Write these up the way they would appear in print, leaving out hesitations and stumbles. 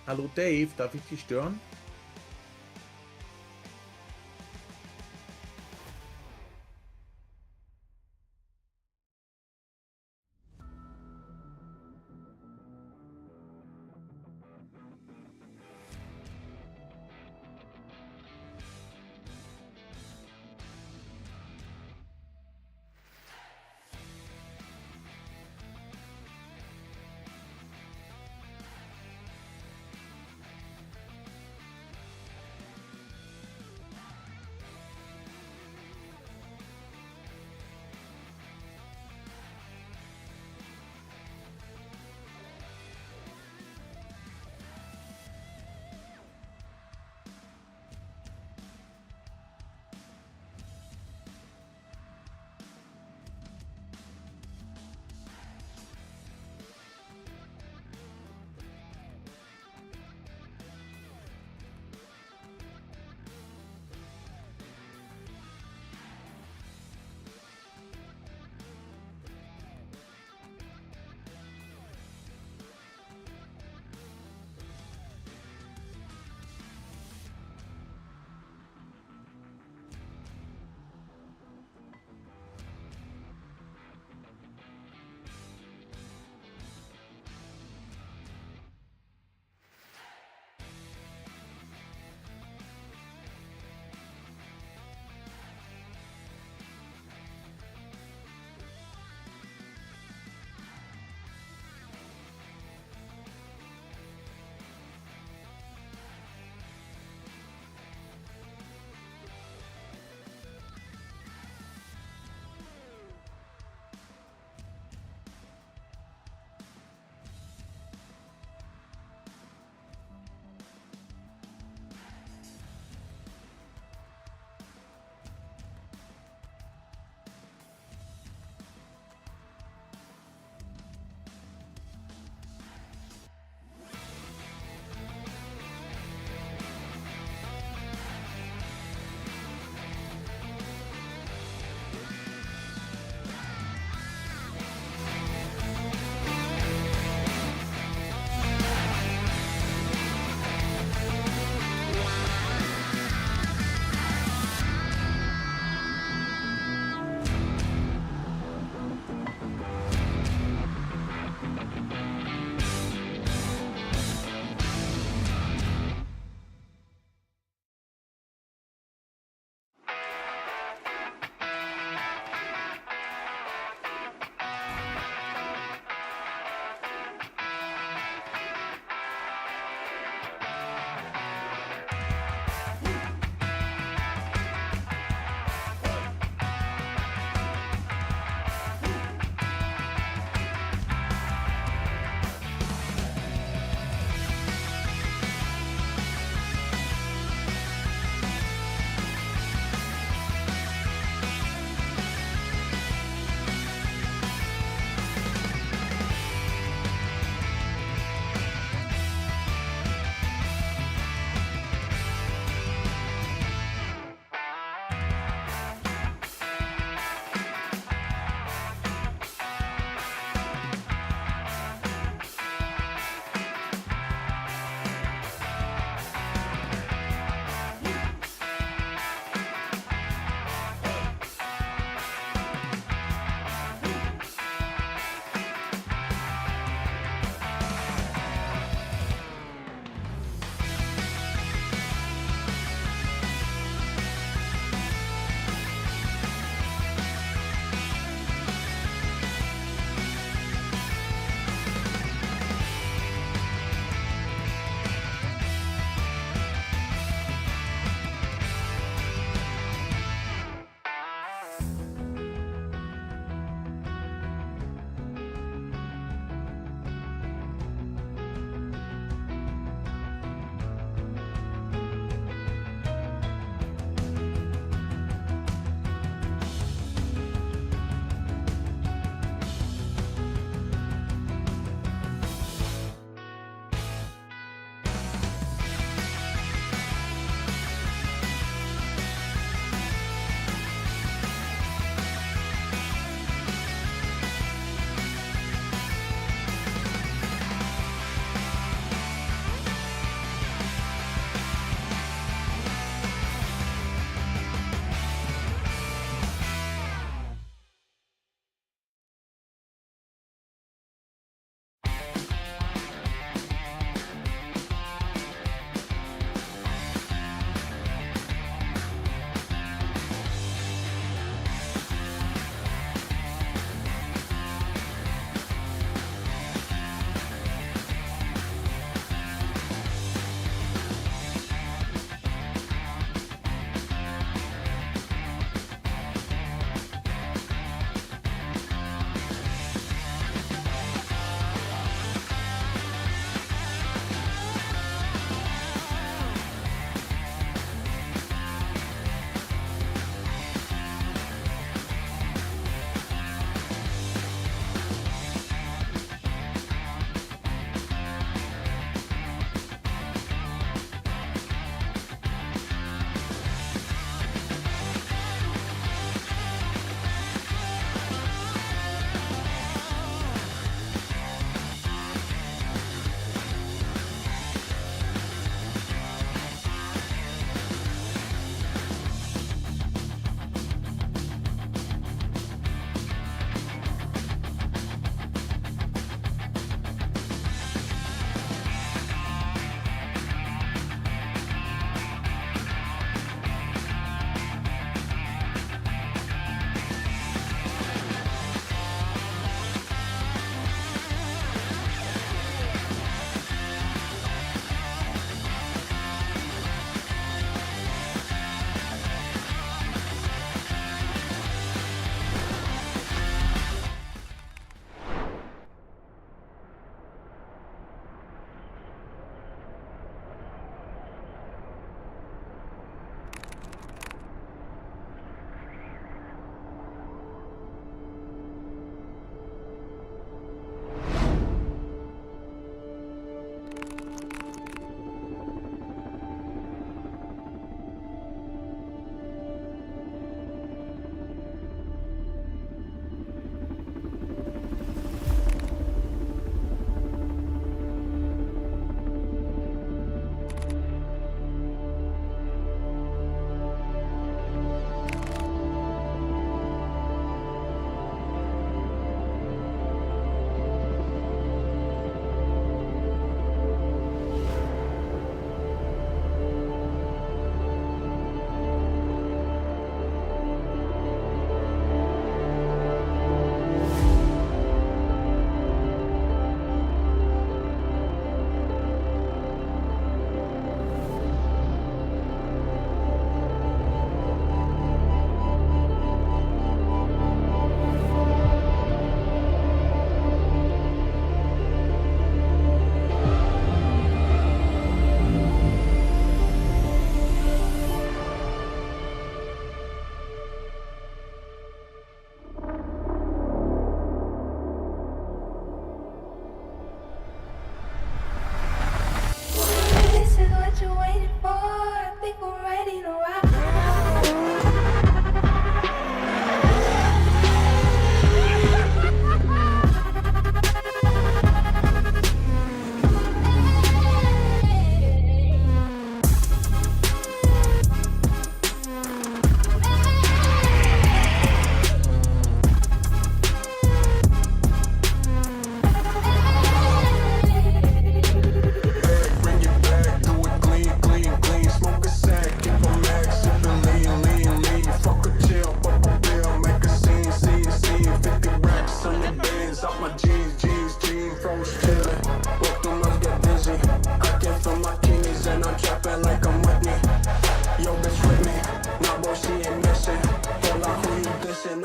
Hallo Dave, darf ich dich stören?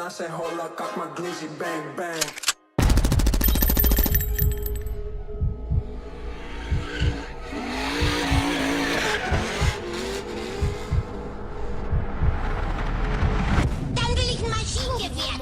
I say hold up, got my glizzy, bang, bang. Dann will ich ein Maschinengewehr.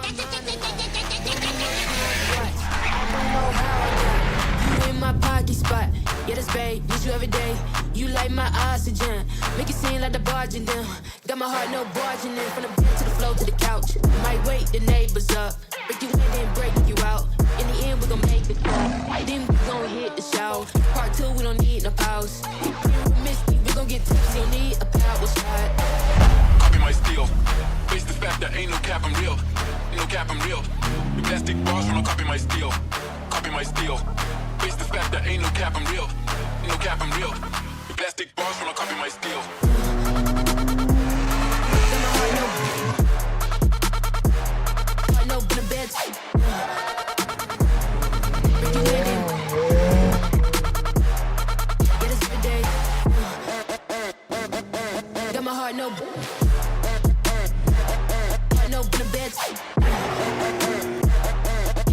You in my pocket spot, yeah that's babe, need you every day. You like my oxygen, make it seem like the barging down. Got my heart no barging in, from the bed to the floor to the couch. Might wake the neighbors up, break you in then break you out. In the end we gon' make it stop, then we gon' hit the shower. Part 2 we don't need no pause. We Misty, we gon' get tipsy, don't need a power shot. Copy my steel. Face the fact that ain't no cap, I'm real. Ain't no cap, I'm real. The plastic bars from copy my steel. Copy my steel. Face the fact that ain't no cap, I'm real. Ain't no cap, I'm real. The plastic bars from copy my steel. I know, but the bed. Break you in. Get us every day. Got my heart no. I know, but the bed.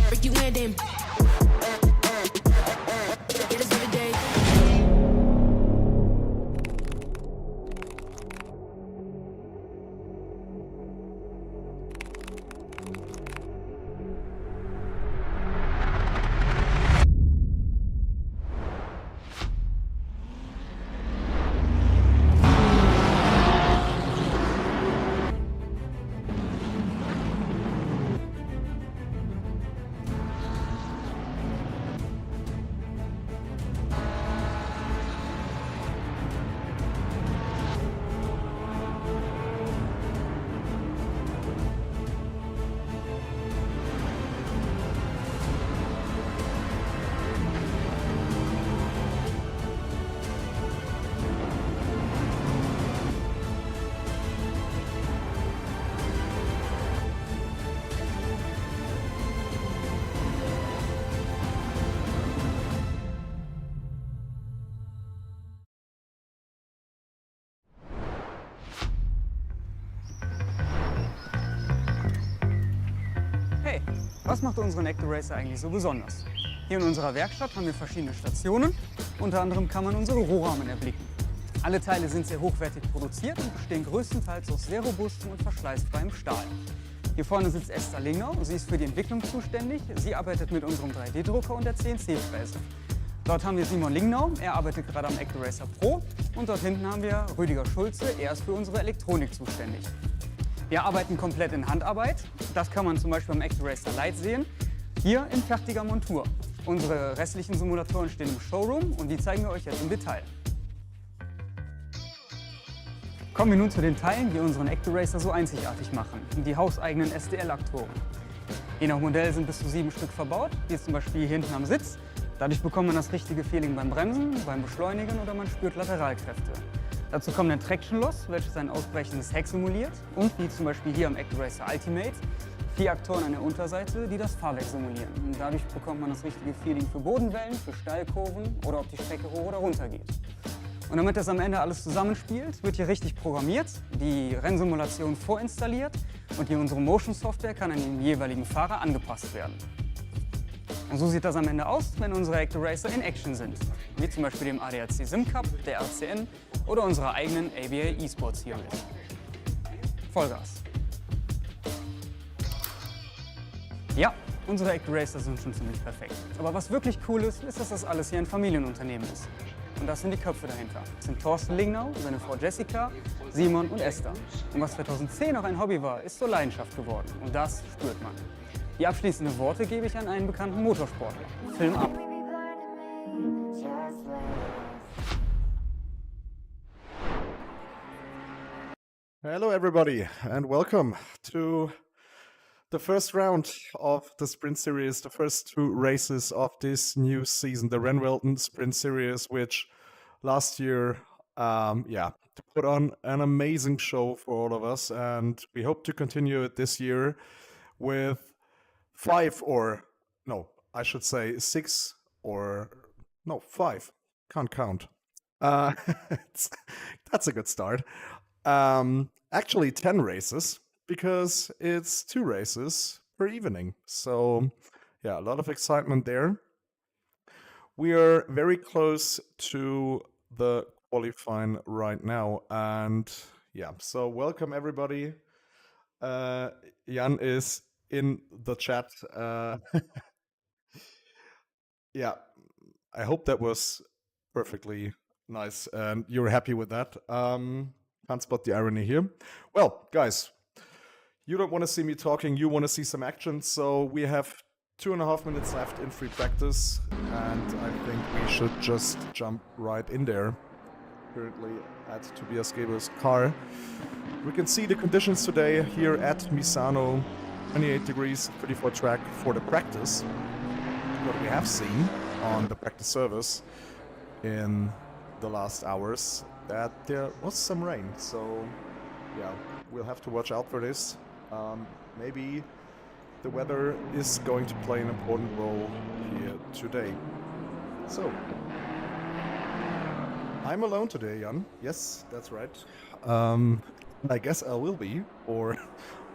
Break you in, then. Get us every day. Hey, was macht unseren ActoRacer eigentlich so besonders? Hier in unserer Werkstatt haben wir verschiedene Stationen. Unter anderem kann man unsere Rohrahmen erblicken. Alle Teile sind sehr hochwertig produziert und bestehen größtenteils aus sehr robustem und verschleißfreiem Stahl. Hier vorne sitzt Esther Lingau, sie ist für die Entwicklung zuständig. Sie arbeitet mit unserem 3D-Drucker und der CNC-Fräse. Dort haben wir Simon Lingnau, er arbeitet gerade am ActoRacer Pro. Und dort hinten haben wir Rüdiger Schulze, er ist für unsere Elektronik zuständig. Wir arbeiten komplett in Handarbeit. Das kann man zum Beispiel am ActoRacer Lite sehen. Hier in fertiger Montur. Unsere restlichen Simulatoren stehen im Showroom und die zeigen wir euch jetzt im Detail. Kommen wir nun zu den Teilen, die unseren ActoRacer so einzigartig machen. Die hauseigenen STL-Aktoren. Je nach Modell sind bis zu 7 Stück verbaut, wie zum Beispiel hier hinten am Sitz. Dadurch bekommt man das richtige Feeling beim Bremsen, beim Beschleunigen oder man spürt Lateralkräfte. Dazu kommt ein Traction Loss, welches ein ausbrechendes Heck simuliert und wie zum Beispiel hier am ActoRacer Ultimate 4 Aktoren an der Unterseite, die das Fahrwerk simulieren. Und dadurch bekommt man das richtige Feeling für Bodenwellen, für Steilkurven oder ob die Strecke hoch oder runter geht. Und damit das am Ende alles zusammenspielt, wird hier richtig programmiert, die Rennsimulation vorinstalliert und hier unsere Motion Software kann an den jeweiligen Fahrer angepasst werden. Und so sieht das am Ende aus, wenn unsere ActoRacer in Action sind, wie zum Beispiel dem ADAC Sim Cup, der RCN oder unserer eigenen ABA Esports Series. Vollgas! Ja, unsere ActoRacer sind schon ziemlich perfekt. Aber was wirklich cool ist, ist, dass das alles hier ein Familienunternehmen ist. Und das sind die Köpfe dahinter. Das sind Thorsten Lingnau, seine Frau Jessica, Simon und Esther. Und was 2010 noch ein Hobby war, ist zur Leidenschaft geworden. Und das spürt man. Die abschließenden Worte gebe ich an einen bekannten Motorsportler. Film ab! Hello everybody and welcome to the first round of the Sprint Series, the first 2 races of this new season, the RennWelten Sprint Series, which last year, put on an amazing show for all of us, and we hope to continue it this year with 5 or, no, I should say 6 or, no, 5, can't count. That's a good start. Actually 10 races because it's 2 races per evening. So, yeah, a lot of excitement there. We are very close to the qualifying right now, and yeah, so welcome everybody. Jan is in the chat. Yeah, I hope that was perfectly nice and you're happy with that. Can't spot the irony here. Well, guys, you don't want to see me talking, you want to see some action, so we have 2.5 minutes left in free practice, and I think we should just jump right in there. Currently at Tobias Gebel's car. We can see the conditions today here at Misano, 28 degrees, 34 track for the practice. What we have seen on the practice service in the last hours, that there was some rain, so yeah, we'll have to watch out for this. Maybe the weather is going to play an important role here today. So, I'm alone today, Jan. Yes, that's right. I guess I will be for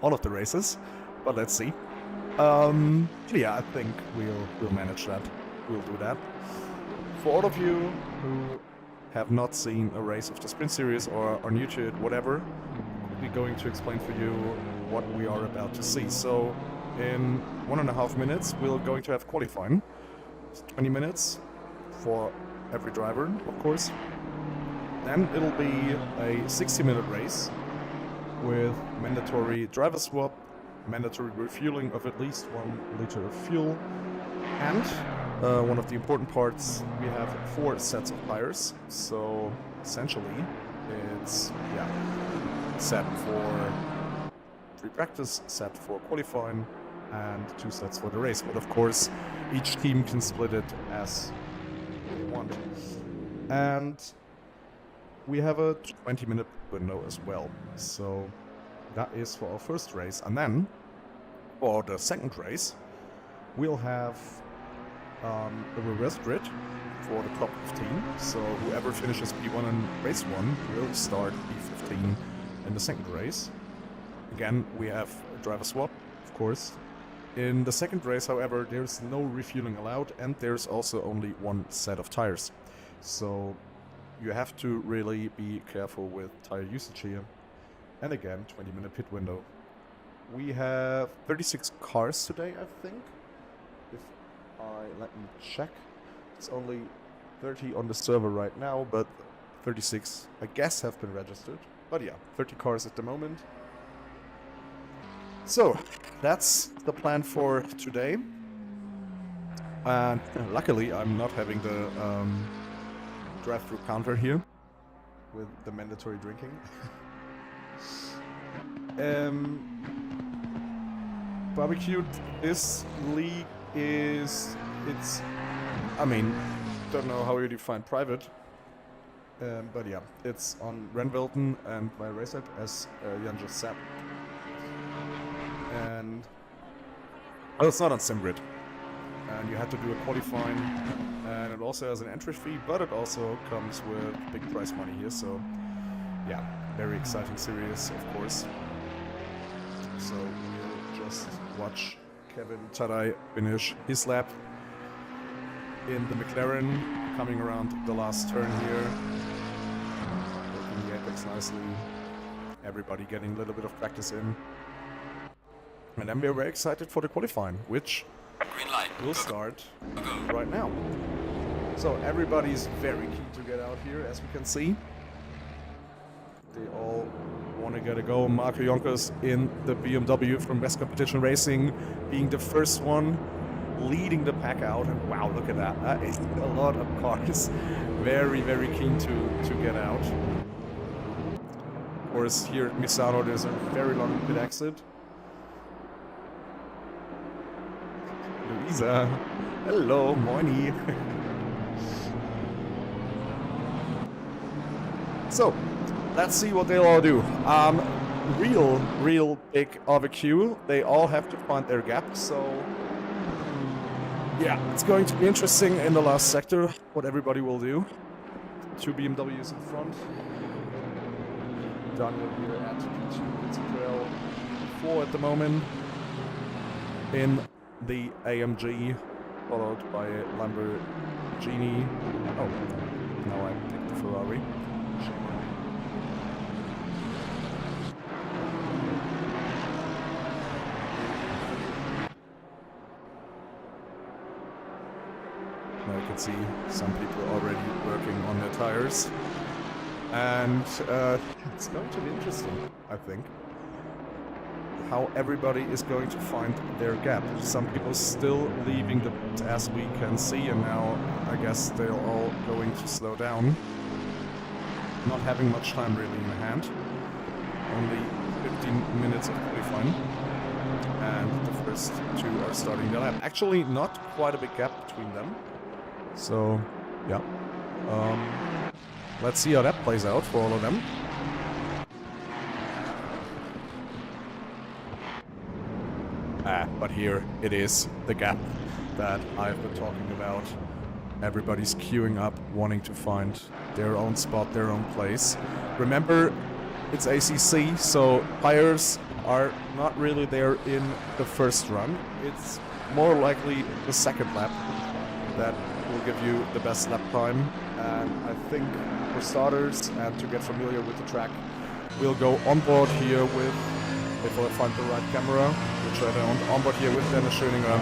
all of the races, but let's see. Yeah, I think we'll manage that. We'll do that. For all of you who have not seen a race of the Sprint Series or are new to it, whatever, we're going to explain for you what we are about to see. So, in 1.5 minutes, we're going to have qualifying. 20 minutes for every driver, of course. Then it'll be a 60-minute race with mandatory driver swap, mandatory refueling of at least 1 liter of fuel, and one of the important parts, we have 4 sets of tires. So essentially, it's set for free practice, set for qualifying, and 2 sets for the race. But of course, each team can split it as they want. And we have a 20-minute window as well. So that is for our first race. And then for the second race, we'll have a reverse grid for the top 15. So whoever finishes P1 in race 1 will start P15 in the second race. Again, we have a driver swap, of course. In the second race, however, there's no refueling allowed, and there's also only 1 set of tires. So you have to really be careful with tire usage here. And again, 20-minute pit window. We have 36 cars today, I think. Let me check. It's only 30 on the server right now, but 36, I guess, have been registered. But yeah, 30 cars at the moment. So, that's the plan for today. And luckily, I'm not having the drive-through counter here with the mandatory drinking. Barbecue, this league I mean, don't know how you define private. But yeah, it's on RennWelten and my race app, as Jan just said. And it's not on SimGrid. And you have to do a qualifying, and it also has an entry fee, but it also comes with big prize money here. So yeah, very exciting series, of course. So we'll just watch Kevin Tadai finish his lap in the McLaren, coming around the last turn here. Working the apex nicely. Everybody getting a little bit of practice in. And then we're very excited for the qualifying, which will start right now. So everybody's very keen to get out here, as we can see. They all want to get a go. Marco Jonkers in the BMW from Best Competition Racing, being the first one, leading the pack out. And wow, look at that. That is a lot of cars. Very, very keen to get out. Of course, here at Misano, there's a very long pit exit. Luisa, hello, moini. So, let's see what they'll all do. Real big of a queue. They all have to find their gap, so yeah, it's going to be interesting in the last sector what everybody will do. 2 BMWs in front. Daniel here at P2, 4 at the moment in the AMG, followed by a Lamborghini. Oh, now I picked the Ferrari. Shame on me. Now you can see some people already working on their tires. And it's going to be interesting, I think, how everybody is going to find their gap. Some people still leaving the pit, as we can see, and now I guess they're all going to slow down. Not having much time really in hand. Only 15 minutes of qualifying. And the first two are starting their lap. Actually, not quite a big gap between them. So, yeah. Let's see how that plays out for all of them. But here it is, the gap that I've been talking about. Everybody's queuing up, wanting to find their own spot, their own place. Remember, it's ACC, so tires are not really there in the first run. It's more likely the second lap that will give you the best lap time. And I think for starters and to get familiar with the track, we'll go on board here with, if I find the right camera, which I don't, on board here with Dennis Schöninger,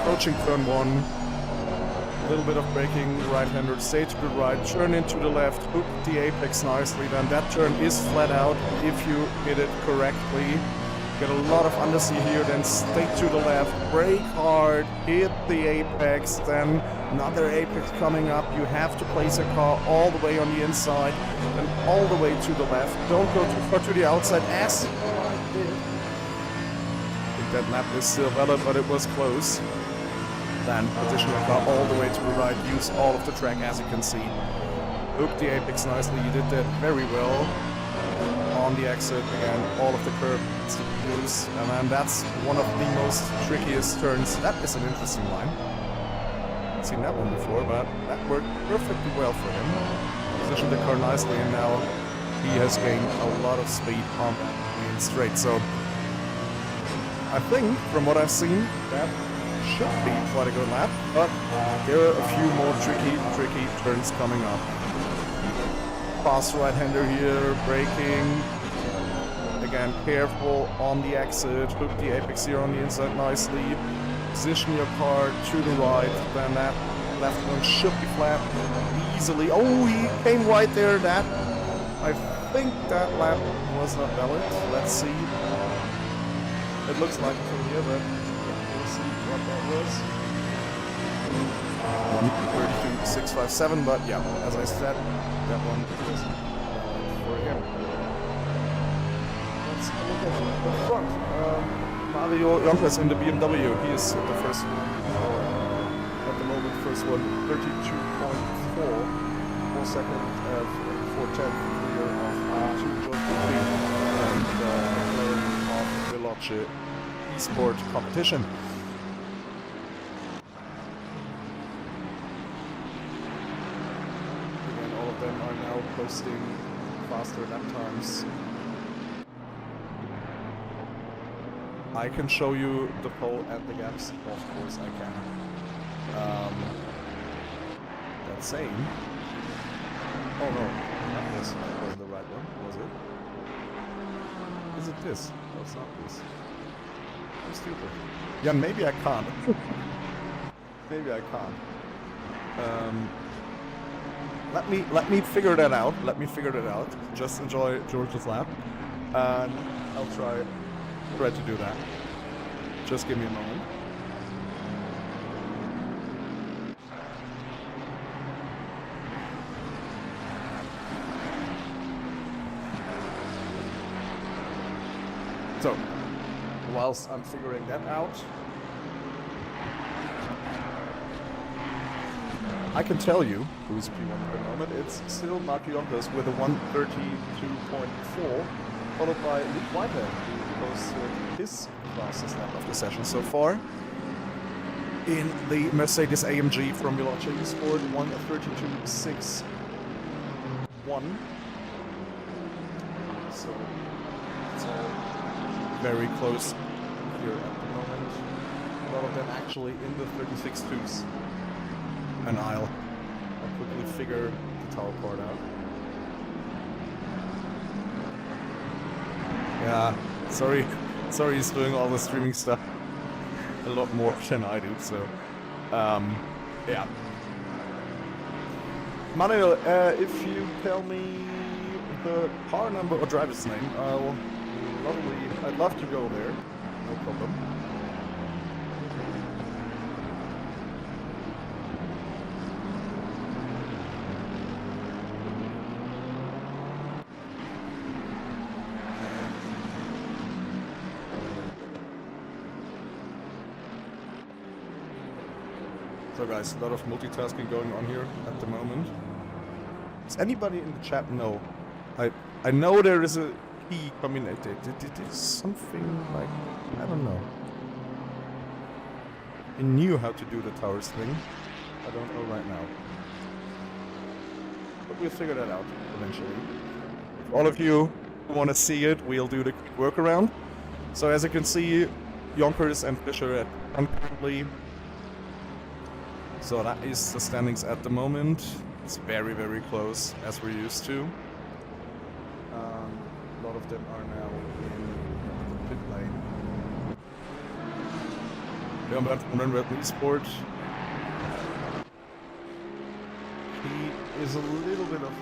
approaching turn 1, a little bit of braking, right-hander, stay to the right, turn into the left, hook the apex nicely, then that turn is flat out if you hit it correctly. Get a lot of undersea here, then stay to the left, brake hard, hit the apex, then another apex coming up. You have to place your car all the way on the inside, then all the way to the left. Don't go too far to the outside, as I did. I think that lap is still valid, but it was close. Then position your car all the way to the right, use all of the track as you can see. Hook the apex nicely, you did that very well. On the exit, again, all of the curb needs to be used, and then that's one of the most trickiest turns. That is an interesting line. I've seen that one before, but that worked perfectly well for him. Positioned the car nicely, and now he has gained a lot of speed on the main straight. So I think, from what I've seen, that should be quite a good lap, but there are a few more tricky turns coming up. Fast right-hander here, braking. Again, careful on the exit. Hook the apex here on the inside nicely. Position your car to the right. Then that left one should be flat easily. Oh, he came right there. That, I think that lap was not valid. Let's see. It looks like it from here, but we'll see what that was. 1:32.657, but yeah, as I said, that one was for him. Let's look at the front. Mario Jonkers in the BMW. He is the first at the moment. First one, 32.4. 4 second at 410 clear of 2 John and McLaren of Veloce Esports competition. Posting faster lap times. I can show you the pole and the gaps. Of course I can. That same. Oh no, that wasn't the right one, was it? Is it this? No, it's not this. I'm stupid. Yeah, maybe I can't. Maybe I can't. Let me figure that out. Let me figure that out. Just enjoy George's lap, and I'll try to do that. Just give me a moment. So, whilst I'm figuring that out, I can tell you who's P1 at the moment. It's still Mario Jonkers with a 1:32.4, followed by Luke Whitehead, who posted his fastest lap of the session so far in the Mercedes AMG from Veloce Esports, 1:32.61. So it's all very close here at the moment. A lot of them actually in the 36.2s. And I'll quickly figure the tower part out. Yeah, sorry he's doing all the streaming stuff a lot more than I do, so yeah. Manuel, if you tell me the car number or driver's name, I'd love to go there, no problem. So guys, a lot of multitasking going on here at the moment. Does anybody in the chat know? I know there is a key combination. It is something like, I don't know. I knew how to do the towers thing. I don't know right now. But we'll figure that out eventually. If all of you want to see it, we'll do the quick workaround. So as you can see, Yonkers and Fischer at currently. So that is the standings at the moment. It's very, very close, as we're used to. A lot of them are now in the pit lane. Wir haben from RennWelten Esports. He is a little bit of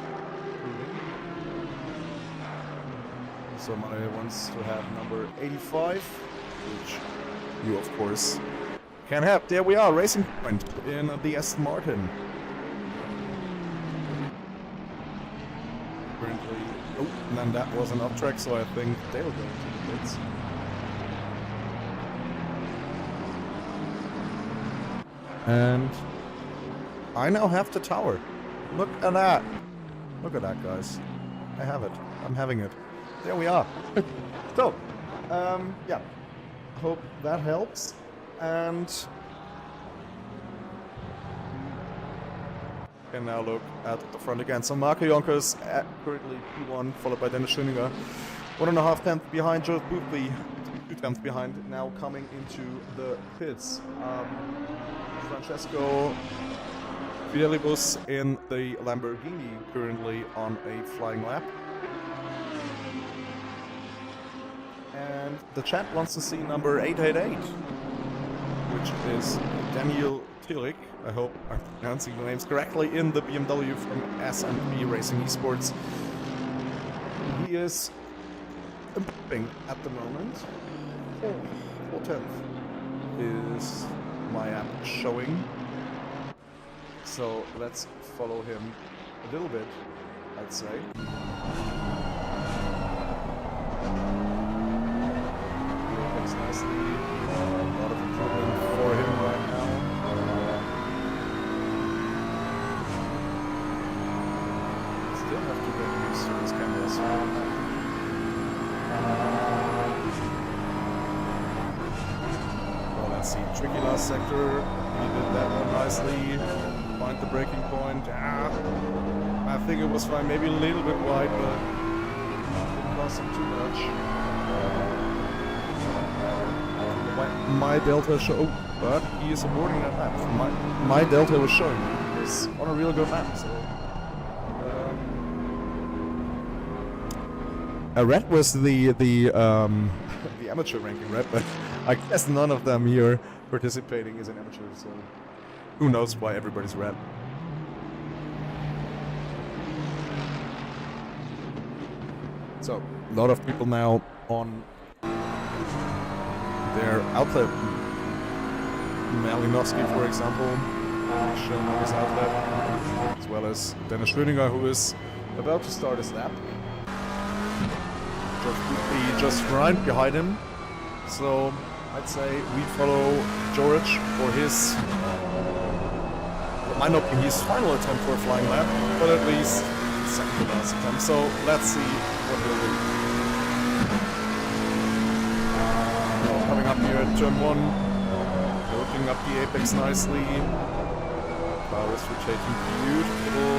improving. So Mane wants to have number 85, which you, of course, can have. There we are, racing point in the Aston Martin. Currently, oh, and then that was an up track, so I think they'll go to the pits. And I now have the tower. Look at that. Look at that, guys. I have it. I'm having it. There we are. So, yeah. Hope that helps. And can now look at the front again. So Marco Jonkers at currently P1, followed by Dennis Schöninger. 1.5 tenths behind Joe Boothby, 2 tenths behind, now coming into the pits. Francesco Fidelibus in the Lamborghini, currently on a flying lap. And the chat wants to see number 888. Which is Daniel Tillich. I hope I'm pronouncing the names correctly, in the BMW from ACC Racing Esports. He is improving at the moment. 4/10 is my app showing. So let's follow him a little bit, I'd say. Looks nicely. A lot of improvement for him right now. Still have to get used to these cameras. Well, let's see. Tricky last sector. He did that one nicely. Find the braking point. I think it was fine. Maybe a little bit wide, but didn't cost him too much. My delta show, but he is avoiding that map. My delta was showing he is on a real good map. So, red was the amateur ranking, red, but I guess none of them here participating is an amateur. So who knows why everybody's red? So a lot of people now on their outlet. Malinowski, for example, showing his outlet, as well as Dennis Schöninger, who is about to start his lap. Just right behind him. So I'd say we follow George for his, it might not be his final attempt for a flying lap, but at least second to last attempt. So let's see what he'll do. Coming up here at turn 1, working up the apex nicely. Car is rotating beautiful.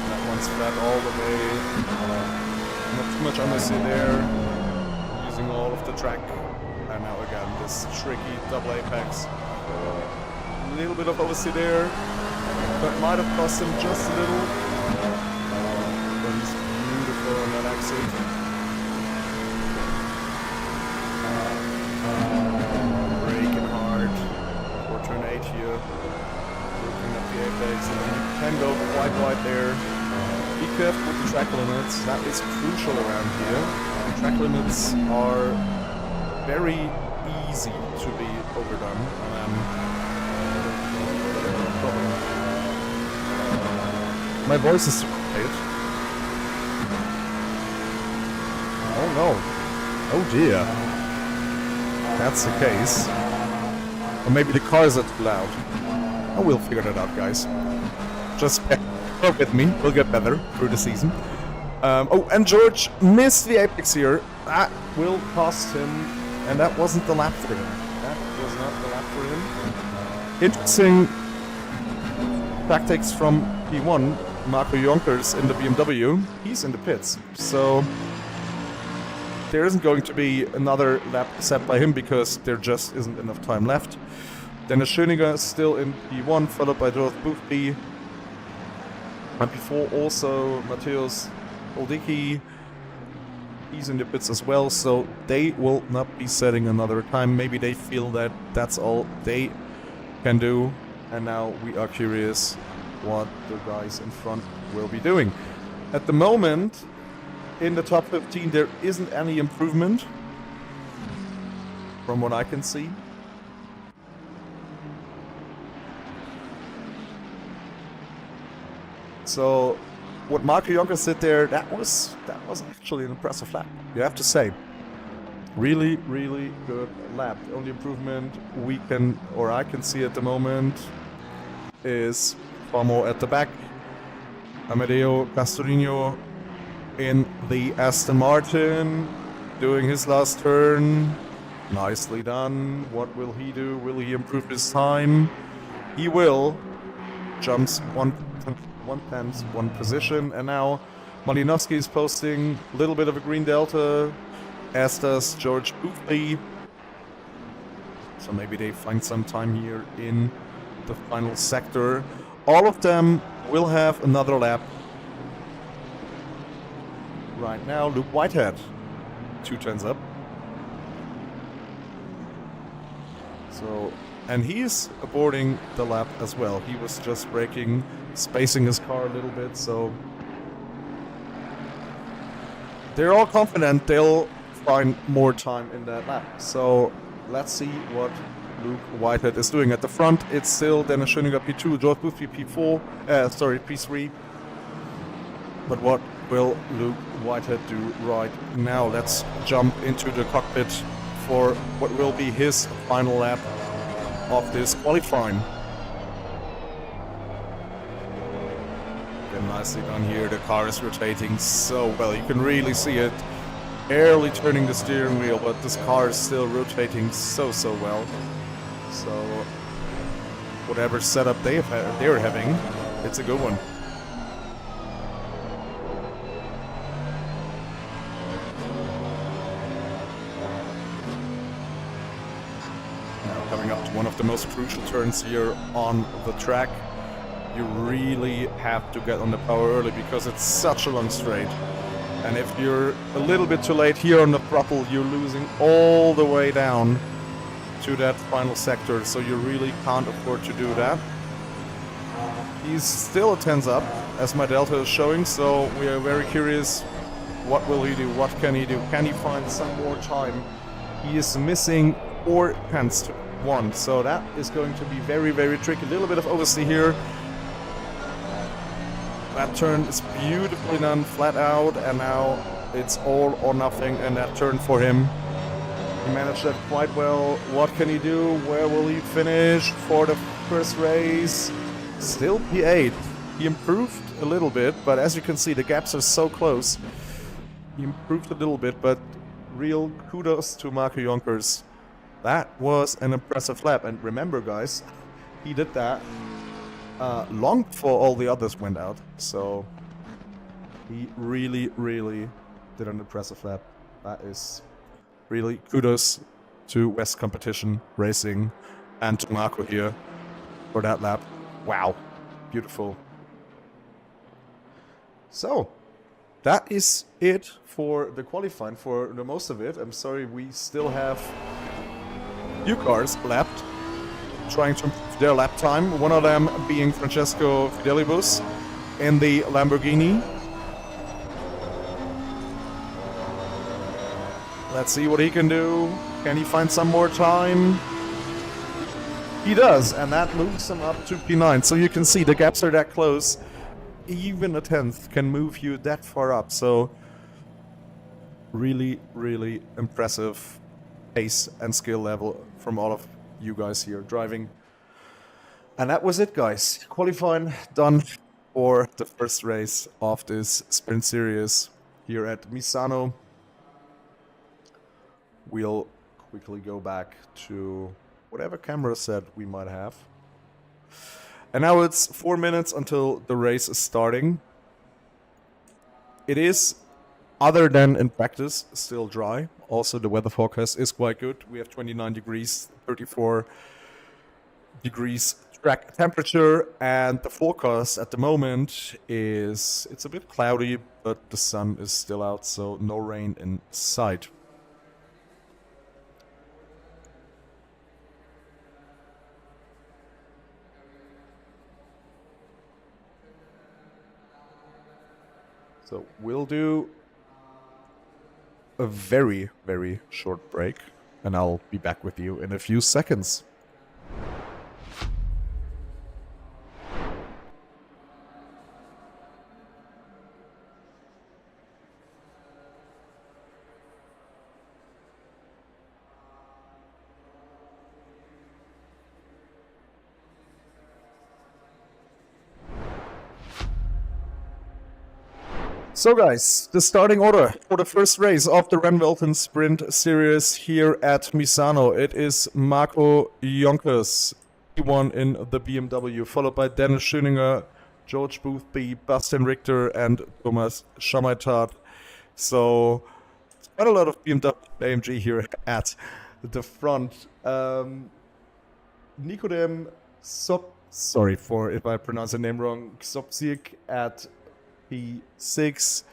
That one's flat all the way. Not too much understeer there. track. And now again, this tricky double apex. A little bit of oversteer there. That might have cost him just a little. But he's beautiful on that exit. Braking hard for turn 8 here. Looking at the apex, and then you can go quite wide there. Be careful with the track limits. That is crucial around here. The track limits are very easy to be overdone. My voice is super quiet. Oh no. Oh dear. That's the case. Or maybe the cars are too loud. Oh, we'll figure that out, guys. Just bear with me. We'll get better through the season. Oh, and George missed the apex here. That will cost him. And that wasn't the lap for him. That was not the lap for him. Interesting tactics from P1. Marco Jonkers in the BMW. He's in the pits. So there isn't going to be another lap set by him because there just isn't enough time left. Dennis Schöniger is still in P1, followed by Dorothy Boothby. And before also Mateusz Oldicki. He's in the pits as well, so they will not be setting another time. Maybe they feel that that's all they can do. And now we are curious what the guys in front will be doing. At the moment, in the top 15, there isn't any improvement from what I can see. So what Marco Jonkers did there, that was actually an impressive lap, you have to say. Really, really good lap. The only improvement we can, or I can see at the moment, is far more at the back. Amedeo Castorino in the Aston Martin, doing his last turn. Nicely done. What will he do? Will he improve his time? He will. Jumps one position, and now Malinowski is posting a little bit of a green delta, as does George Boothby. So maybe they find some time here in the final sector. All of them will have another lap. Right now, Luke Whitehead, 2 turns up. So, and he's aborting the lap as well. He was just braking, spacing his car a little bit, so they're all confident they'll find more time in that lap. So let's see what Luke Whitehead is doing. At the front, it's still Dennis Schöniger P2, George Boothby P3. But what will Luke Whitehead do right now? Let's jump into the cockpit for what will be his final lap of this qualifying. Again, nicely done here. The car is rotating so well. You can really see it. Barely turning the steering wheel, but this car is still rotating so well. So whatever setup they're having, it's a good one. Now coming up to one of the most crucial turns here on the track. You really have to get on the power early because it's such a long straight. And if you're a little bit too late here on the throttle, you're losing all the way down to that final sector, so you really can't afford to do that. He's still a 10s up, as my delta is showing, so we are very curious. What will he do? What can he do? Can he find some more time? He is missing 4 tenths to 1, so that is going to be very tricky. A little bit of oversteer here. That turn is beautifully done, flat out, and now it's all or nothing in that turn for him. He managed that quite well. What can he do? Where will he finish for the first race? Still P8. He improved a little bit, but as you can see, the gaps are so close. He improved a little bit, but real kudos to Marco Jonkers. That was an impressive lap, and remember guys, he did that long before all the others went out, so he really did an impressive lap. That is really kudos to West Competition Racing and to Marco here for that lap. Wow, beautiful. So, that is it for the qualifying, for the most of it. I'm sorry, we still have few cars left trying to improve their lap time. One of them being Francesco Fidelibus in the Lamborghini. Let's see what he can do. Can he find some more time? He does, and that moves him up to P9. So you can see the gaps are that close. Even a 10th can move you that far up. So really, really impressive pace and skill level from all of you guys here driving. And that was it, guys. Qualifying done for the first race of this sprint series here at Misano. We'll quickly go back to whatever camera set we might have. And now it's 4 minutes until the race is starting. It is, other than in practice, still dry. Also, the weather forecast is quite good. We have 29 degrees, 34 degrees track temperature, and the forecast at the moment is, it's a bit cloudy, but the sun is still out, so no rain in sight. So we'll do a very, very short break, and I'll be back with you in a few seconds. So guys, the starting order for the first race of the RennWelten Sprint Series here at Misano. It is Marco Jonkers, P1 in the BMW, followed by Dennis Schöninger, George Boothby, Bastian Richter, and Thomas Schamaitat. So, quite a lot of BMW AMG here at the front. Nikodem sorry for if I pronounce the name wrong, Ksopsik at P6,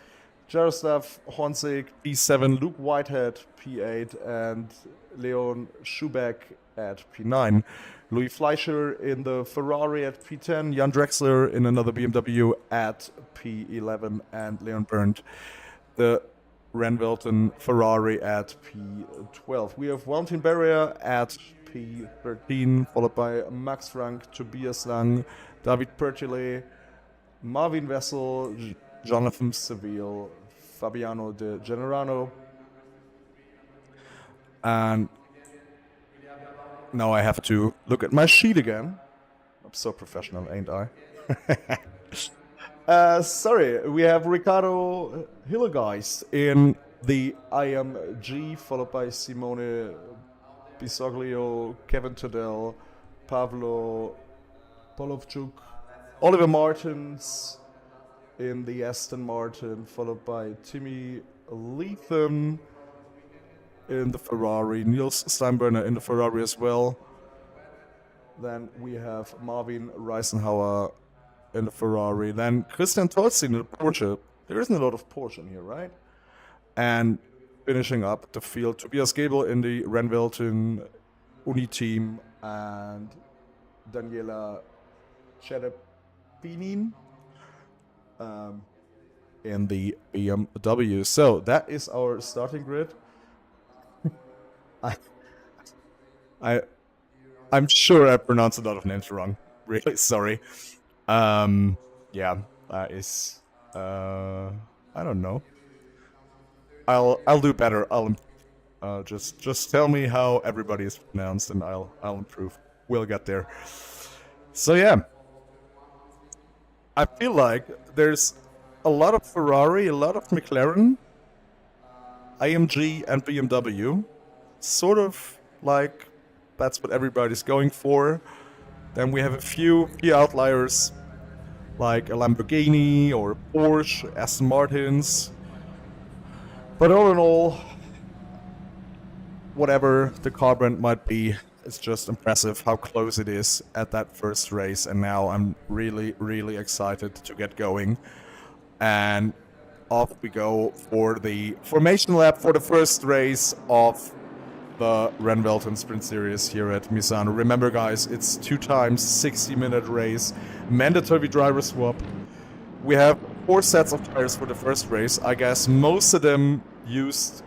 Jaroslav Honzik, P7, Luke Whitehead, P8, and Leon Schubeck at P9. Louis Fleischer in the Ferrari at P10, Jan Drexler in another BMW at P11, and Leon Berndt, the RennWelten Ferrari at P12. We have Valentin Berrier at P13, followed by Max Frank, Tobias Lang, David Pertile, Marvin Wessel, Jonathan Seville, Fabiano De Generano. And now I have to look at my sheet again. I'm so professional, ain't I? Sorry, we have Ricardo Hillegeist in the IMG, followed by Simone Bisoglio, Kevin Tadell, Pavlo Polovchuk, Oliver Martins in the Aston Martin, followed by Timmy Leatham in the Ferrari, Niels Steinbrenner in the Ferrari as well. Then we have Marvin Reisenhauer in the Ferrari. Then Christian Tolzin in the Porsche. There isn't a lot of Porsche in here, right? And finishing up the field, Tobias Gabel in the RennWelten Uni team, and Daniela Cherepinin in the BMW. So that is our starting grid. I'm sure I pronounced a lot of names wrong. Really sorry. Yeah, that is I don't know. I'll do better. I'll just tell me how everybody is pronounced, and I'll improve. We'll get there. So yeah, I feel like there's a lot of Ferrari, a lot of McLaren, AMG, and BMW. Sort of like that's what everybody's going for. Then we have a few outliers, like a Lamborghini or a Porsche, Aston Martins. But all in all, whatever the car brand might be, it's just impressive how close it is at that first race. And now I'm really, really excited to get going. And off we go for the formation lap for the first race of the RennWelten Sprint Series here at Misano. Remember, guys, it's 2 times 60-minute race, mandatory driver swap. We have 4 sets of tires for the first race. I guess most of them used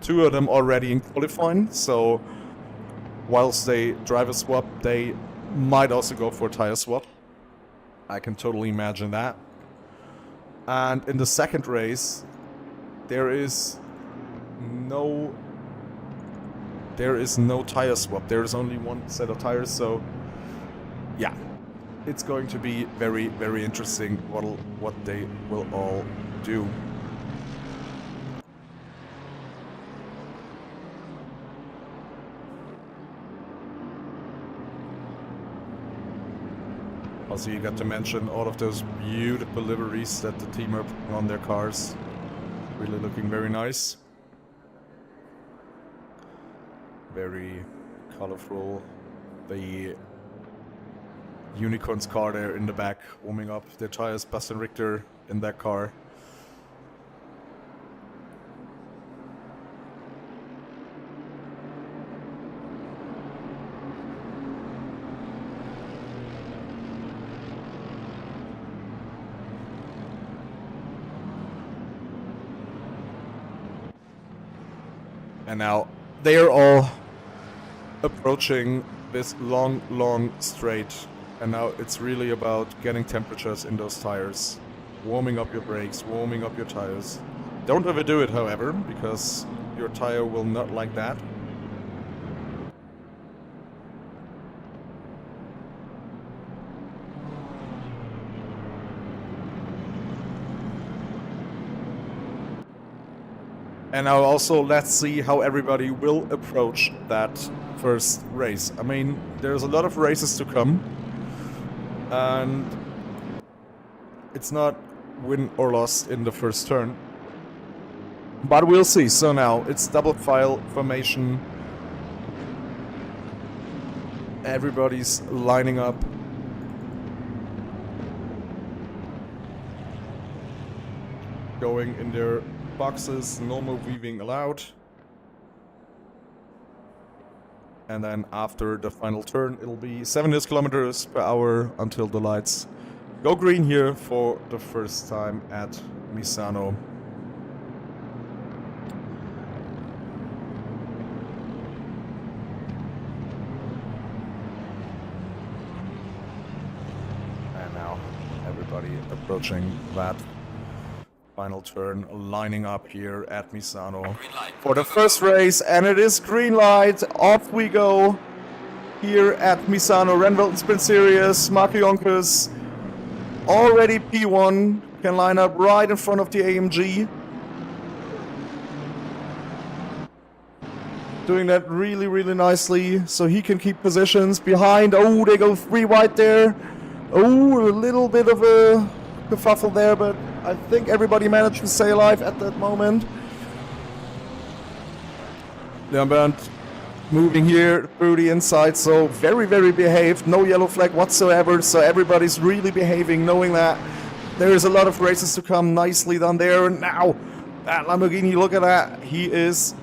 2 of them already in qualifying, so whilst they driver swap, they might also go for a tire swap. I can totally imagine that. And in the second race, there is no tire swap. There is only 1 set of tires, so yeah, it's going to be very, very interesting what they will all do. Also, you got to mention all of those beautiful liveries that the team are putting on their cars. Really looking very nice. Very colorful. The Unicorn's car there in the back, warming up their tires. Bastian Richter in that car. And now they are all approaching this long straight. And now it's really about getting temperatures in those tires. Warming up your brakes, warming up your tires. Don't overdo it, however, because your tire will not like that. And now also let's see how everybody will approach that first race. I mean, there's a lot of races to come. And it's not win or lost in the first turn. But we'll see. So now it's double file formation. Everybody's lining up. Going in their boxes, normal weaving allowed. And then after the final turn, it'll be 70 kilometers per hour until the lights go green here for the first time at Misano. And now everybody approaching that final turn, lining up here at Misano for the first race, and it is green light. Off we go here at Misano RennWelten Sprint Series. Marco Jonkers already P1, can line up right in front of the AMG. Doing that really, really nicely, so he can keep positions behind. Oh, they go 3 wide there. Oh, a little bit of a kerfuffle there, but I think everybody managed to stay alive at that moment. Leon moving here through the inside, so very, very behaved. No yellow flag whatsoever, so everybody's really behaving, knowing that there is a lot of races to come. Nicely done there. And now, that Lamborghini, look at that. He is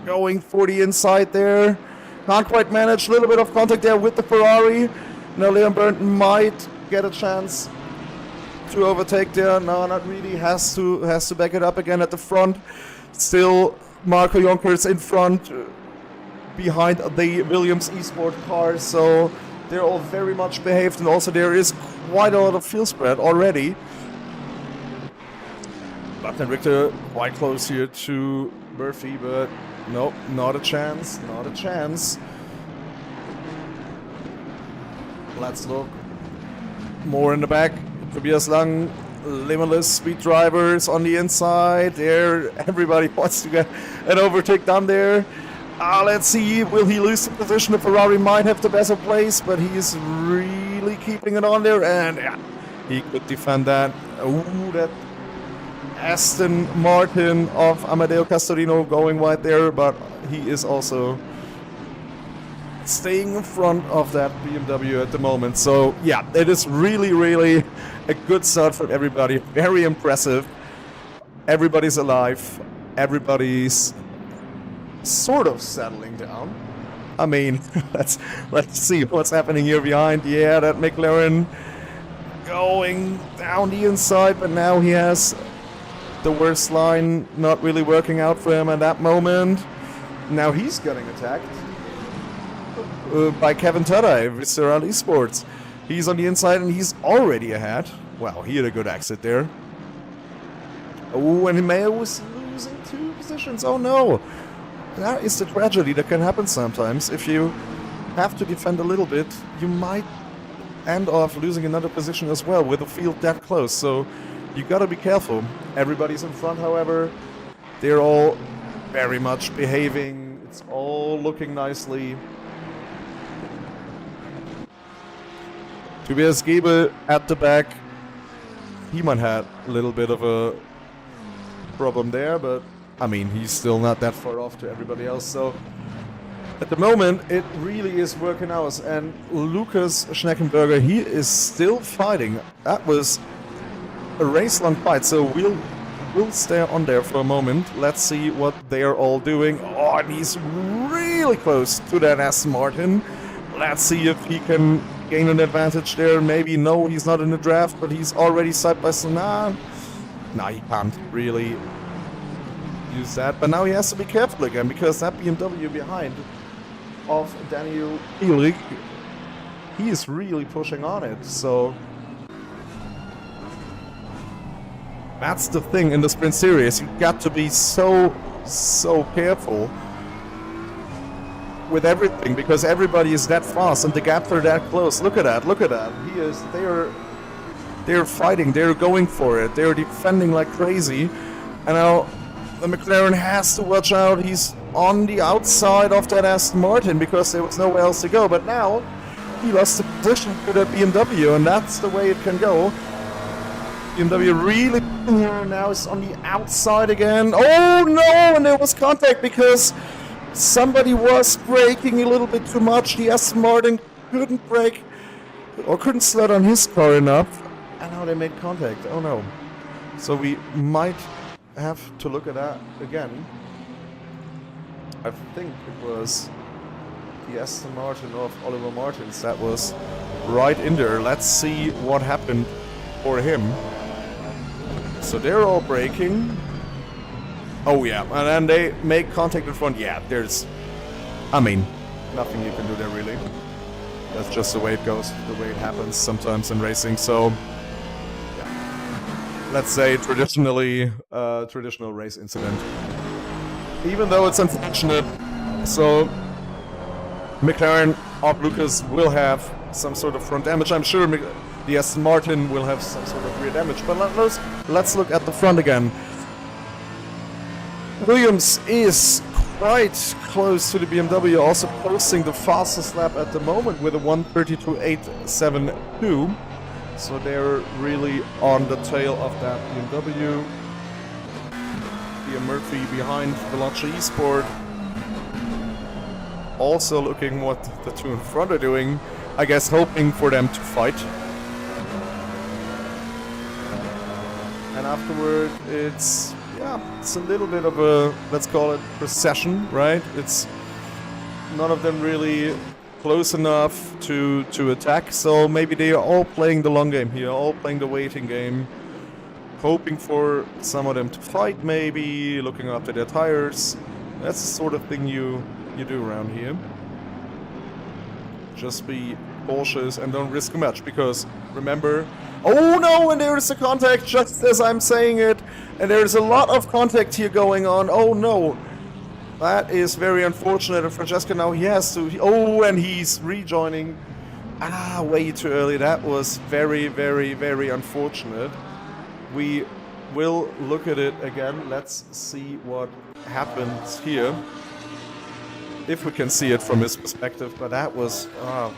going for the inside there. Can't quite manage. A little bit of contact there with the Ferrari. Now Leon Berndt might get a chance to overtake there. No, not really. Has to back it up again at the front. Still Marco Jonkers in front behind the Williams Esports car, so they're all very much behaved, and also there is quite a lot of field spread already. Bastian Richter quite close here to Murphy, but nope, not a chance, not a chance. Let's look more in the back. Tobias Lang, limitless speed drivers on the inside. There, everybody wants to get an overtake done there. Let's see, will he lose the position? The Ferrari might have the better place, but he is really keeping it on there, and yeah, he could defend that. Ooh, that Aston Martin of Amadeo Castorino going wide there, but he is also staying in front of that BMW at the moment. So yeah, it is really, really a good start for everybody. Very impressive. Everybody's alive. Everybody's sort of settling down. I mean, let's see what's happening here behind. Yeah, that McLaren going down the inside, but now he has the worst line not really working out for him at that moment. Now he's getting attacked by Kevin Tadai, Visceral Esports. He's on the inside and he's already ahead. Wow, he had a good exit there. Oh, and Mayo was losing 2 positions. Oh no! That is the tragedy that can happen sometimes. If you have to defend a little bit, you might end off losing another position as well with the field that close. So you gotta be careful. Everybody's in front, however. They're all very much behaving. It's all looking nicely. Tobias Gebel at the back. He might have a little bit of a problem there, but I mean, he's still not that far off to everybody else. So at the moment, it really is working out. And Lucas Schneckenberger, he is still fighting. That was a race-long fight, so we'll stay on there for a moment. Let's see what they are all doing. Oh, and he's really close to that Aston Martin. Let's see if he can gain an advantage there. Maybe no, he's not in the draft, but he's already side by side. Nah, he can't really use that. But now he has to be careful again, because that BMW behind of Daniel Ulrich, he is really pushing on it. So that's the thing in the sprint series. You got to be so careful with everything, because everybody is that fast and the gaps are that close. Look at that, look at that. They're fighting, they're going for it, they're defending like crazy. And now the McLaren has to watch out. He's on the outside of that Aston Martin because there was nowhere else to go. But now he lost the position to the BMW, and that's the way it can go. BMW really now is on the outside again. Oh no, and there was contact because somebody was braking a little bit too much. The Aston Martin couldn't brake or couldn't sled on his car enough. And now they made contact. Oh no. So we might have to look at that again. I think it was the Aston Martin of Oliver Martins that was right in there. Let's see what happened for him. So they're all braking. Oh yeah, and then they make contact in front. Yeah, there's, I mean, nothing you can do there really. That's just the way it goes, the way it happens sometimes in racing. So yeah, let's say traditional race incident. Even though it's unfortunate, so McLaren of Lucas will have some sort of front damage. I'm sure the Aston Martin will have some sort of rear damage. But let's look at the front again. Williams is quite close to the BMW, also posting the fastest lap at the moment with a 1:32.872. So they're really on the tail of that BMW. Ian Murphy behind Veloce Esport. Also looking what the two in front are doing. I guess hoping for them to fight. And afterward, it's a little bit of a, let's call it, procession, right? It's none of them really close enough to attack, so maybe they are all playing the long game here, all playing the waiting game, hoping for some of them to fight, maybe looking after their tires. That's the sort of thing you do around here. Just be cautious and don't risk much, because remember, oh no, and there is a contact just as I'm saying it, and there's a lot of contact here going on. Oh no, that is very unfortunate. And Francesco now he has to, oh, and he's rejoining. Way too early. That was very, very, very unfortunate. We will look at it again. Let's see what happens here, if we can see it from his perspective. But that was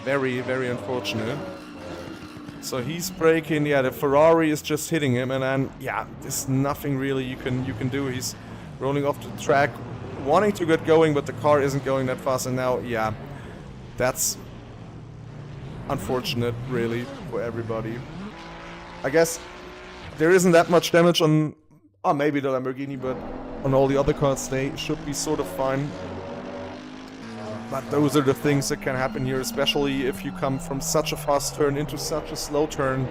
very, very unfortunate. So he's braking. Yeah, the Ferrari is just hitting him, and then yeah, there's nothing really you can do. He's rolling off the track, wanting to get going, but the car isn't going that fast. And now, yeah, that's unfortunate, really, for everybody. I guess there isn't that much damage on, maybe the Lamborghini, but on all the other cars, they should be sort of fine. But those are the things that can happen here, especially if you come from such a fast turn into such a slow turn.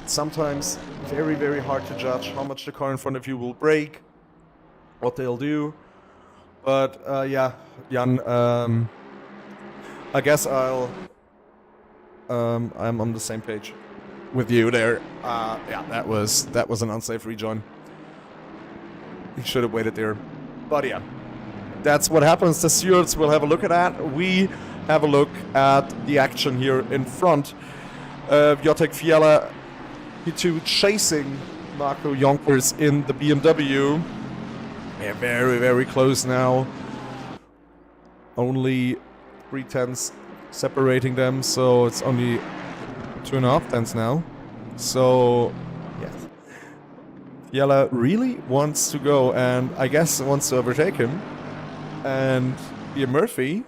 Sometimes very, very hard to judge how much the car in front of you will brake, what they'll do. But yeah, Jan, I guess I'm on the same page with you there. Yeah, that was an unsafe rejoin. He should have waited there. But yeah. That's what happens. The stewards will have a look at that. We have a look at the action here in front. Wojtek Fiala, he chasing Marco Jonkers in the BMW. They're very, very close now. Only 3 tenths separating them, so it's only 2.5 tenths now. So, yes. Fiala really wants to go, and I guess wants to overtake him. And Ian Murphy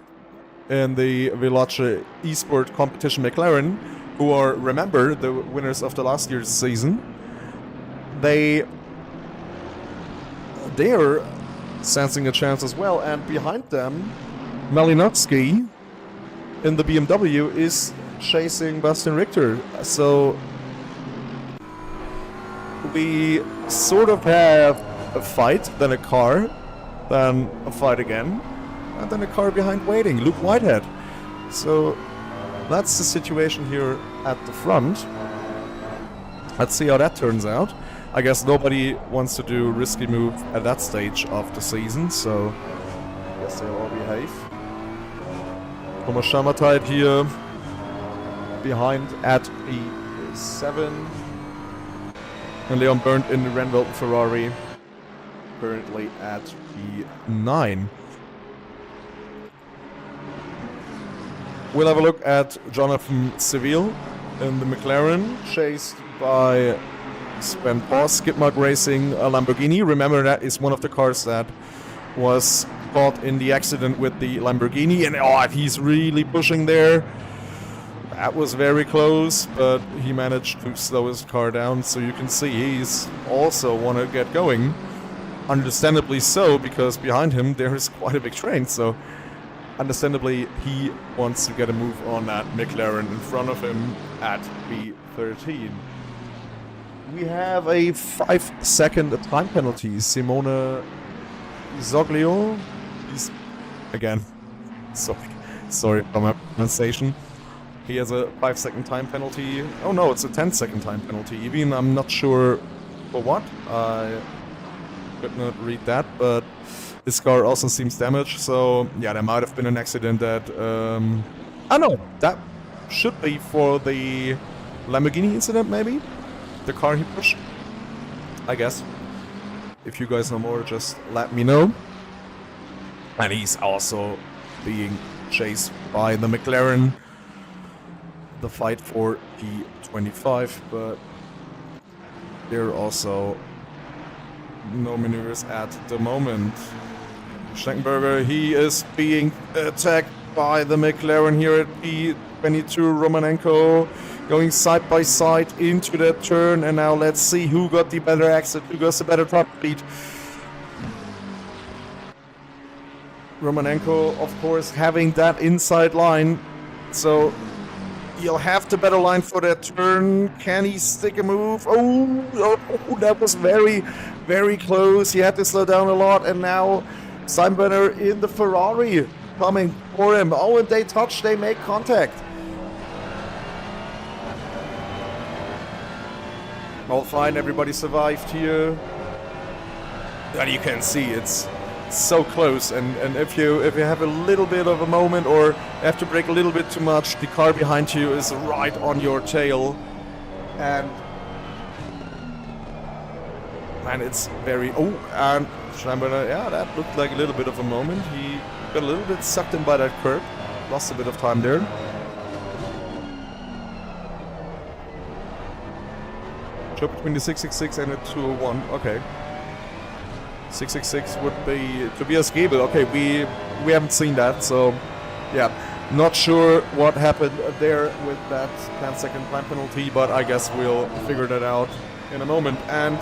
in the Veloce Esport competition McLaren, who are, remember, the winners of the last year's season, they're sensing a chance as well. And behind them, Malinowski in the BMW is chasing Bastian Richter. So we sort of have a fight, then a car, then a fight again, and then a car behind waiting, Luke Whitehead. So that's the situation here at the front. Let's see how that turns out. I guess nobody wants to do a risky move at that stage of the season, so I guess they'll all behave. Thomas Schammerteit here behind at P7. And Leon Berndt in the RennWelten Ferrari, currently at P9. We'll have a look at Jonathan Seville in the McLaren, chased by Sven Boss, Skidmark Racing, a Lamborghini. Remember, that is one of the cars that was caught in the accident with the Lamborghini, and he's really pushing there. That was very close, but he managed to slow his car down, so you can see he's also want to get going. Understandably so, because behind him there is quite a big train, so understandably he wants to get a move on that McLaren in front of him at B13. We have a 5-second time penalty. Simone Zoglio, he's, again, sorry for my pronunciation. He has a 5-second time penalty. Oh no, it's a 10-second time penalty. Even I'm not sure for what. I could not read that, but his car also seems damaged. So yeah, there might have been an accident that. No, that should be for the Lamborghini incident, maybe. The car he pushed. I guess. If you guys know more, just let me know. And he's also being chased by the McLaren. The fight for P25, but there are also no maneuvers at the moment. Schenkenberger, he is being attacked by the McLaren here at P22. Romanenko going side by side into that turn, and now let's see who got the better exit, who got the better top speed. Romanenko, of course, having that inside line, so he'll have the better line for that turn. Can he stick a move? Oh, that was very, very close. He had to slow down a lot, and now Steinbrenner in the Ferrari coming for him. Oh, and they touch, they make contact. All fine, everybody survived here. And you can see it's so close, and if you have a little bit of a moment or have to brake a little bit too much, the car behind you is right on your tail, and it's very and Steinbrenner, yeah, that looked like a little bit of a moment. He got a little bit sucked in by that curb, lost a bit of time there. So between the 666 and the 201. Okay. 666 would be Tobias Gebel. Okay, we haven't seen that, so yeah. Not sure what happened there with that 10-second time penalty, but I guess we'll figure that out in a moment. And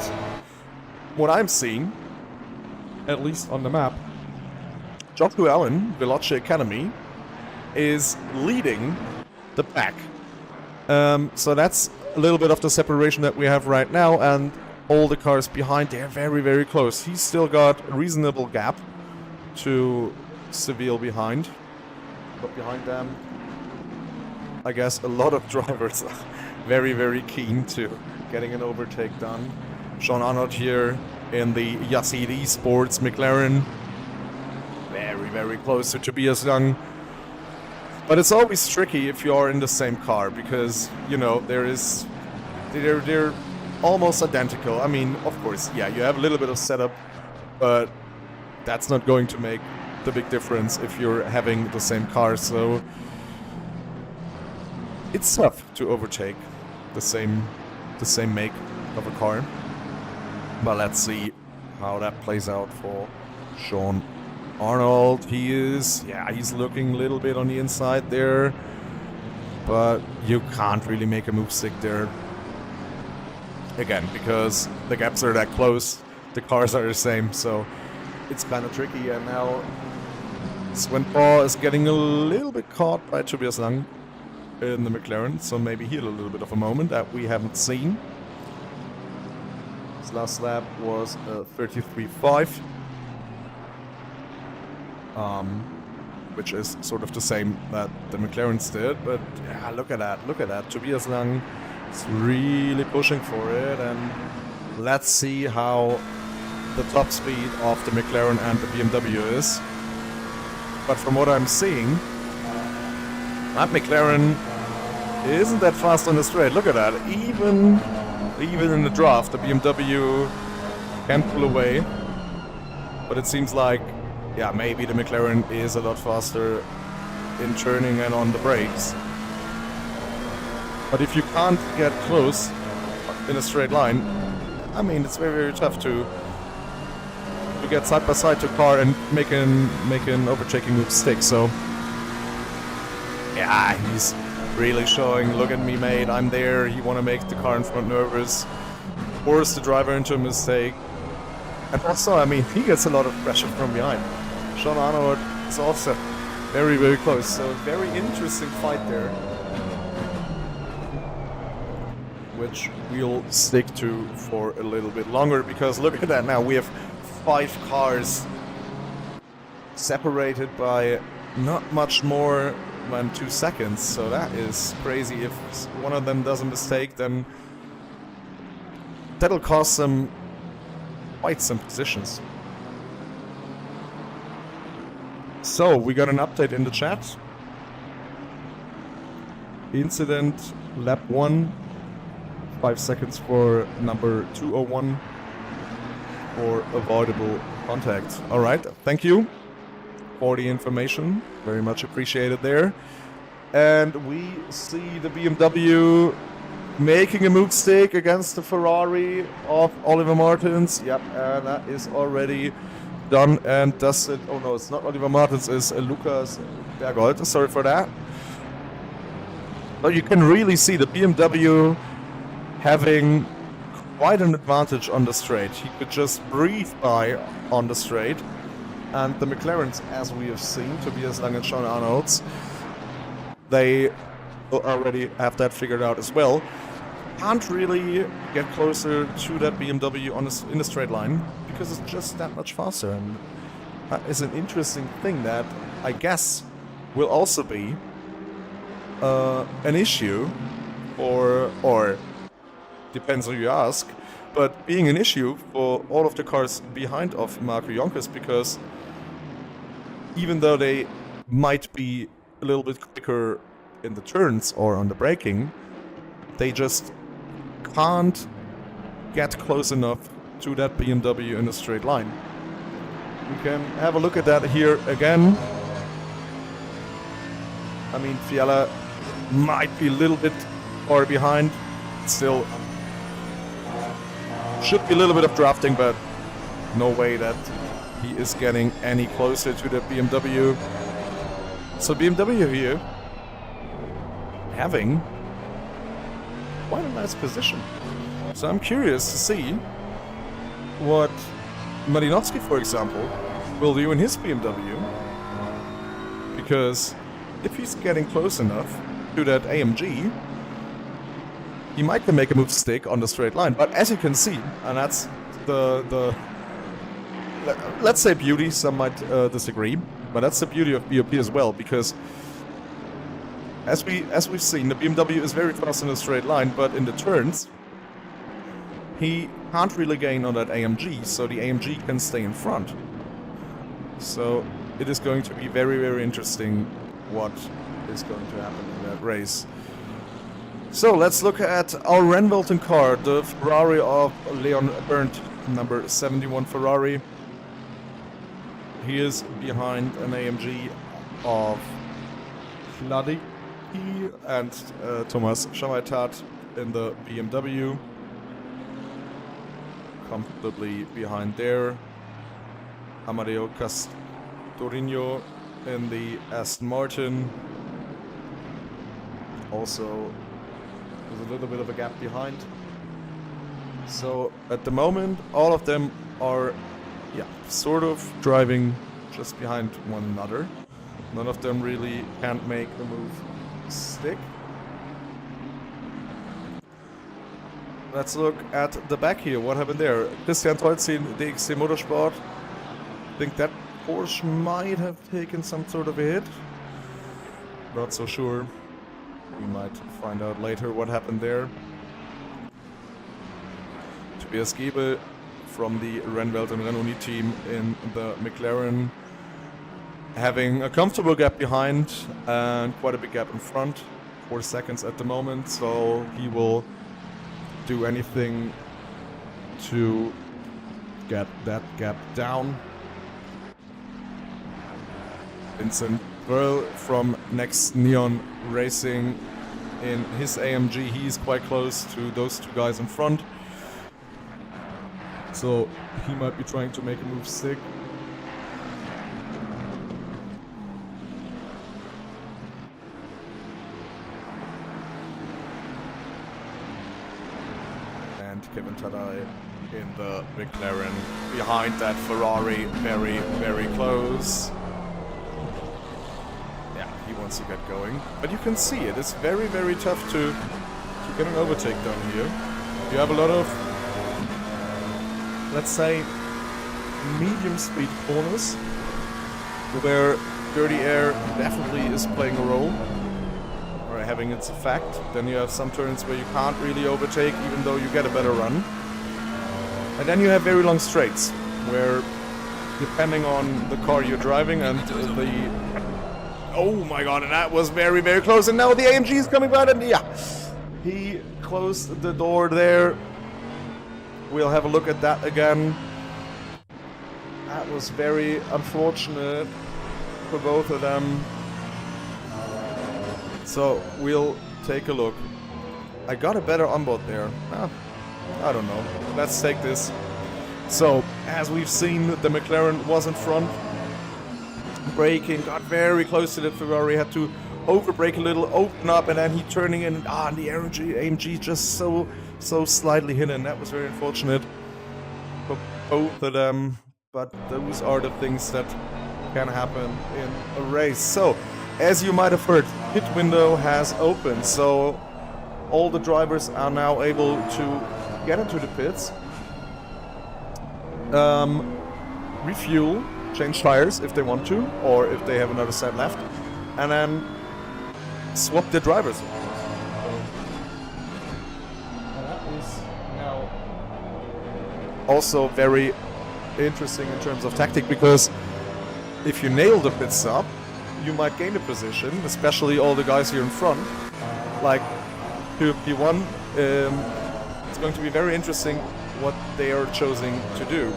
what I'm seeing, at least on the map, Joshua Allen, Veloce Academy, is leading the pack. So that's a little bit of the separation that we have right now, and all the cars behind, they're very, very close. He's still got a reasonable gap to Seville behind. But behind them, I guess a lot of drivers are very, very keen to getting an overtake done. Sean Arnold here in the Yassid Esports McLaren. Very, very close to Tobias Young. But it's always tricky if you are in the same car because, you know, they're almost identical. I mean, of course, yeah, you have a little bit of setup, but that's not going to make the big difference if you're having the same car. So it's tough to overtake the same make of a car. But let's see how that plays out for Sean Arnold. He's looking a little bit on the inside there, but you can't really make a move stick there. Again, because the gaps are that close, the cars are the same, so it's kind of tricky. And now Sven Paul is getting a little bit caught by Tobias Lang in the McLaren, so maybe he had a little bit of a moment that we haven't seen. His last lap was 33.5, which is sort of the same that the McLarens did. But yeah, look at that. Tobias Lang is really pushing for it, and let's see how the top speed of the McLaren and the BMW is. But from what I'm seeing, that McLaren isn't that fast on the straight. Look at that. Even in the draft, the BMW can pull away. But it seems like, yeah, maybe the McLaren is a lot faster in turning and on the brakes. But if you can't get close in a straight line, I mean, it's very, very tough to get side by side to car and make an overtaking move stick. So yeah, he's really showing, look at me mate, I'm there. You want to make the car in front nervous, force the driver into a mistake. And also, I mean, he gets a lot of pressure from behind. Sean Arnold is also very, very close. So very interesting fight there, which we'll stick to for a little bit longer, because look at that now, we have 5 cars separated by not much more than 2 seconds, so that is crazy. If one of them does a mistake, then that'll cost them quite some positions. So we got an update in the chat. Incident lap 1, 5 seconds for number 201 for avoidable contact. All right, thank you for the information, very much appreciated there. And we see the BMW making a move stick against the Ferrari of Oliver Martins. Yep, and that is already done. And does it, oh no, it's not Oliver Martins, it's Lucas Bergold, sorry for that. But you can really see the BMW having quite an advantage on the straight. He could just breathe by on the straight. And the McLarens, as we have seen, Tobias Lang and Sean Arnolds, they already have that figured out as well. Can't really get closer to that BMW in a straight line because it's just that much faster. And that is an interesting thing that I guess will also be an issue, or depends who you ask, but being an issue for all of the cars behind of Marco Jonkers, because even though they might be a little bit quicker in the turns or on the braking, they just can't get close enough to that BMW in a straight line. We can have a look at that here again. I mean, Fiala might be a little bit far behind. Still, Should be a little bit of drafting, but no way that he is getting any closer to the BMW. So BMW here having quite a nice position. So I'm curious to see what Malinowski, for example, will do in his BMW. Because if he's getting close enough to that AMG, he might can make a move stick on the straight line. But as you can see, and that's the let's say beauty, some might disagree, but that's the beauty of BOP as well, because as we've seen, the BMW is very fast in a straight line, but in the turns he can't really gain on that AMG, so the AMG can stay in front. So it is going to be very, very interesting what is going to happen in that race. So let's look at our RennWelten car, the Ferrari of Leon Berndt, number 71 Ferrari. He is behind an AMG of Vladi and Thomas Schamaitat in the BMW. Comfortably behind there. Amadeo Castorino in the Aston Martin. Also, there's a little bit of a gap behind. So at the moment, all of them are, sort of driving just behind one another. None of them really can't make the move stick. Let's look at the back here. What happened there? Christian Tolzin, DXC Motorsport. I think that Porsche might have taken some sort of a hit. Not so sure. We might find out later what happened there. Tobias Gebel from the RennWelten Renault team in the McLaren, having a comfortable gap behind and quite a big gap in front. 4 seconds at the moment, so he will do anything to get that gap down. Vincent Burl from Next Neon Racing in his AMG, he is quite close to those two guys in front. So he might be trying to make a move stick. And Kevin Tadai in the McLaren behind that Ferrari, very, very close. Yeah, he wants to get going. But you can see it is very, very tough to get an overtake down here. You have a lot of, let's say, medium speed corners where dirty air definitely is playing a role or having its effect. Then you have some turns where you can't really overtake even though you get a better run. And then you have very long straights where, depending on the car you're driving and the... Oh my god, and that was very, very close. And now the AMG is coming by, and he closed the door there. We'll have a look at that again. That was very unfortunate for both of them. So we'll take a look. I got a better onboard there. I don't know. Let's take this. So, as we've seen, the McLaren was in front. Braking, got very close to the Ferrari, had to overbrake a little, open up, and then he turning in. And the AMG just so slightly hidden. That was very unfortunate for both of them. But those are the things that can happen in a race. So, as you might have heard, pit window has opened. So, all the drivers are now able to get into the pits, refuel, change tires if they want to, or if they have another set left, and then swap their drivers. That is now also very interesting in terms of tactic, because if you nail the pit stop, you might gain a position, especially all the guys here in front, like P1. It's going to be very interesting what they are choosing to do.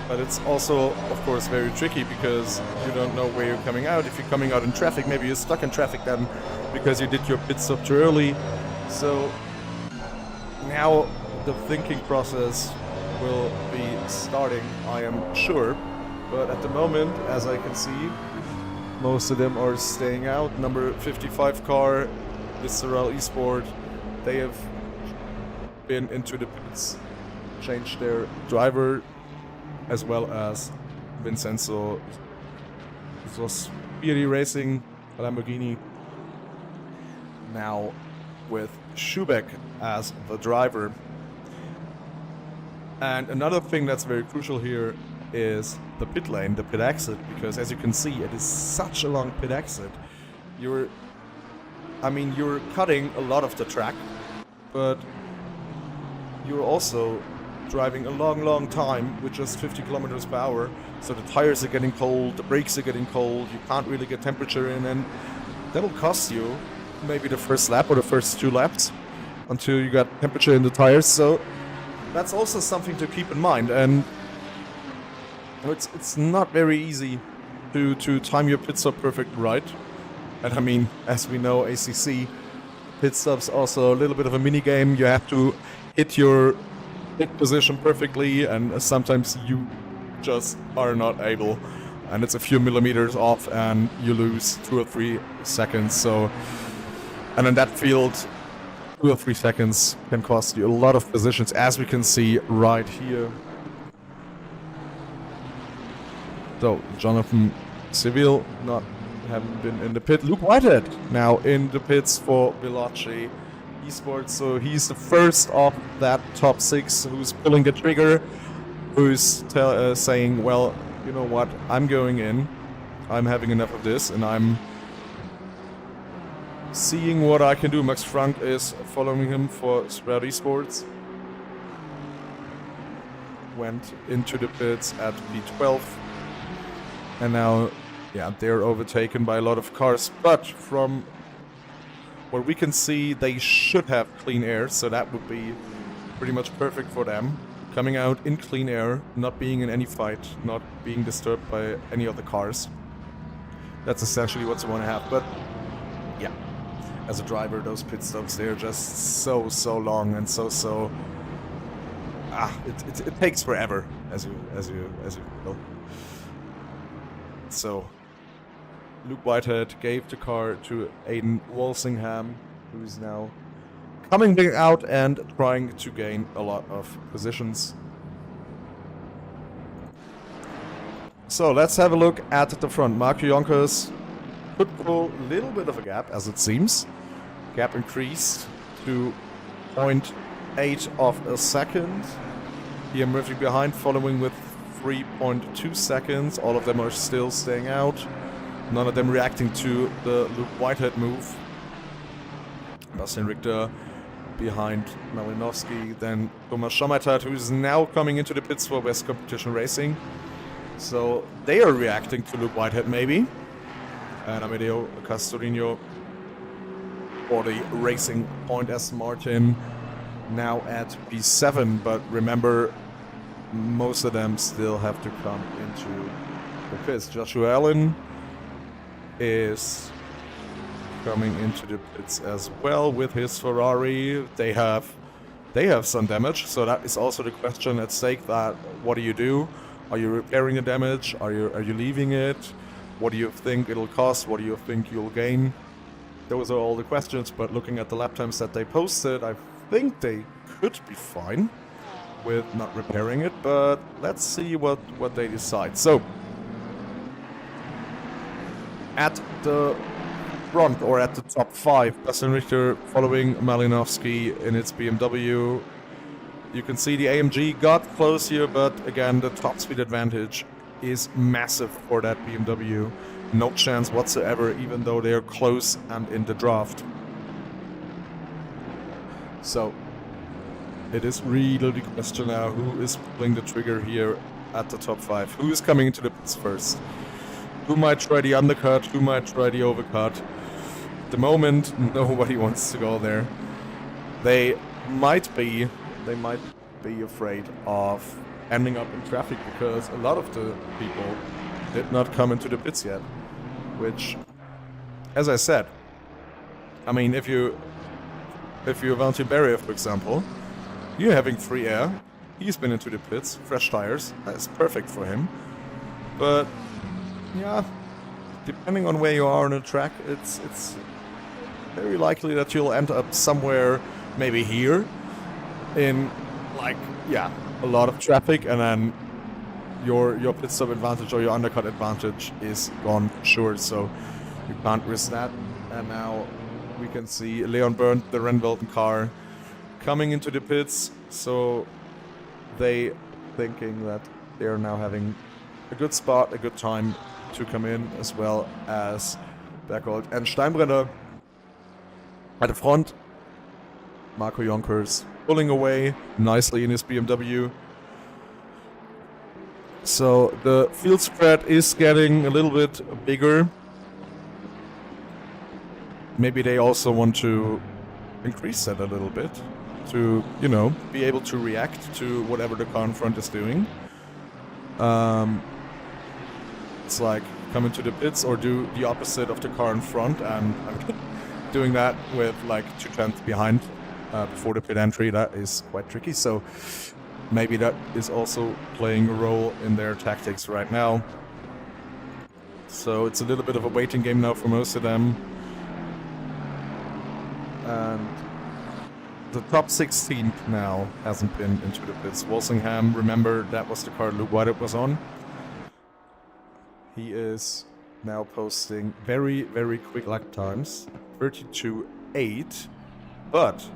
But it's also, of course, very tricky because you don't know where you're coming out. If you're coming out in traffic, maybe you're stuck in traffic then because you did your pit stop too early. So now the thinking process will be starting, I am sure. But at the moment, as I can see, most of them are staying out. Number 55 car, Visceral Esport, they have been into the pits, changed their driver, as well as Vincenzo Zospieri Racing, a Lamborghini, now with Schubeck as the driver. And another thing that's very crucial here is the pit lane, the pit exit, because as you can see, it is such a long pit exit. You're cutting a lot of the track, but you're also driving a long time with just 50 kilometers per hour. So the tires are getting cold, the brakes are getting cold, you can't really get temperature in, and that'll cost you maybe the first lap or the first 2 laps until you got temperature in the tires. So that's also something to keep in mind. And it's not very easy to time your pit stop perfect right. And I mean, as we know, ACC pit stops also a little bit of a mini game. You have to hit your pit position perfectly, and sometimes you just are not able, and it's a few millimeters off and you lose 2 or 3 seconds. So, and in that field, 2 or 3 seconds can cost you a lot of positions, as we can see right here. So Jonathan Civil haven't been in the pit. Luke Whitehead now in the pits for Veloci Esports. So he's the first of that top 6 who's pulling the trigger, who's saying, well, you know what, I'm going in, I'm having enough of this, and I'm seeing what I can do. Max Frank is following him for Sprout Esports. Went into the pits at P12. And now, yeah, they're overtaken by a lot of cars. But from what we can see, they should have clean air. So that would be pretty much perfect for them. Coming out in clean air, not being in any fight, not being disturbed by any of the cars. That's essentially what you want to have. But yeah, as a driver, those pit stops, they're just so long and so it takes forever, as you know. So Luke Whitehead gave the car to Aiden Walsingham, who is now coming back out and trying to gain a lot of positions. So let's have a look at the front. Marco Yonkers could pull a little bit of a gap, as it seems. Gap increased to 0.8 of a second. Here Murphy behind, following with 3.2 seconds. All of them are still staying out. None of them reacting to the Luke Whitehead move. Bastian Richter behind Malinowski. Then Thomas Schamatat, who is now coming into the pits for West Competition Racing. So they are reacting to Luke Whitehead maybe. And Amedeo Castorino for the Racing Point Aston Martin now at P7. But remember, most of them still have to come into the pits. Joshua Allen is coming into the pits as well with his Ferrari. They have some damage, so that is also the question at stake. That what do you do? Are you repairing the damage? Are you leaving it? What do you think it'll cost? What do you think you'll gain? Those are all the questions. But looking at the lap times that they posted, I think they could be fine with not repairing it, but let's see what they decide. So at the front, or at the top 5, Bastian Richter following Malinowski in its BMW. You can see the AMG got close here, but again, the top speed advantage is massive for that BMW. No chance whatsoever, even though they are close and in the draft. So it is really the question now, who is pulling the trigger here at the top 5? Who is coming into the pits first? Who might try the undercut? Who might try the overcut? At the moment, nobody wants to go there. They might be afraid of ending up in traffic because a lot of the people did not come into the pits yet. Which, as I said, I mean, if you're Valentin Berrier, for example, you're having free air. He's been into the pits, fresh tires. That's perfect for him. But yeah, depending on where you are on the track, it's very likely that you'll end up somewhere, maybe here, in like a lot of traffic, and then your pit stop advantage or your undercut advantage is gone for sure. So you can't risk that. And now we can see Leon Berndt, the RennWelten car, coming into the pits. So they thinking that they are now having a good spot, a good time to come in, as well as Bergholt and Steinbrenner at the front. Marco Jonkers pulling away nicely in his BMW. So the field spread is getting a little bit bigger. Maybe they also want to increase that a little bit to, you know, be able to react to whatever the car in front is doing. It's like come into the pits or do the opposite of the car in front, and doing that with like 2 tenths behind before the pit entry, that is quite tricky. So maybe that is also playing a role in their tactics right now. So it's a little bit of a waiting game now for most of them. And the top 16 now hasn't been into the pits. Walsingham, remember, that was the car Luke White was on. He is now posting very, very quick lap times. 32.8. But...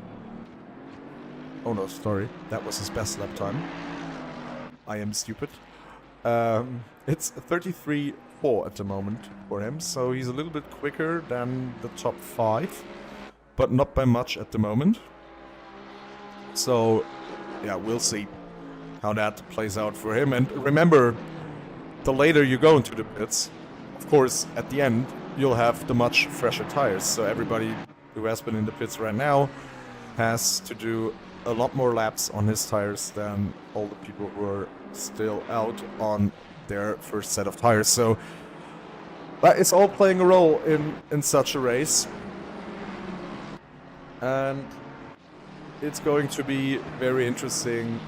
oh no, sorry. That was his best lap time. I am stupid. It's 33.4 at the moment for him. So he's a little bit quicker than the top 5. But not by much at the moment. So, yeah, we'll see how that plays out for him. And remember, the later you go into the pits, of course, at the end, you'll have the much fresher tires. So everybody who has been in the pits right now has to do a lot more laps on his tires than all the people who are still out on their first set of tires. So that is all playing a role in such a race. And it's going to be very interesting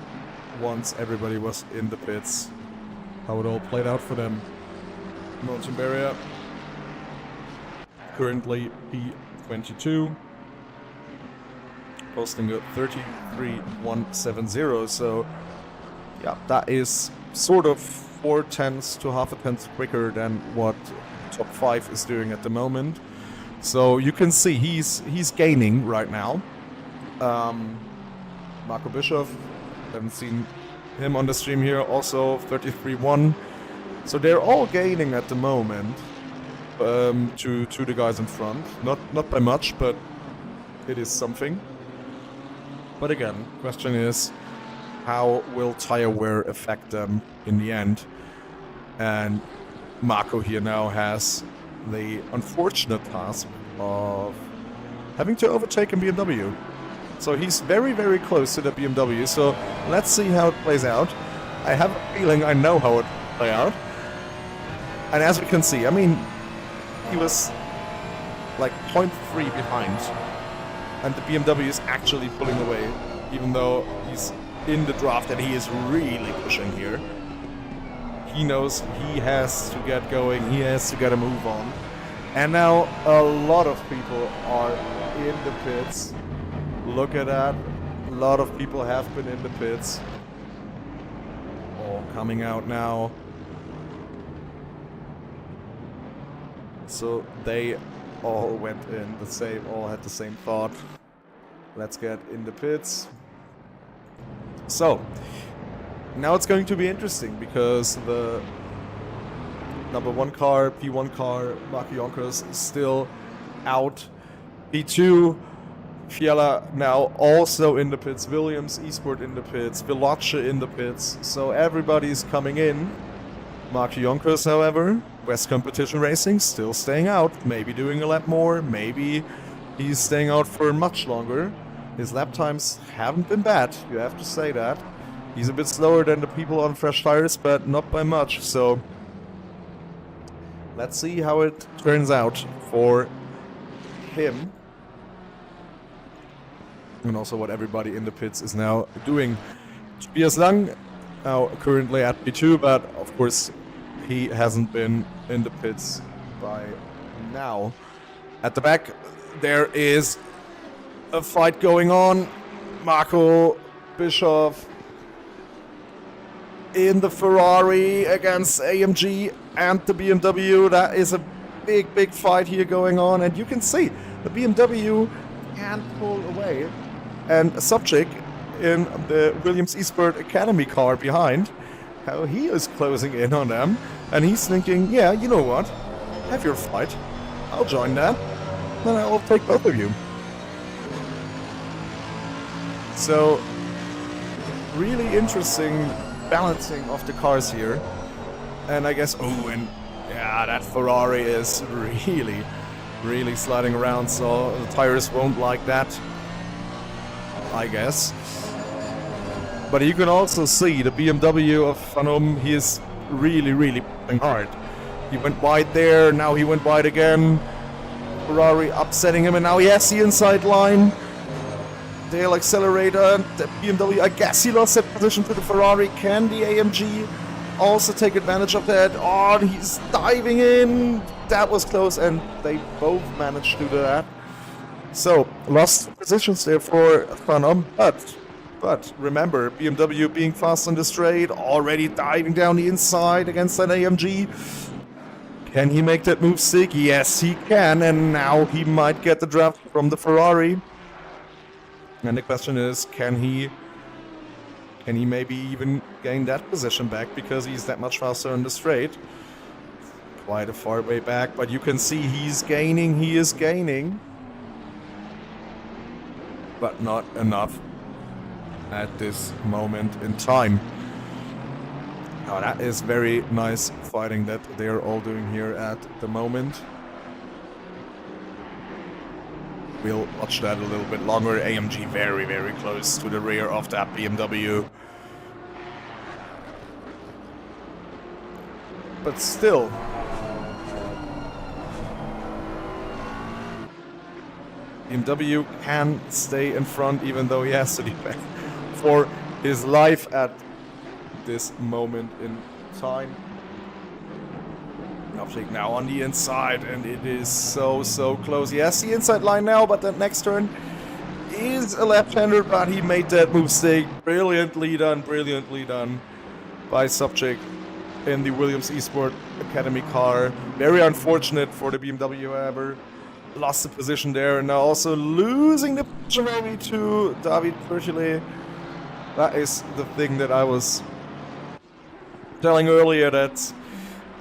once everybody was in the pits, how it all played out for them. Valentin Berrier, currently P22, posting a 33.170. So, yeah, that is sort of 4 tenths to half a tenth quicker than what top 5 is doing at the moment. So you can see he's gaining right now. Marco Bischoff, haven't seen him on the stream here, also 33.1. So they're all gaining at the moment to the guys in front. Not by much, but it is something. But again, question is, how will tire wear affect them in the end? And Marco here now has the unfortunate task of having to overtake a BMW. So he's very, very close to the BMW. So let's see how it plays out. I have a feeling I know how it will play out. And as we can see, I mean, he was like 0.3 behind. And the BMW is actually pulling away, even though he's in the draft and he is really pushing here. He knows he has to get going, he has to get a move on. And now a lot of people are in the pits. Look at that. A lot of people have been in the pits. All coming out now. So they all went in the same, all had the same thought. Let's get in the pits. So, now it's going to be interesting because the number 1 car, P1 car, Marco Jonkers is still out. P2, Fiala now also in the pits. Williams, Esport in the pits. Veloce in the pits. So everybody's coming in. Marco Jonkers, however, West Competition Racing, still staying out. Maybe doing a lap more. Maybe he's staying out for much longer. His lap times haven't been bad, you have to say that. He's a bit slower than the people on fresh tires, but not by much. So let's see how it turns out for him. And also what everybody in the pits is now doing. Tobias Lang now currently at P2, but of course he hasn't been in the pits by now. At the back there is a fight going on. Marco Bischoff in the Ferrari against AMG and the BMW. That is a big fight here going on, and you can see the BMW can't pull away. And Sobchak in the Williams Esports Academy car behind, how he is closing in on them, and he's thinking, yeah, you know what, have your fight, I'll join that, then I'll take both of you. So really interesting balancing of the cars here. And I guess, oh, and yeah, that Ferrari is really sliding around, so the tires won't like that, I guess. But you can also see the BMW of Van, he is really pulling hard. He went wide there, now he went wide again. Ferrari upsetting him, and now he has the inside line. Tail accelerator, the BMW, I guess he lost that position to the Ferrari. Can the AMG also take advantage of that? Oh, he's diving in. That was close, and they both managed to do that. So, lost positions there for Van, but remember, BMW being fast on the straight, already diving down the inside against an AMG. Can he make that move stick? Yes, he can, and now he might get the draft from the Ferrari. And the question is, can he maybe even gain that position back because he's that much faster on the straight? Quite a far way back, but you can see he is gaining. But not enough at this moment in time. Now that is very nice fighting that they're all doing here at the moment. We'll watch that a little bit longer. AMG very close to the rear of that BMW. But still, BMW can stay in front even though he has to defend for his life at this moment in time. Sobchak now on the inside, and it is so close. He has the inside line now, but that next turn is a left-hander, but he made that move stick. Brilliantly done by Sobchak in the Williams Esports Academy car. Very unfortunate for the BMW, however. Lost the position there, and now also losing the position maybe to David Pertile. That is the thing that I was telling earlier, that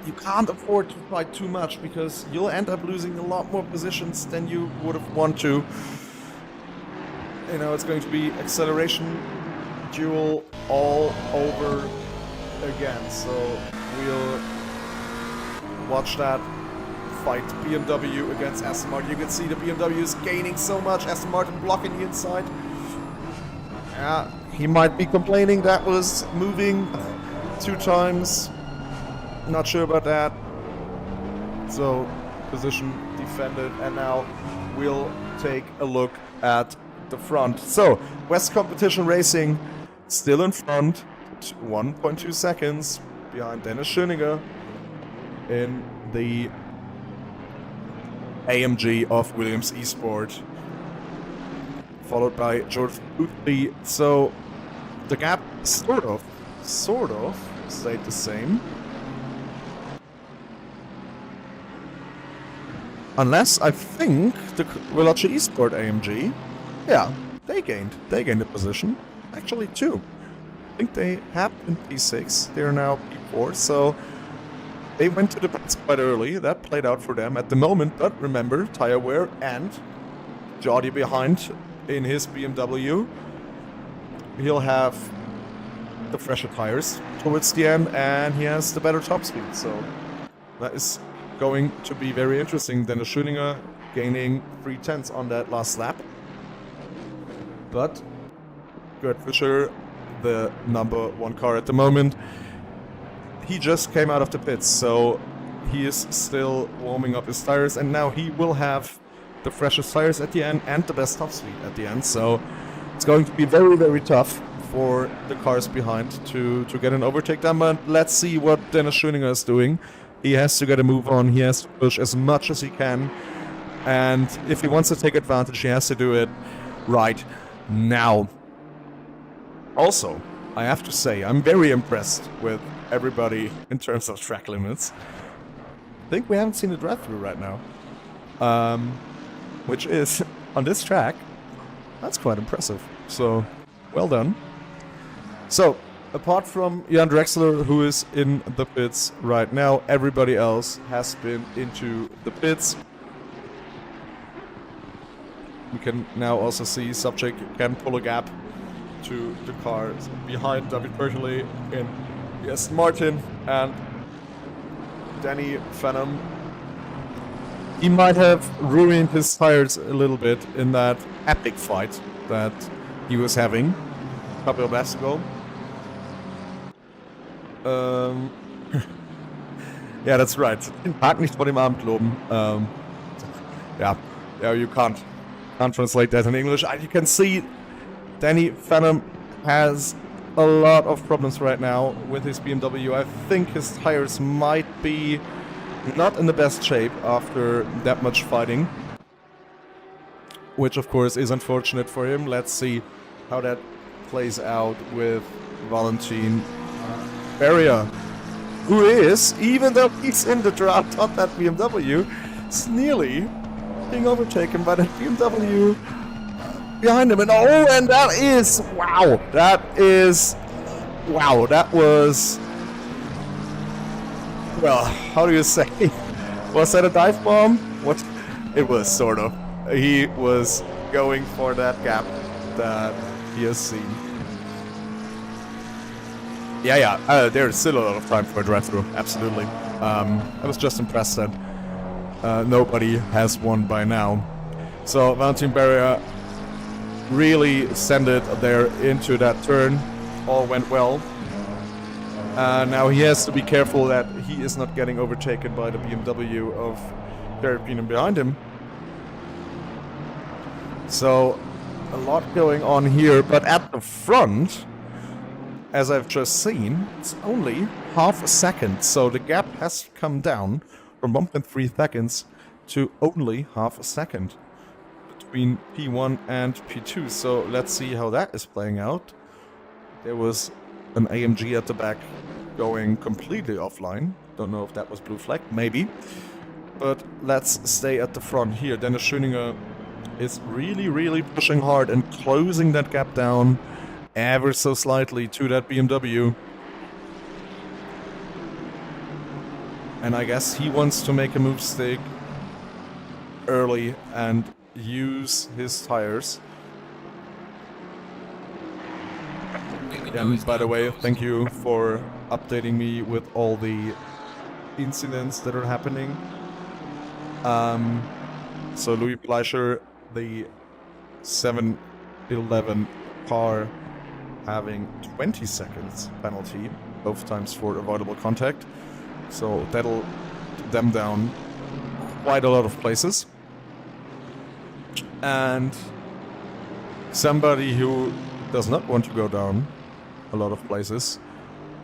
you can't afford to fight too much because you'll end up losing a lot more positions than you would have wanted to. You know, it's going to be acceleration duel all over again. So we'll watch that fight. BMW against Aston Martin. You can see the BMW is gaining so much. Aston Martin blocking the inside. Yeah, he might be complaining that was moving 2 times. Not sure about that. So, position defended, and now we'll take a look at the front. So, West Competition Racing still in front, 1.2 seconds behind Dennis Schöninger in the AMG of Williams Esports, followed by George Boothby. So, the gap sort of stayed the same. Unless, I think, the Veloce Esports AMG, yeah, they gained a position. Actually 2. I think they have in P6, they're now P4, so they went to the pits quite early. That played out for them at the moment, but remember, tire wear and Jordi behind in his BMW. He'll have the fresher tires towards the end, and he has the better top speed, so that is going to be very interesting. Then the Schöninger gaining 3/10 on that last lap. But Gert Fischer the number 1 car at the moment. He just came out of the pits, so he is still warming up his tires, and now he will have the freshest tires at the end and the best top speed at the end. So it's going to be very, very tough for the cars behind to get an overtake done. But let's see what Dennis Schöninger is doing. He has to get a move on. He has to push as much as he can. And if he wants to take advantage, he has to do it right now. Also, I have to say, I'm very impressed with everybody in terms of track limits. I think we haven't seen a drive-through right now. Which is, on this track, that's quite impressive. So, well done. So, apart from Jan Drexler, who is in the pits right now, everybody else has been into the pits. We can now also see Subject can pull a gap to the cars behind David Bertoli in Aston Martin and Danny Phantom. He might have ruined his tires a little bit in that epic fight that he was having a couple of laps ago. Yeah, that's right. Den Tag nicht vor dem Abend loben. Yeah, you can't translate that in English. You can see Danny Phantom has a lot of problems right now with his BMW. I think his tires might be not in the best shape after that much fighting, which of course is unfortunate for him. Let's see how that plays out with Valentin Barrier, who is, even though he's in the draft on that BMW, is nearly being overtaken by the BMW behind him. And oh, and that is, wow, that was, well, how do you say? Was that a dive bomb? What? It was sort of. He was going for that gap that he has seen. Yeah, there's still a lot of time for a drive-through, absolutely. I was just impressed that nobody has won by now. So Valentin Barrier really sent it there into that turn. All went well. Now he has to be careful that he is not getting overtaken by the BMW of Caribbean behind him. So a lot going on here, but at the front, as I've just seen, it's only half a second. So the gap has come down from 1.3 seconds to only half a second between P1 and P2. So let's see how that is playing out. There was an AMG at the back going completely offline. Don't know if that was blue flag, maybe. But let's stay at the front here. Dennis Schöninger is really pushing hard and closing that gap down ever so slightly to that BMW. And I guess he wants to make a move stick early and use his tires. And by the way, thank you for updating me with all the incidents that are happening. So Louis Fleischer, the 711 car, having 20 seconds penalty, both times for avoidable contact. So that'll put them down quite a lot of places. And somebody who does not want to go down a lot of places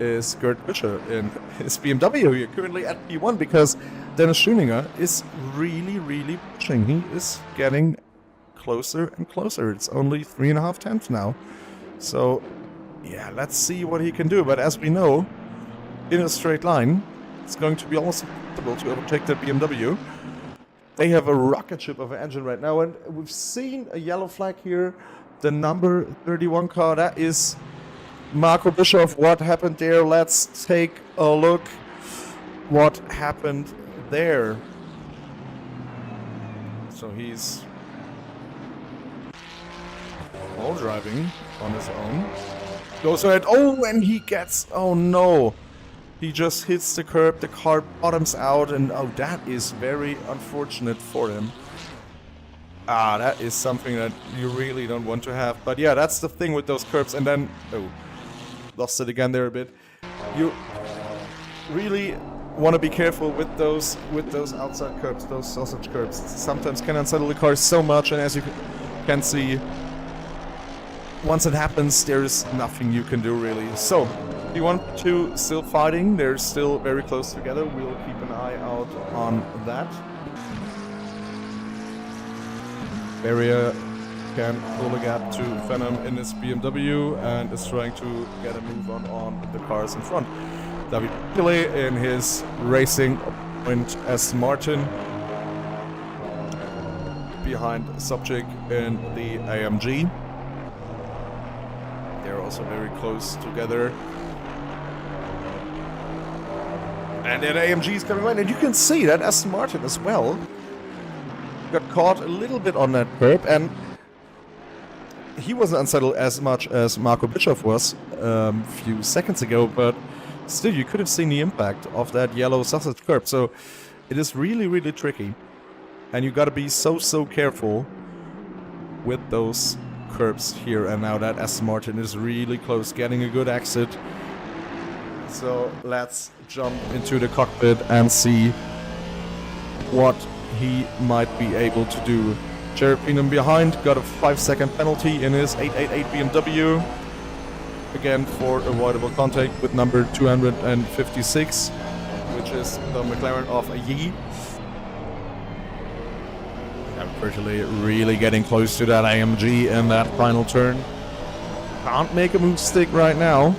is Gerd Fischer in his BMW here, currently at P1, because Dennis Schöninger is really pushing. He is getting closer and closer. It's only 3.5 tenths now. So, yeah, let's see what he can do. But as we know, in a straight line, it's going to be almost impossible to overtake that BMW. They have a rocket ship of an engine right now, and we've seen a yellow flag here. The number 31 car, that is Marco Bischoff. What happened there? Let's take a look what happened there. So he's all driving on his own. Goes ahead. Oh, and he gets... Oh, no. He just hits the curb. The car bottoms out. And, oh, that is very unfortunate for him. That is something that you really don't want to have. But, yeah, that's the thing with those curbs. And then... Oh, lost it again there a bit. You really want to be careful with those outside curbs, those sausage curbs. Sometimes can unsettle the cars so much, and as you can see, once it happens, there is nothing you can do really. So, if you want to still fighting, they're still very close together. We'll keep an eye out on that. Barrier can pull a gap to Venom in his BMW and is trying to get a move on the cars in front. David Pillay in his racing point as Martin behind Subject in the AMG. They're also very close together. And then AMG is coming right, and you can see that Aston Martin as well got caught a little bit on that curb, and he wasn't unsettled as much as Marco Bischoff was a few seconds ago, but still you could have seen the impact of that yellow sausage curb. So it is really, really tricky, and you got to be so careful with those curbs here. And now that Aston Martin is really close, getting a good exit. So let's jump into the cockpit and see what he might be able to do. Jared Peenham behind got a 5-second penalty in his 888 BMW. Again for avoidable contact with number 256, which is the McLaren of Yi. Virtually really getting close to that AMG in that final turn. Can't make a move stick right now.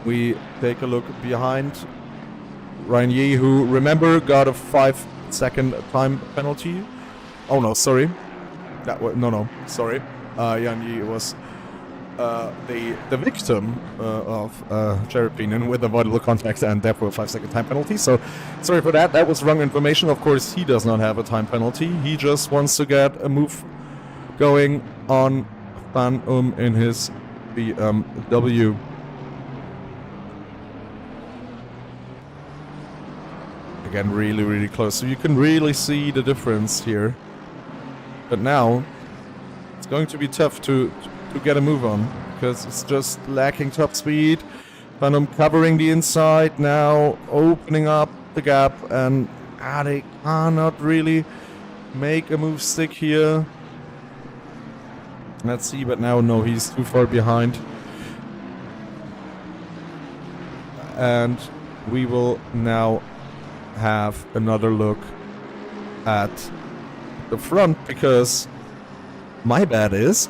We take a look behind Ryan Yi, who, remember, got a 5-second time penalty. Oh no, sorry. That was sorry. Yan Yi was the victim of Jared Peenham with avoidable contact and therefore a 5-second time penalty. So sorry for that. That was wrong information. Of course, he does not have a time penalty. He just wants to get a move going on Van in his BMW. Again, really close. So you can really see the difference here. But now it's going to be tough to get a move on, because it's just lacking top speed. Venom covering the inside now, opening up the gap, and they cannot really make a move stick here. Let's see, but now no, he's too far behind. And we will now have another look at the front, because my bad is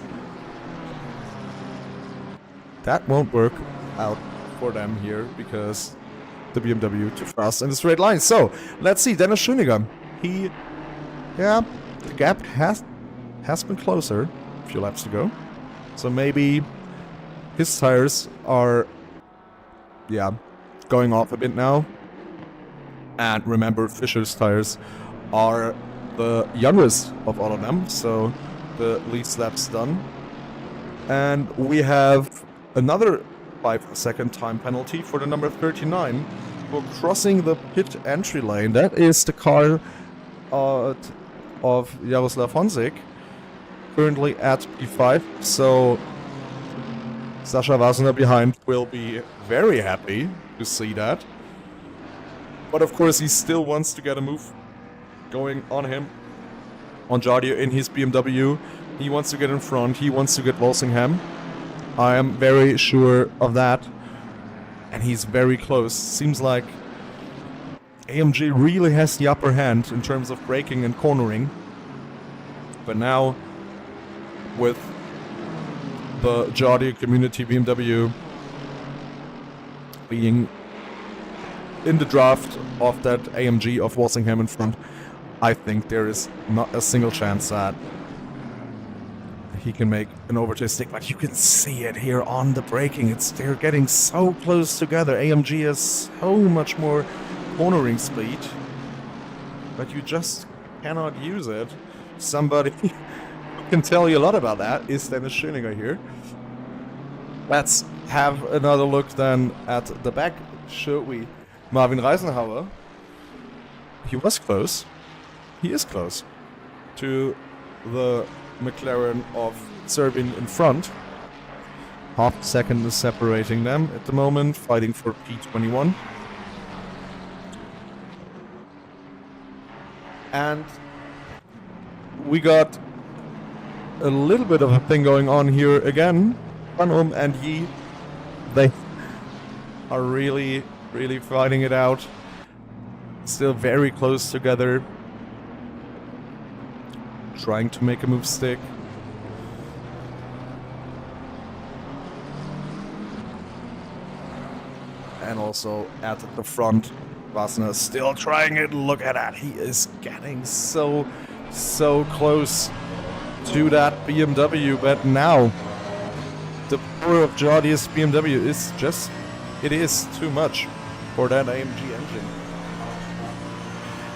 that won't work out for them here, because the BMW too fast in the straight line. So let's see, Dennis Schoeniger, the gap has been closer a few laps to go, so maybe his tires are going off a bit now. And remember, Fischer's tires are the youngest of all of them, so the least laps done. And we have another 5-second time penalty for the number 39 for crossing the pit entry lane. That is the car of Jaroslav Honzik, currently at P5. So Sasha Wasner behind will be very happy to see that. But of course, he still wants to get a move going on him, on Jardio in his BMW. He wants to get in front. He wants to get Walsingham. I am very sure of that. And he's very close. Seems like AMG really has the upper hand in terms of braking and cornering. But now, with the Jardio Community BMW being in the draft of that AMG of Walsingham in front, I think there is not a single chance that he can make an overtake stick. But you can see it here on the braking. They're getting so close together. AMG has so much more cornering speed, but you just cannot use it. Somebody who can tell you a lot about that is Dennis Schoeniger here. Let's have another look then at the back, shall we? Marvin Reisenhauer, he was close. He is close to the McLaren of Serbian in front. Half a second is separating them at the moment, fighting for P21. And we got a little bit of a thing going on here again. Panum and Yi, they are really, really fighting it out. Still very close together. Trying to make a move stick. And also at the front, Vasna still trying it. Look at that. He is getting so close to that BMW. But now, the power of Jordi's BMW is just, it is too much for that AMG engine.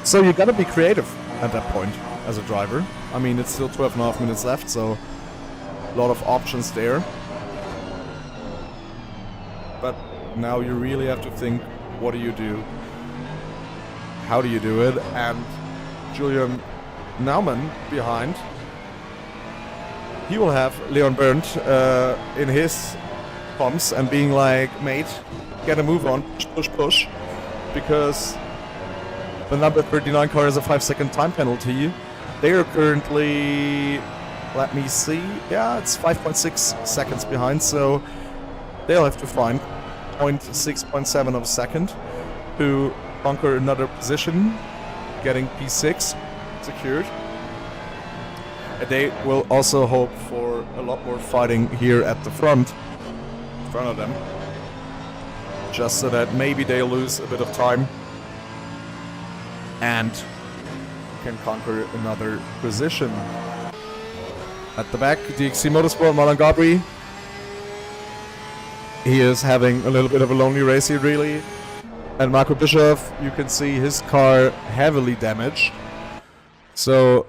So you gotta be creative at that point as a driver. I mean, it's still 12.5 minutes left, so a lot of options there. But now you really have to think, what do you do? How do you do it? And Julian Naumann behind. He will have Leon Berndt in his pumps and being like, mate, get a move on, push, push. Because the number 39 car has a 5-second time penalty. They are currently, let me see, yeah, it's 5.6 seconds behind, so they'll have to find 0.6.7 of a second to conquer another position, getting P6 secured. And they will also hope for a lot more fighting here at the front of them, just so that maybe they lose a bit of time and can conquer another position. At the back, DXC Motorsport, Malan Gabri. He is having a little bit of a lonely race here, really. And Marco Bischoff, you can see his car heavily damaged. So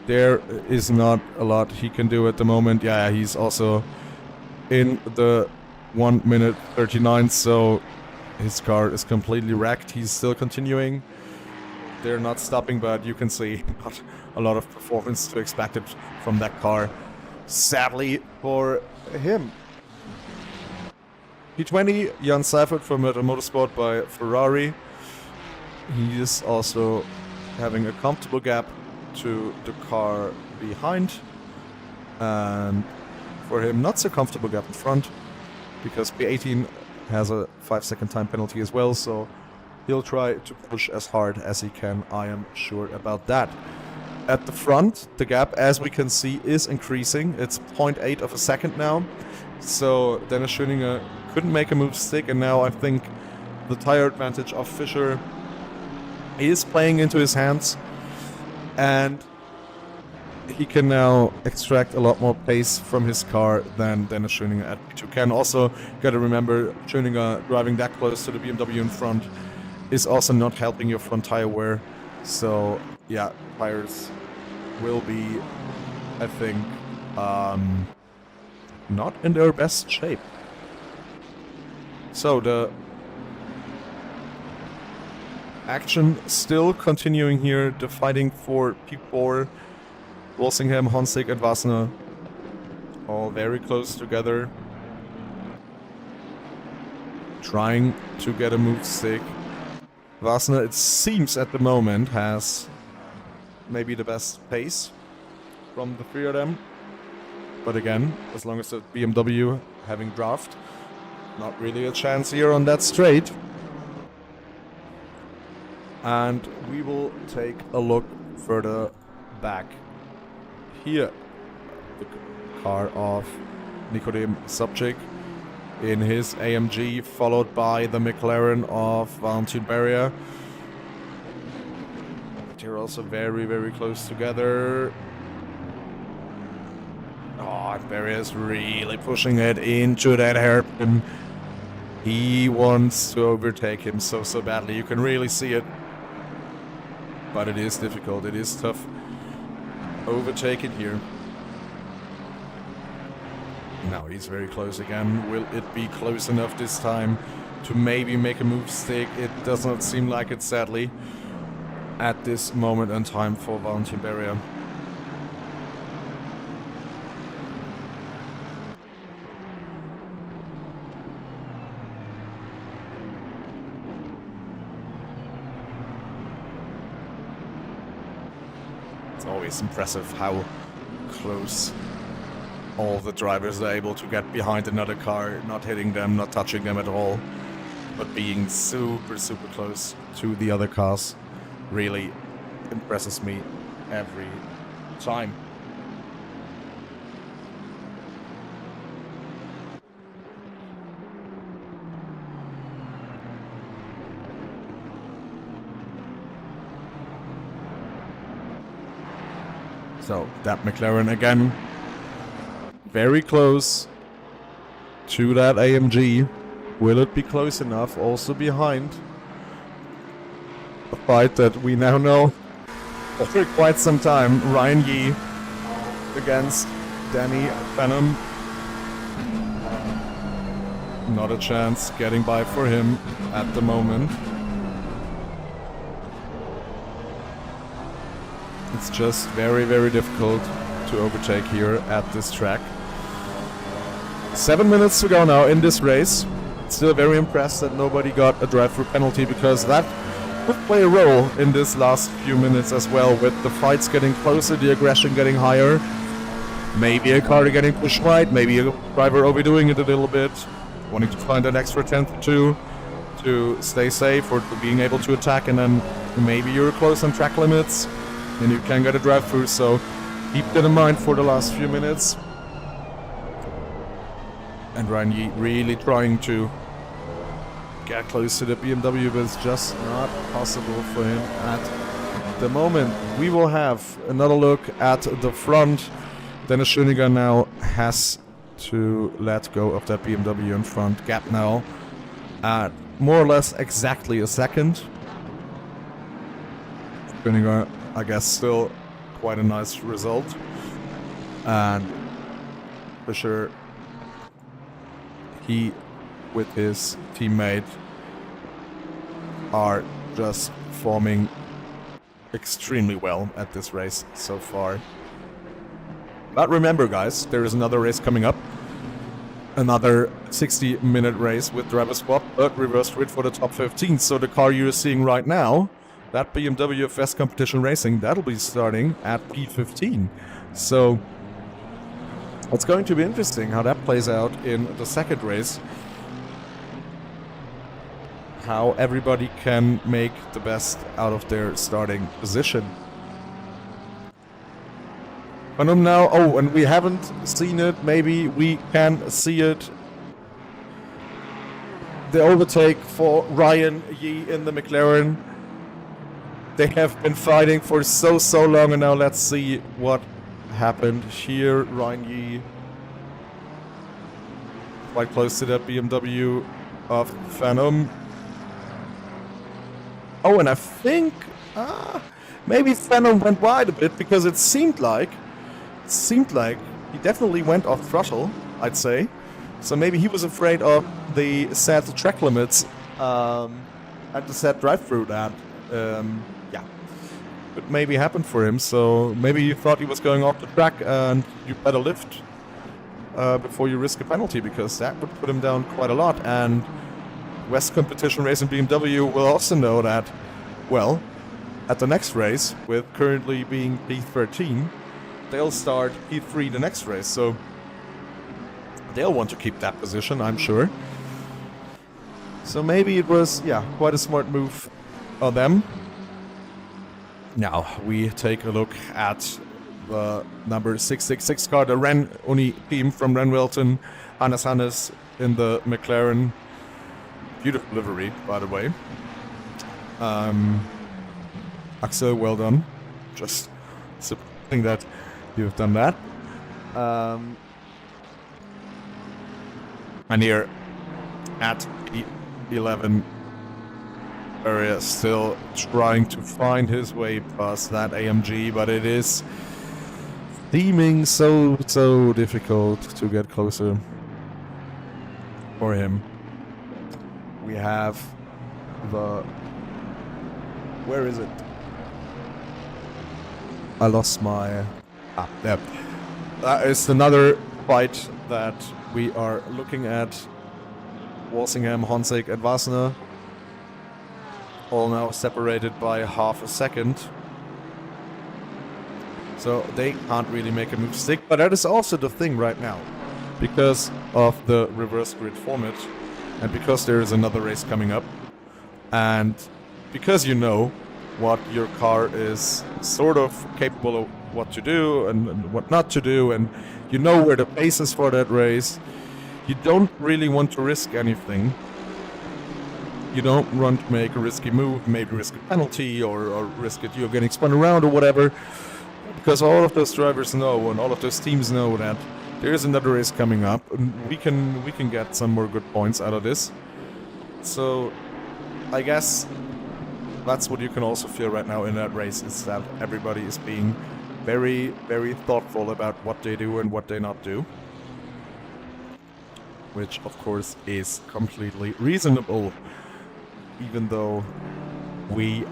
there is not a lot he can do at the moment. Yeah, he's also in the 1 minute 39, so his car is completely wrecked. He's still continuing. They're not stopping, but you can see not a lot of performance to expect it from that car, sadly for him. P20, Jan Seifert from Motorsport by Ferrari. He is also having a comfortable gap to the car behind. And for him, not so comfortable gap in front, because P18 has a 5-second time penalty as well, so he'll try to push as hard as he can, I am sure about that. At the front, the gap, as we can see, is increasing. It's 0.8 of a second now. So Dennis Schöninger couldn't make a move stick, and now I think the tire advantage of Fischer is playing into his hands. And he can now extract a lot more pace from his car than Dennis Schöninger at P2 can. Also, gotta remember, Schöninger driving that close to the BMW in front is also not helping your front tire wear. So, yeah, tires will be, I think, not in their best shape. So, the action still continuing here. The fighting for P4. Walsingham, Honsig, and Wasner all very close together. Trying to get a move stick. Wasner, it seems at the moment, has maybe the best pace from the three of them. But again, as long as the BMW having draft, not really a chance here on that straight. And we will take a look further back. Here, the car of Nikodem Sobchik in his AMG, followed by the McLaren of Valentin Berria. They're also very, very close together. Oh, Berria is really pushing it into that hairpin. He wants to overtake him so badly. You can really see it. But it is difficult. It is tough. Overtaken here. Now he's very close again. Will it be close enough this time to maybe make a move stick? It does not seem like it, sadly, at this moment in time for Valentin Berria. It's always impressive how close all the drivers are able to get behind another car, not hitting them, not touching them at all, but being super, super close to the other cars really impresses me every time. So that McLaren again, very close to that AMG. Will it be close enough? Also behind a fight that we now know for quite some time. Ryan Yee against Danny Phenom. Not a chance getting by for him at the moment. It's just very, very difficult to overtake here at this track. 7 minutes to go now in this race. Still very impressed that nobody got a drive-through penalty, because that would play a role in this last few minutes as well, with the fights getting closer, the aggression getting higher. Maybe a car getting pushed right, maybe a driver overdoing it a little bit, wanting to find an extra tenth or two to stay safe or being able to attack, and then maybe you're close on track limits and you can get a drive-through, so keep that in mind for the last few minutes. And Ryan Yee really trying to get close to the BMW, but it's just not possible for him at the moment. We will have another look at the front. Dennis Schoeniger now has to let go of that BMW in front. Gap now at more or less exactly a second. Schoeniger, I guess, still quite a nice result. And for sure, he with his teammate are just performing extremely well at this race so far. But remember, guys, there is another race coming up. Another 60-minute race with driver swap, but reverse grid for the top 15. So the car you're seeing right now, that BMW FS Competition Racing, that'll be starting at P15. So it's going to be interesting how that plays out in the second race. How everybody can make the best out of their starting position. Now, oh, and we haven't seen it. Maybe we can see it. The overtake for Ryan Yee in the McLaren. They have been fighting for so long, and now let's see what happened here. Ryan Yee quite close to that BMW of Phenom. Oh, and I think maybe Phenom went wide a bit, because it seemed like he definitely went off throttle, I'd say. So maybe he was afraid of the set track limits and the set drive-through that, yeah, it maybe happened for him. So maybe you thought he was going off the track and you better lift before you risk a penalty, because that would put him down quite a lot. And West Competition Racing BMW will also know that, well, at the next race, with currently being P13, they'll start P3 the next race, so they'll want to keep that position, I'm sure. So maybe it was, yeah, quite a smart move of them. Now we take a look at the number 666 car, the Renn Uni team from RennWelten. Hannes in the McLaren. Beautiful livery, by the way. Axel, well done. Just supporting that you've done that. And here at E11 area, still trying to find his way past that AMG, but it is seeming so difficult to get closer for him. We have the... where is it? I lost my... there. That is another fight that we are looking at. Walsingham, Honzig, and Wasner. All now separated by half a second. So they can't really make a move stick, but that is also the thing right now. Because of the reverse grid format, and because there is another race coming up, and because you know what your car is sort of capable of what to do and what not to do, and you know where the pace is for that race, you don't really want to risk anything. You don't want to make a risky move, maybe risk a penalty or risk it you're getting spun around or whatever, because all of those drivers know and all of those teams know that there is another race coming up, and we can get some more good points out of this. So I guess that's what you can also feel right now in that race, is that everybody is being very, very thoughtful about what they do and what they not do. Which, of course, is completely reasonable. Even though we,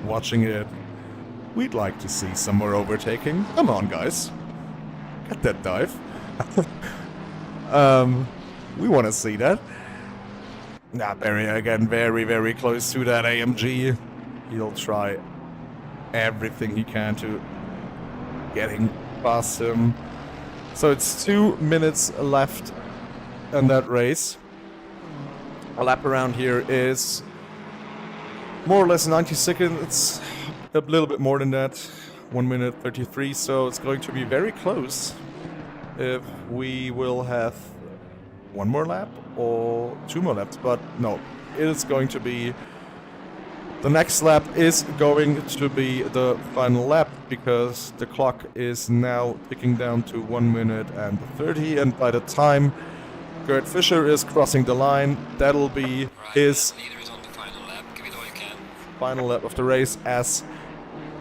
watching it, we'd like to see some more overtaking. Come on, guys. Get that dive. We want to see that. Nah, Barry again, very, very close to that AMG. He'll try everything he can to getting past him. So it's 2 minutes left in that race. A lap around here is more or less 90 seconds. It's a little bit more than that. 1 minute 33, so it's going to be very close if we will have one more lap or 2 more laps, but no, it is going to be the next lap is going to be the final lap, because the clock is now ticking down to 1 minute and 30, and by the time Gerd Fischer is crossing the line, that'll be his final lap of the race, as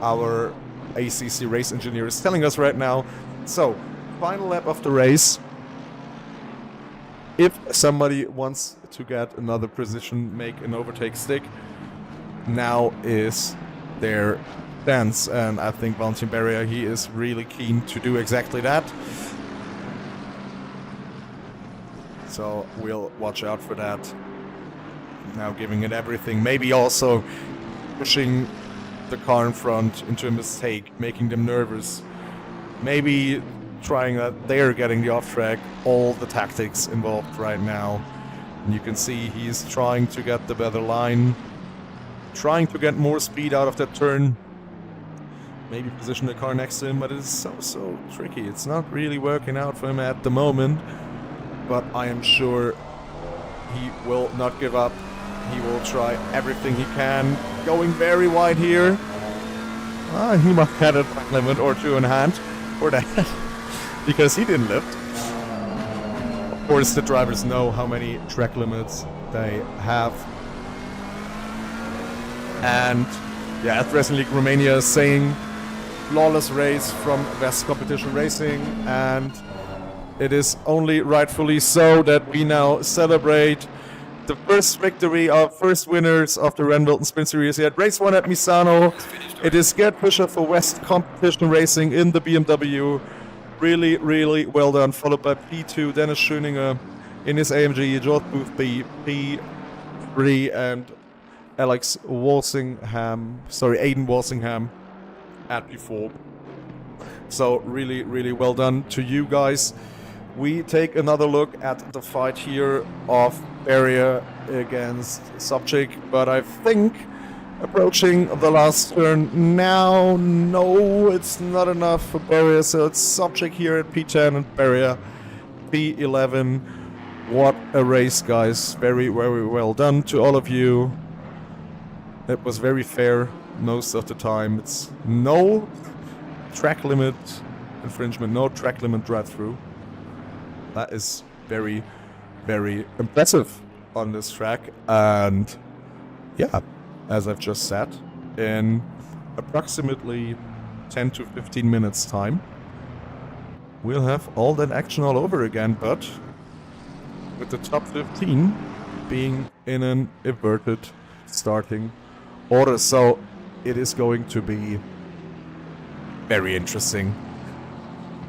our ACC race engineer is telling us right now. So, final lap of the race. If somebody wants to get another position, make an overtake stick, now is their chance. And I think Valentin Berria, he is really keen to do exactly that. So we'll watch out for that. Now giving it everything. Maybe also pushing the car in front into a mistake, making them nervous. Maybe trying that they're getting the off track. All the tactics involved right now. And you can see he's trying to get the better line. Trying to get more speed out of that turn. Maybe position the car next to him, but it is so tricky. It's not really working out for him at the moment. But I am sure he will not give up. He will try everything he can. Going very wide here. He might have had a track limit or two in hand for that. Because he didn't lift. Of course, the drivers know how many track limits they have. And yeah, as Racing League Romania is saying, flawless race from Best Competition Racing, and it is only rightfully so that we now celebrate the first victory, our first winners of the RennWelten Sprint Series at Race 1 at Misano. It is Gerd Fischer for West Competition Racing in the BMW. Really, really well done. Followed by P2, Dennis Schöninger in his AMG, George Booth B, P3, and Aiden Walsingham at P4. So really, really well done to you guys. We take another look at the fight here of Barrier against Sobchik, but I think approaching the last turn now, no, it's not enough for Barrier, so it's Sobchik here at P10 and Barrier P11. What a race, guys. Very, very well done to all of you. It was very fair most of the time. It's no track limit infringement, no track limit drive-through. That is very, very impressive on this track. And yeah, as I've just said, in approximately 10 to 15 minutes time, we'll have all that action all over again, but with the top 15 being in an inverted starting order. So it is going to be very interesting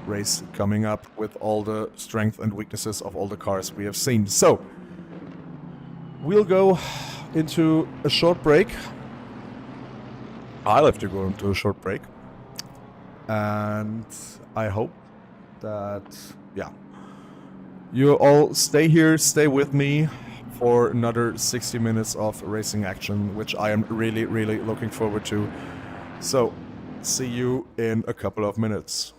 race coming up with all the strengths and weaknesses of all the cars we have seen. So we'll go into a short break. I'll have to go into a short break. And I hope that, yeah, you all stay here, stay with me for another 60 minutes of racing action, which I am really, really looking forward to. So, see you in a couple of minutes.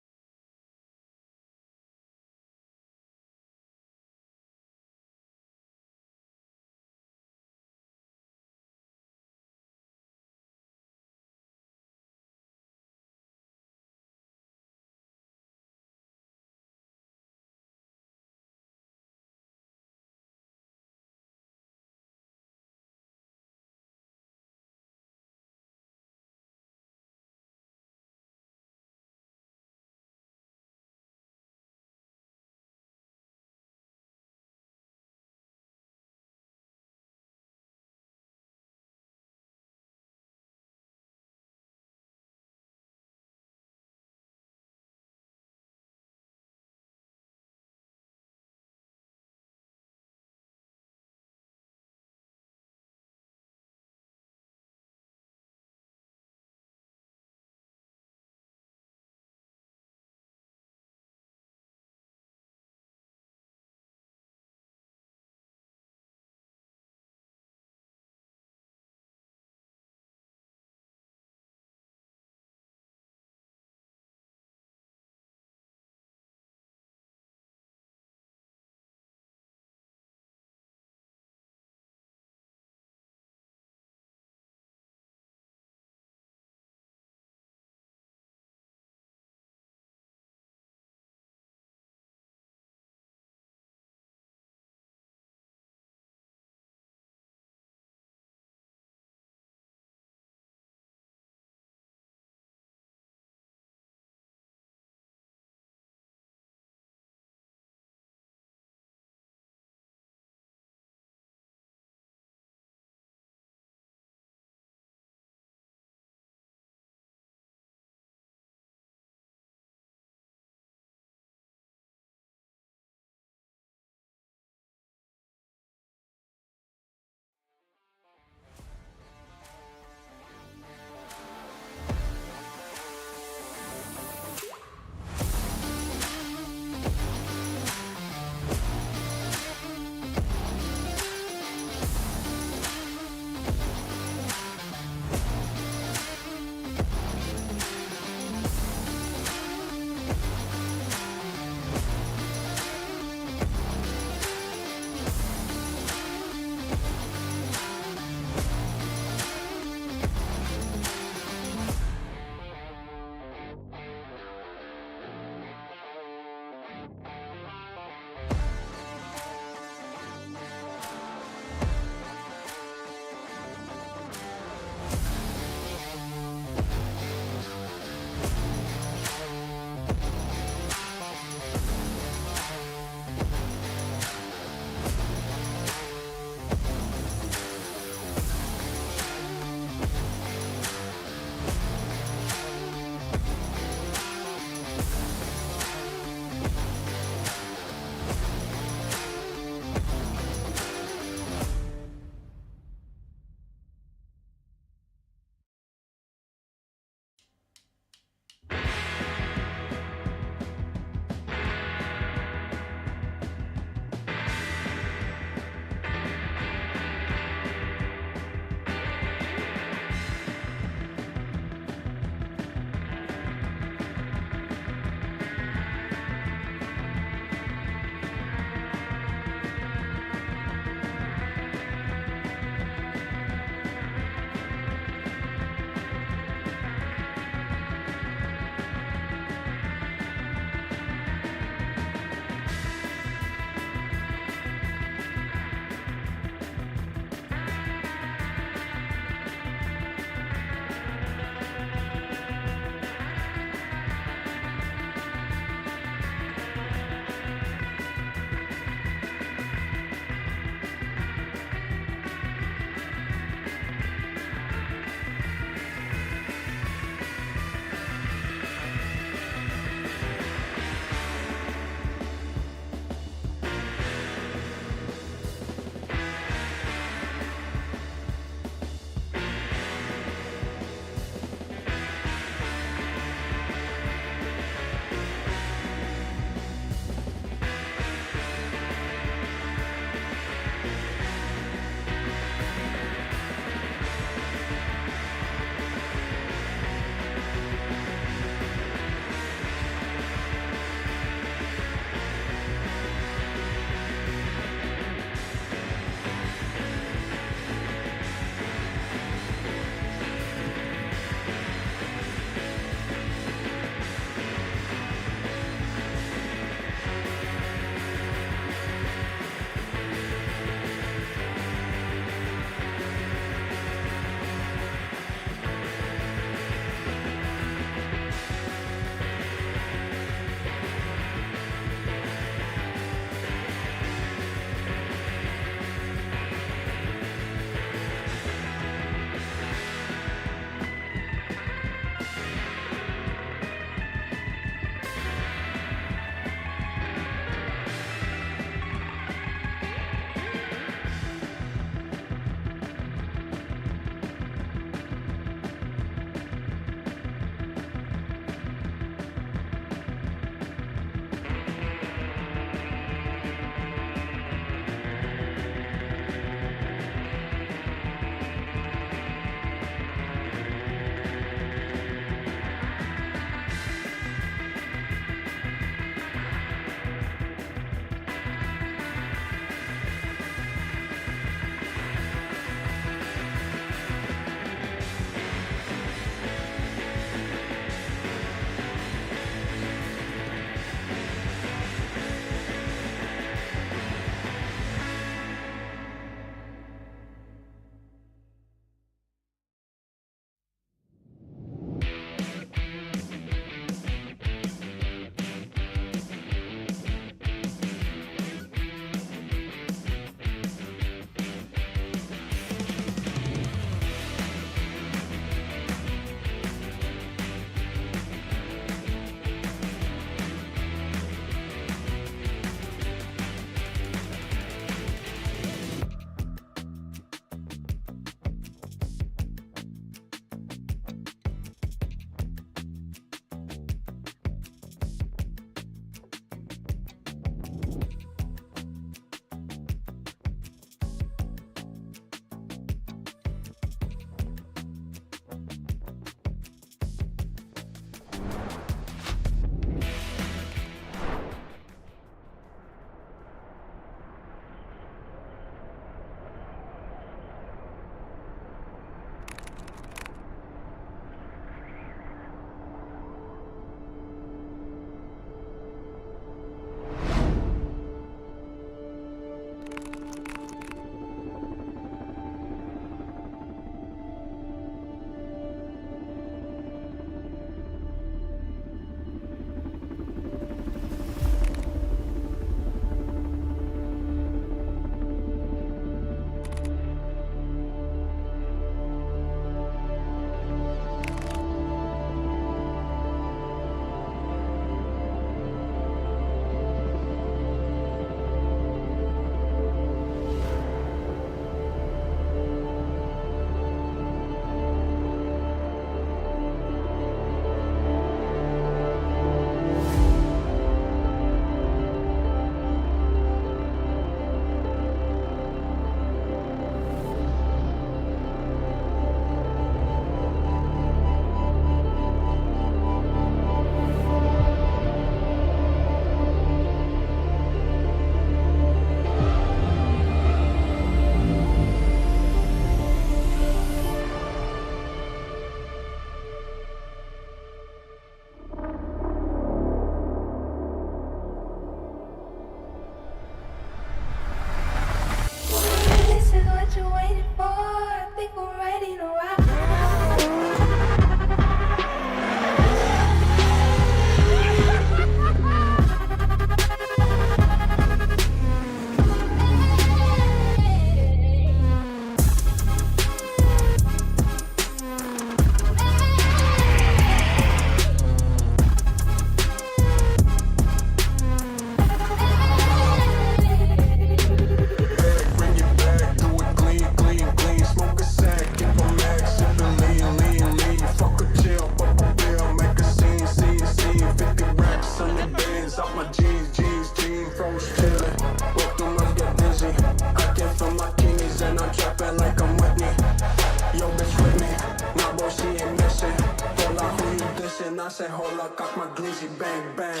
hold up, got my glizzy bang bang.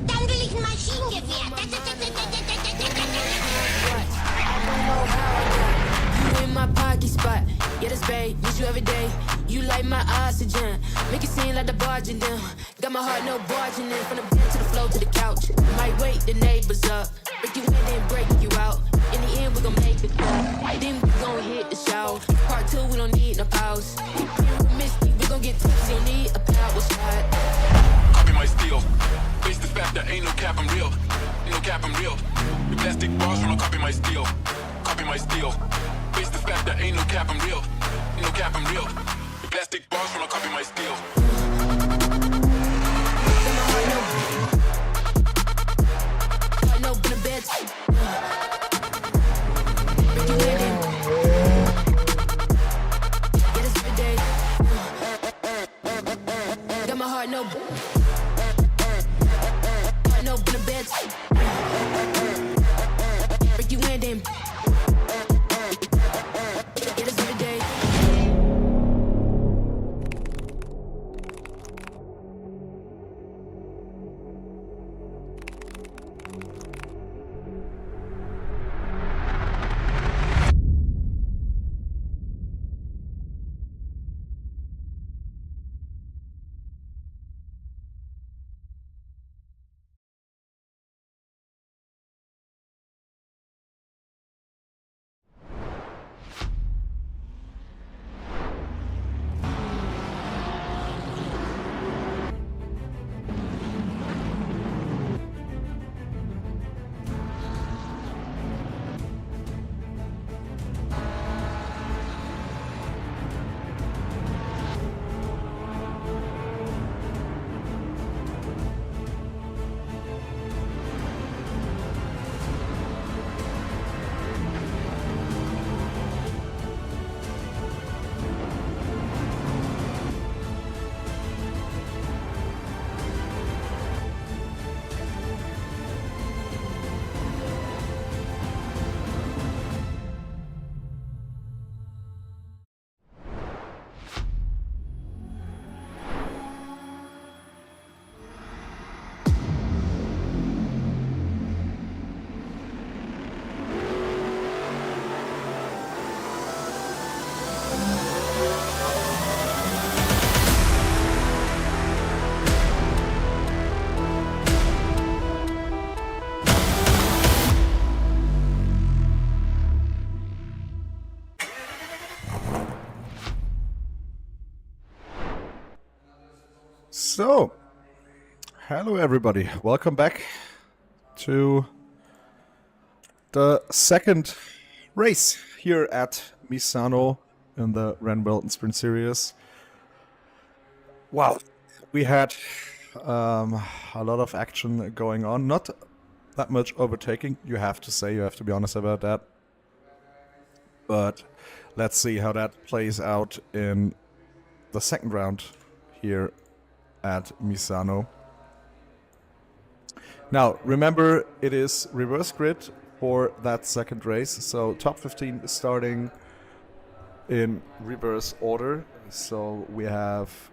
Dann will ich ein Maschinengewehr. You in my pocket spot. Yeah, that's babe, miss you every day. You like my oxygen. Make it seem like the barging down. Got my heart, no barging in. From the bed to the floor to the couch. Might wake the neighbors up. Break you in, then break you out. In the end, we gon' make it cut. Then we gon' hit the shower. Part 2, we don't need no pause. Misty, we gon' get tipsy, don't need a power shot. Copy my steel. Face the fact that ain't no cap, I'm real. Ain't no cap, I'm real. The plastic bars wanna copy my steel. Copy my steel. Face the fact that ain't no cap, I'm real. Ain't no cap, I'm real. The plastic bars wanna copy my steel. I know, in the bed. Break you in, then. Yeah, this every day. Got my heart, no. I know, in the bed. Break you in, then. Yeah, this every day. So, hello everybody. Welcome back to the second race here at Misano in the RennWelten Sprint Series. Wow, we had a lot of action going on. Not that much overtaking, you have to say. You have to be honest about that. But let's see how that plays out in the second round here at Misano. Now, remember, it is reverse grid for that second race, so top 15 is starting in reverse order. So we have,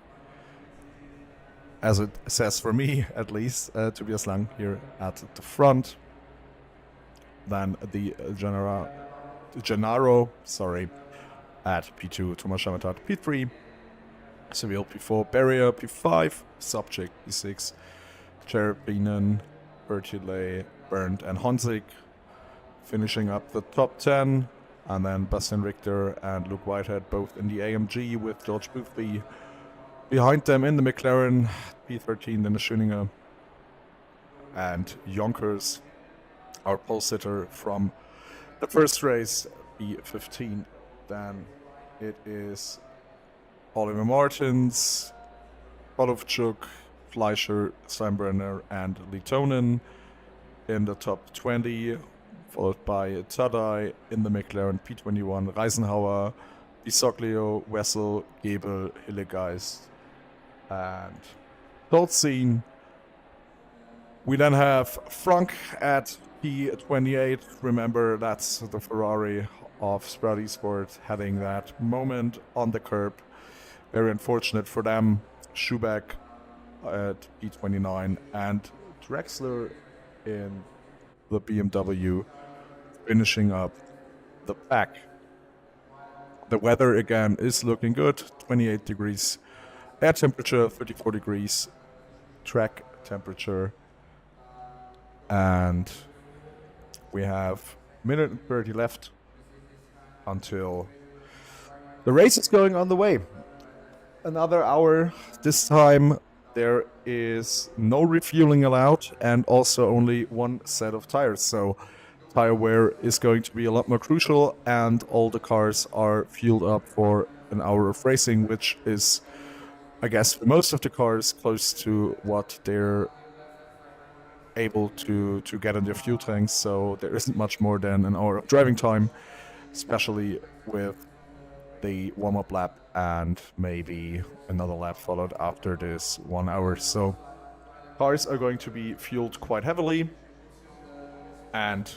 as it says for me at least, Tobias Lang here at the front. Then the Gennaro, at P2, Thomas Schamatat P3, Seville P4, Barrier P5, Subject P6, Cherubinen, Bertile, Bernd and Honzig finishing up the top 10, and then Bastian Richter and Luke Whitehead both in the AMG with George Boothby behind them in the McLaren P13, then the Schöninger, and Yonkers, our pole sitter from the first race, P15. Then it is Oliver Martins, Polovchuk, Fleischer, Steinbrenner, and Litonen in the top 20, followed by Tadai in the McLaren P21, Reisenhauer, Bisoglio, Wessel, Gebel, Hillegeist, and Tolzien We then have Frank at P28. Remember, that's the Ferrari of Sprout Esports having that moment on the curb. Very unfortunate for them. Schubeck at P29 and Drexler in the BMW finishing up the pack. The weather again is looking good. 28 degrees air temperature, 34 degrees track temperature. And we have a minute and 30 left until the race is going on the way. Another hour. This time there is no refueling allowed and also only one set of tires. So tire wear is going to be a lot more crucial, and all the cars are fueled up for an hour of racing, which is, I guess, for most of the cars close to what they're able to get in their fuel tanks. So there isn't much more than an hour of driving time, especially with the warm-up lap and maybe another lap followed after this 1 hour. So cars are going to be fueled quite heavily and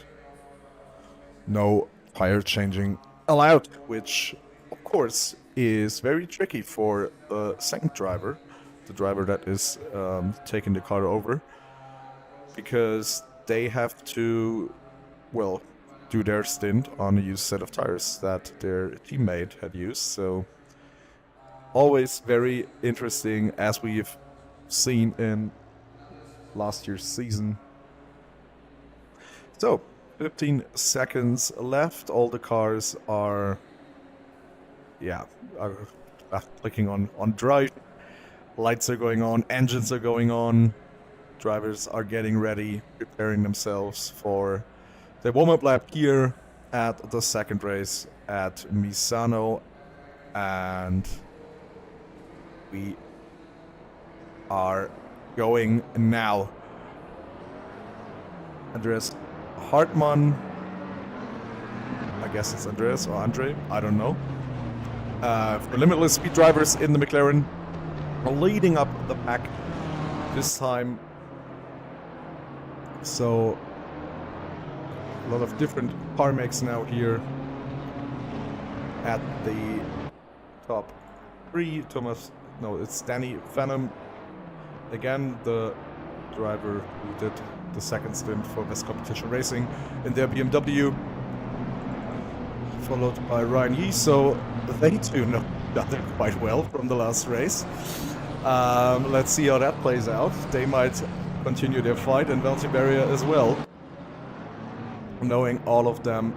no tire changing allowed, which of course is very tricky for the second driver, the driver that is taking the car over, because they have to, well, do their stint on a used set of tires that their teammate had used. So always very interesting, as we've seen in last year's season. So 15 seconds left. All the cars are clicking on drive. Lights are going on, engines are going on. Drivers are getting ready, preparing themselves for the warm-up lap here at the second race at Misano. And we are going now. Andreas Hartmann, I guess it's Andreas or Andre, I don't know. For limitless speed drivers in the McLaren, leading up the pack this time. So a lot of different car makes now here at the top three. It's Danny Phantom, again the driver who did the second stint for Best Competition Racing in their BMW, followed by Ryan Yee. So they too know nothing quite well from the last race. Let's see how that plays out. They might continue their fight, and Valtiberia as well, knowing all of them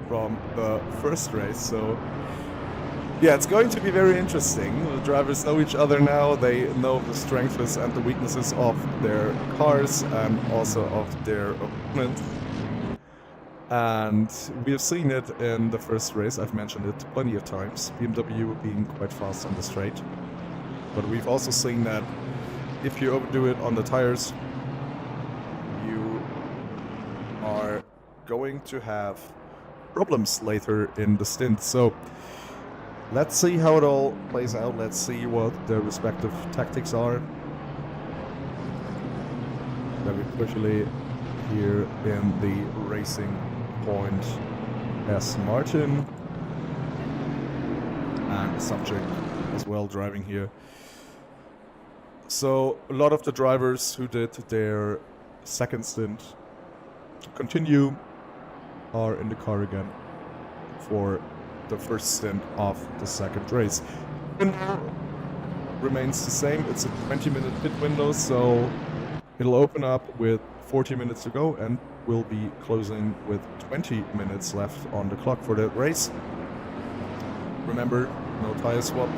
from the first race. So yeah, it's going to be very interesting. The drivers know each other now. They know the strengths and the weaknesses of their cars and also of their opponents. And we have seen it in the first race. I've mentioned it plenty of times. BMW being quite fast on the straight. But we've also seen that if you overdo it on the tires, you are going to have problems later in the stint. So let's see how it all plays out. Let's see what their respective tactics are. Very quickly here in the Racing Point S. Martin and Subject as well driving here. So a lot of the drivers who did their second stint continue are in the car again for the first stint of the second race. Window remains the same. It's a 20-minute pit window, so it'll open up with 40 minutes to go and will be closing with 20 minutes left on the clock for that race. Remember, no tire swap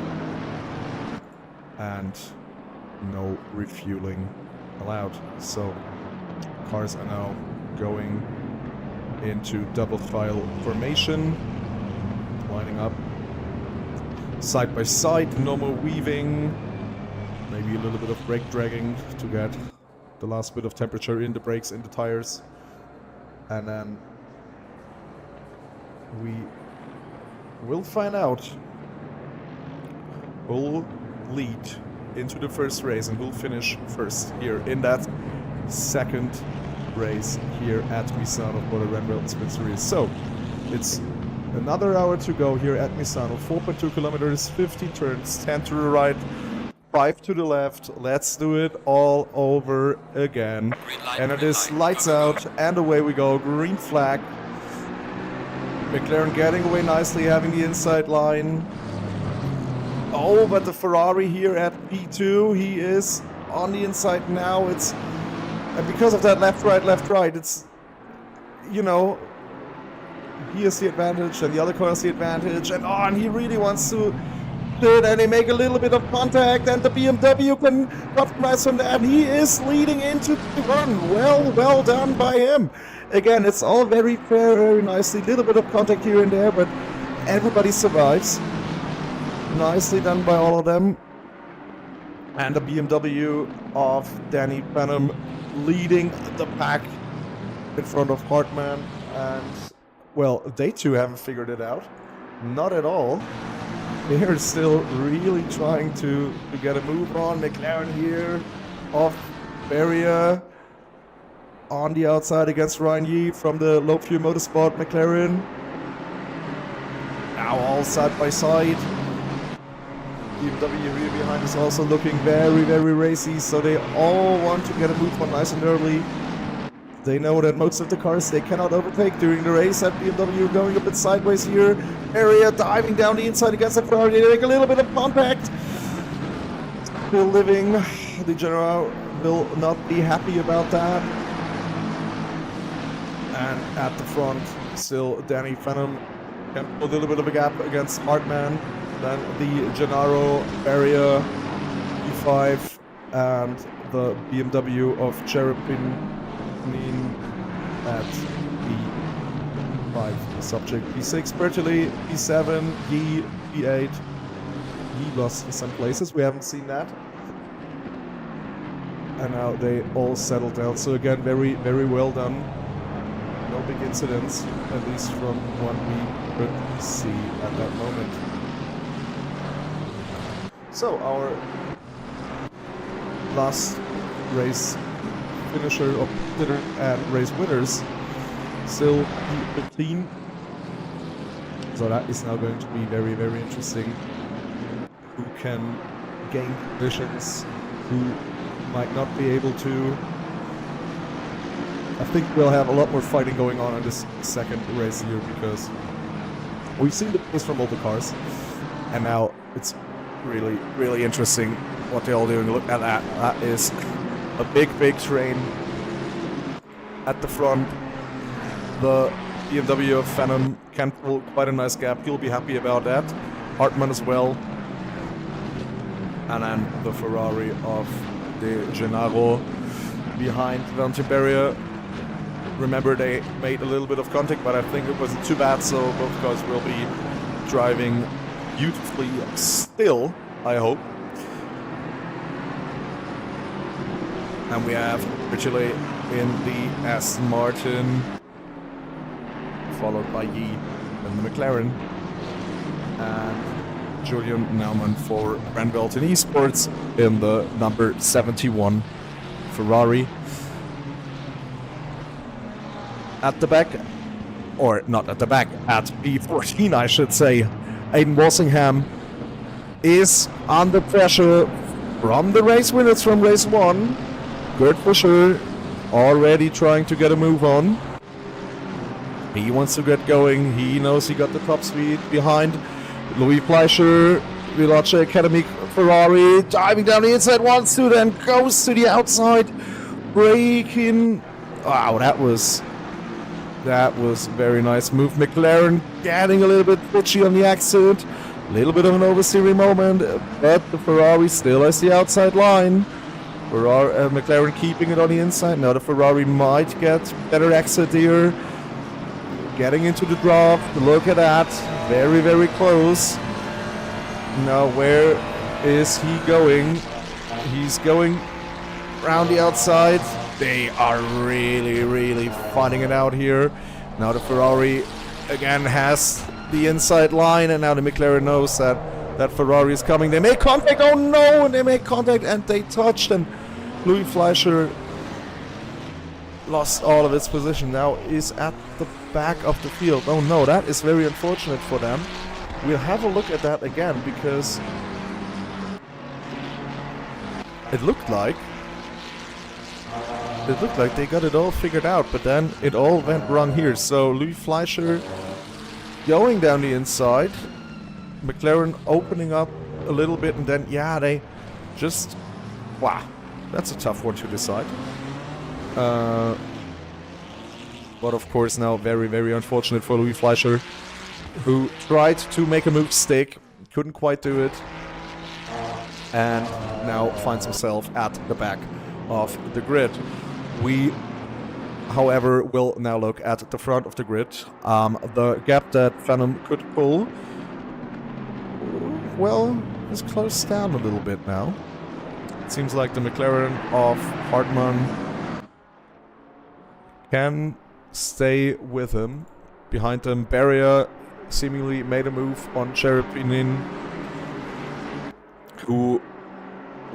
and no refueling allowed. So cars are now going into double file formation, lining up side by side, no more weaving, maybe a little bit of brake dragging to get the last bit of temperature in the brakes, in the tires, and then we will find out who'll lead into the first race and who'll finish first here in that second race here at Misano for the RennWelten Sprint Series. So, it's another hour to go here at Misano. 4.2 kilometers, 50 turns, 10 to the right, 5 to the left. Let's do it all over again. And it is lights out, and away we go. Green flag. McLaren getting away nicely, having the inside line. Oh, but the Ferrari here at P2, he is on the inside now. And because of that left, right, it's, you know, he has the advantage and the other car has the advantage. And he really wants to do it, and they make a little bit of contact, and the BMW can compromise from that. He is leading into the run. Well done by him. Again, it's all very fair, very nicely. Little bit of contact here and there, but everybody survives. Nicely done by all of them. And the BMW of Danny Benham leading the pack in front of Hartman. And, well, they too haven't figured it out. Not at all. They're still really trying to get a move on. McLaren here off barrier on the outside against Ryan Yee from the Low Fuel Motorsport McLaren. Now all side by side. BMW here behind is also looking very racy, so they all want to get a move on nice and early. They know that most of the cars they cannot overtake during the race. At BMW going a bit sideways here. Area diving down the inside against the Ferrari. They make a little bit of contact. Still living. The General will not be happy about that. And at the front, still Danny Benham. A little bit of a gap against Hartman. Then the Gennaro area E5 and the BMW of Cherepin at E5. Subject P6, Bertoli, P7, Yi, P8. He lost some places, we haven't seen that. And now they all settled down. So again, very well done. No big incidents, at least from what we could see at that moment. So our last race finisher and race winners still P15. So that is now going to be very interesting. Who can gain positions, who might not be able to. I think we'll have a lot more fighting going on in this second race here, because we've seen the pace from all the cars, and now it's really interesting what they're all doing. Look at that. That is a big train at the front. The BMW of Phantom can pull quite a nice gap. He'll be happy about that. Hartman as well. And then the Ferrari of De Gennaro behind Valentine Barrier. Remember, they made a little bit of contact, but I think it wasn't too bad, so both cars will be driving beautifully still, I hope. And we have Richelieu in the Aston Martin, followed by Yi and the McLaren, and Julian Naumann for RennWelten Esports in the number 71 Ferrari. At the back, or not at the back, at B14 I should say, Aiden Walsingham is under pressure from the race winners from race 1. Gert Fischer already trying to get a move on. He wants to get going. He knows he got the top speed behind Louis Fleischer, Villace Academy Ferrari, diving down the inside, wants to, then goes to the outside, braking. Wow, that was very nice move. McLaren getting a little bit twitchy on the accident. A little bit of an oversteering moment, but the Ferrari still has the outside line. McLaren keeping it on the inside. Now the Ferrari might get better exit here. Getting into the drop. Look at that. Very close. Now where is he going? He's going around the outside. They are really fighting it out here. Now the Ferrari again has the inside line, and now the McLaren knows that Ferrari is coming. They make contact. Oh no! And they make contact and they touched, and Louis Fleischer lost all of its position. Now is at the back of the field. Oh no, that is very unfortunate for them. We'll have a look at that again because it looked like they got it all figured out, but then it all went wrong here. So Louis Fleischer going down the inside, McLaren opening up a little bit, and then yeah, they just, wow, that's a tough one to decide. But of course now very, very unfortunate for Louis Fleischer, who tried to make a move stick, couldn't quite do it, and now finds himself at the back of the grid. We, however, will now look at the front of the grid. The gap that Phantom could pull, well, is closed down a little bit now. It seems like the McLaren of Hartmann can stay with him. Behind them, Barrier seemingly made a move on Cherepinin, who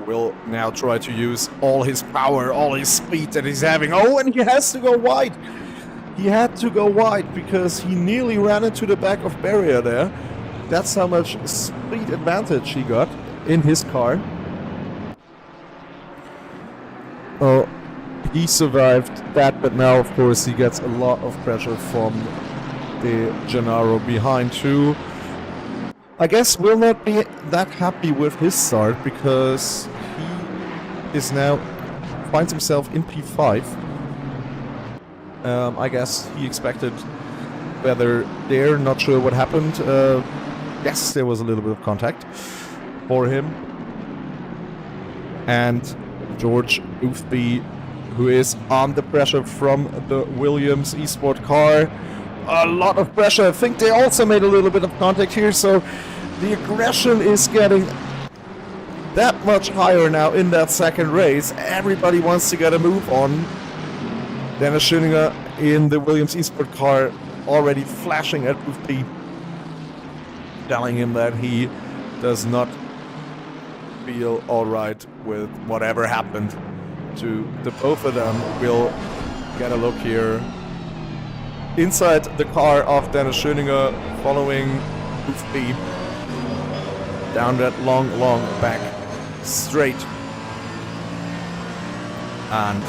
will now try to use all his power, all his speed that he's having. Oh, and he has to go wide. He had to go wide because he nearly ran into the back of Barrier there. That's how much speed advantage he got in his car. Oh, he survived that, but now, of course, he gets a lot of pressure from the Gennaro behind, who I guess will not be that happy with his start because he is now finds himself in P5. I guess he expected better there, not sure what happened. Yes, there was a little bit of contact for him. And George Boothby, who is under pressure from the Williams Esport car. A lot of pressure. I think they also made a little bit of contact here, so the aggression is getting that much higher now in that second race. Everybody wants to get a move on. Dennis Schöninger in the Williams Esport car already flashing at Boothby, telling him that he does not feel alright with whatever happened to the both of them. We'll get a look here inside the car of Dennis Schöninger, following Boothby down that long back straight. And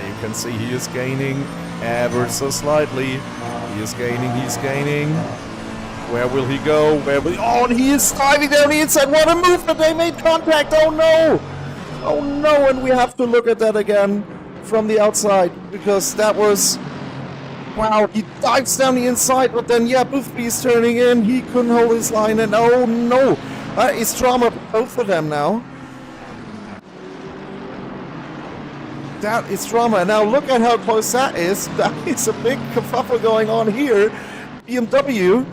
you can see he is gaining ever so slightly. He's gaining. Where will he go? Oh, and he is driving down the inside. What a move, but they made contact. Oh no! Oh no, and we have to look at that again from the outside, because that was, wow, he dives down the inside, but then yeah, Boothby is turning in. He couldn't hold his line, and oh no, it's drama both of them now. That is drama. And now look at how close that is. That is a big kerfuffle going on here. BMW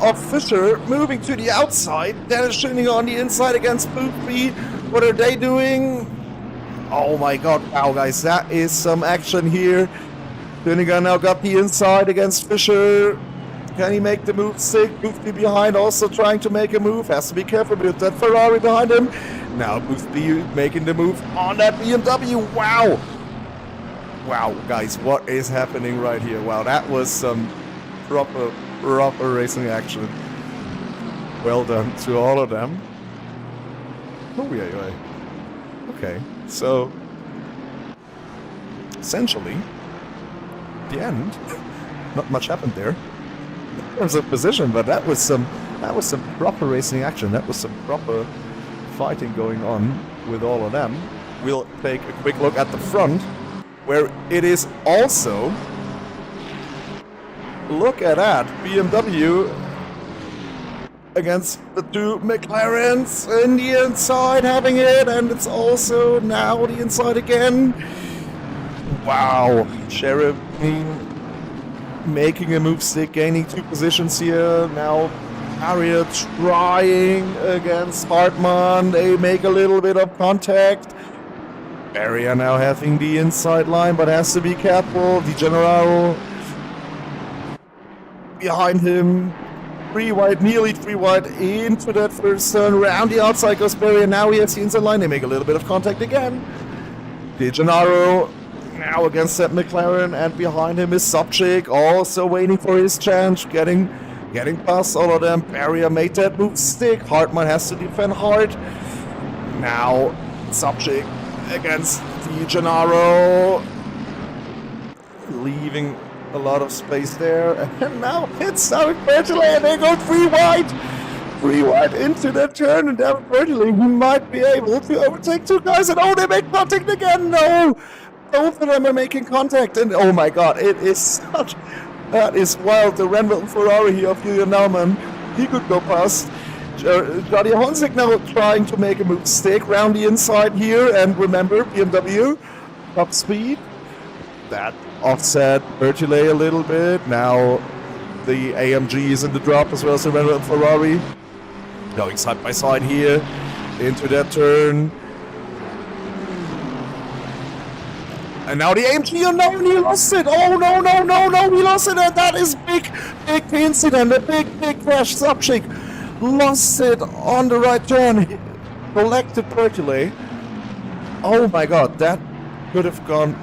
of Fischer moving to the outside. Dennis Schöninger on the inside against Boothby. What are they doing? Oh my god, wow guys, that is some action here. Schöninger now got the inside against Fischer. Can he make the move stick? Boothby behind, also trying to make a move. Has to be careful with that Ferrari behind him. Now Boothby making the move on that BMW. Wow! Wow, guys, what is happening right here? Wow, that was some proper racing action. Well done to all of them. Oh, yeah. Okay, so essentially, the end. Not much happened there in terms of position, but that was some proper racing action. That was some proper fighting going on with all of them. We'll take a quick look at the front, where it is also, look at that, BMW against the two McLarens in the inside having it, and it's also now the inside again. Wow, Sheriff making a move stick, gaining 2 positions here. Now Harriet trying against Hartmann, they make a little bit of contact. Barrier now having the inside line, but has to be careful. Di Generaro behind him, 3 wide, nearly 3 wide into that first turn. Around the outside goes Barrier. Now he has the inside line. They make a little bit of contact again. Di Gennaro now against that McLaren, and behind him is Sobchik, also waiting for his chance, getting past all of them. Barrier made that move stick. Hartmann has to defend hard. Now Sobchik against Di Gennaro, leaving a lot of space there, and now hits David Bertollet, and they go 3 wide into that turn, and David Bertollet, who might be able to overtake 2 guys, and oh, they make contact again. No, both of them are making contact, and oh my god, it is such, that is wild. The RennWelten Ferrari here of Julian Naumann, he could go past. Jody Honzik now trying to make a move stick round the inside here, and remember, BMW, top speed, that offset Bertollet a little bit. Now the AMG is in the drop as well as the RennWelten Ferrari. Going side by side here into that turn. And now the AMG, oh no, he lost it. Oh no, he lost it, and that is big incident, a big crash. Sobchik lost it on the right turn. He collected Bertollet. Oh my god, that could have gone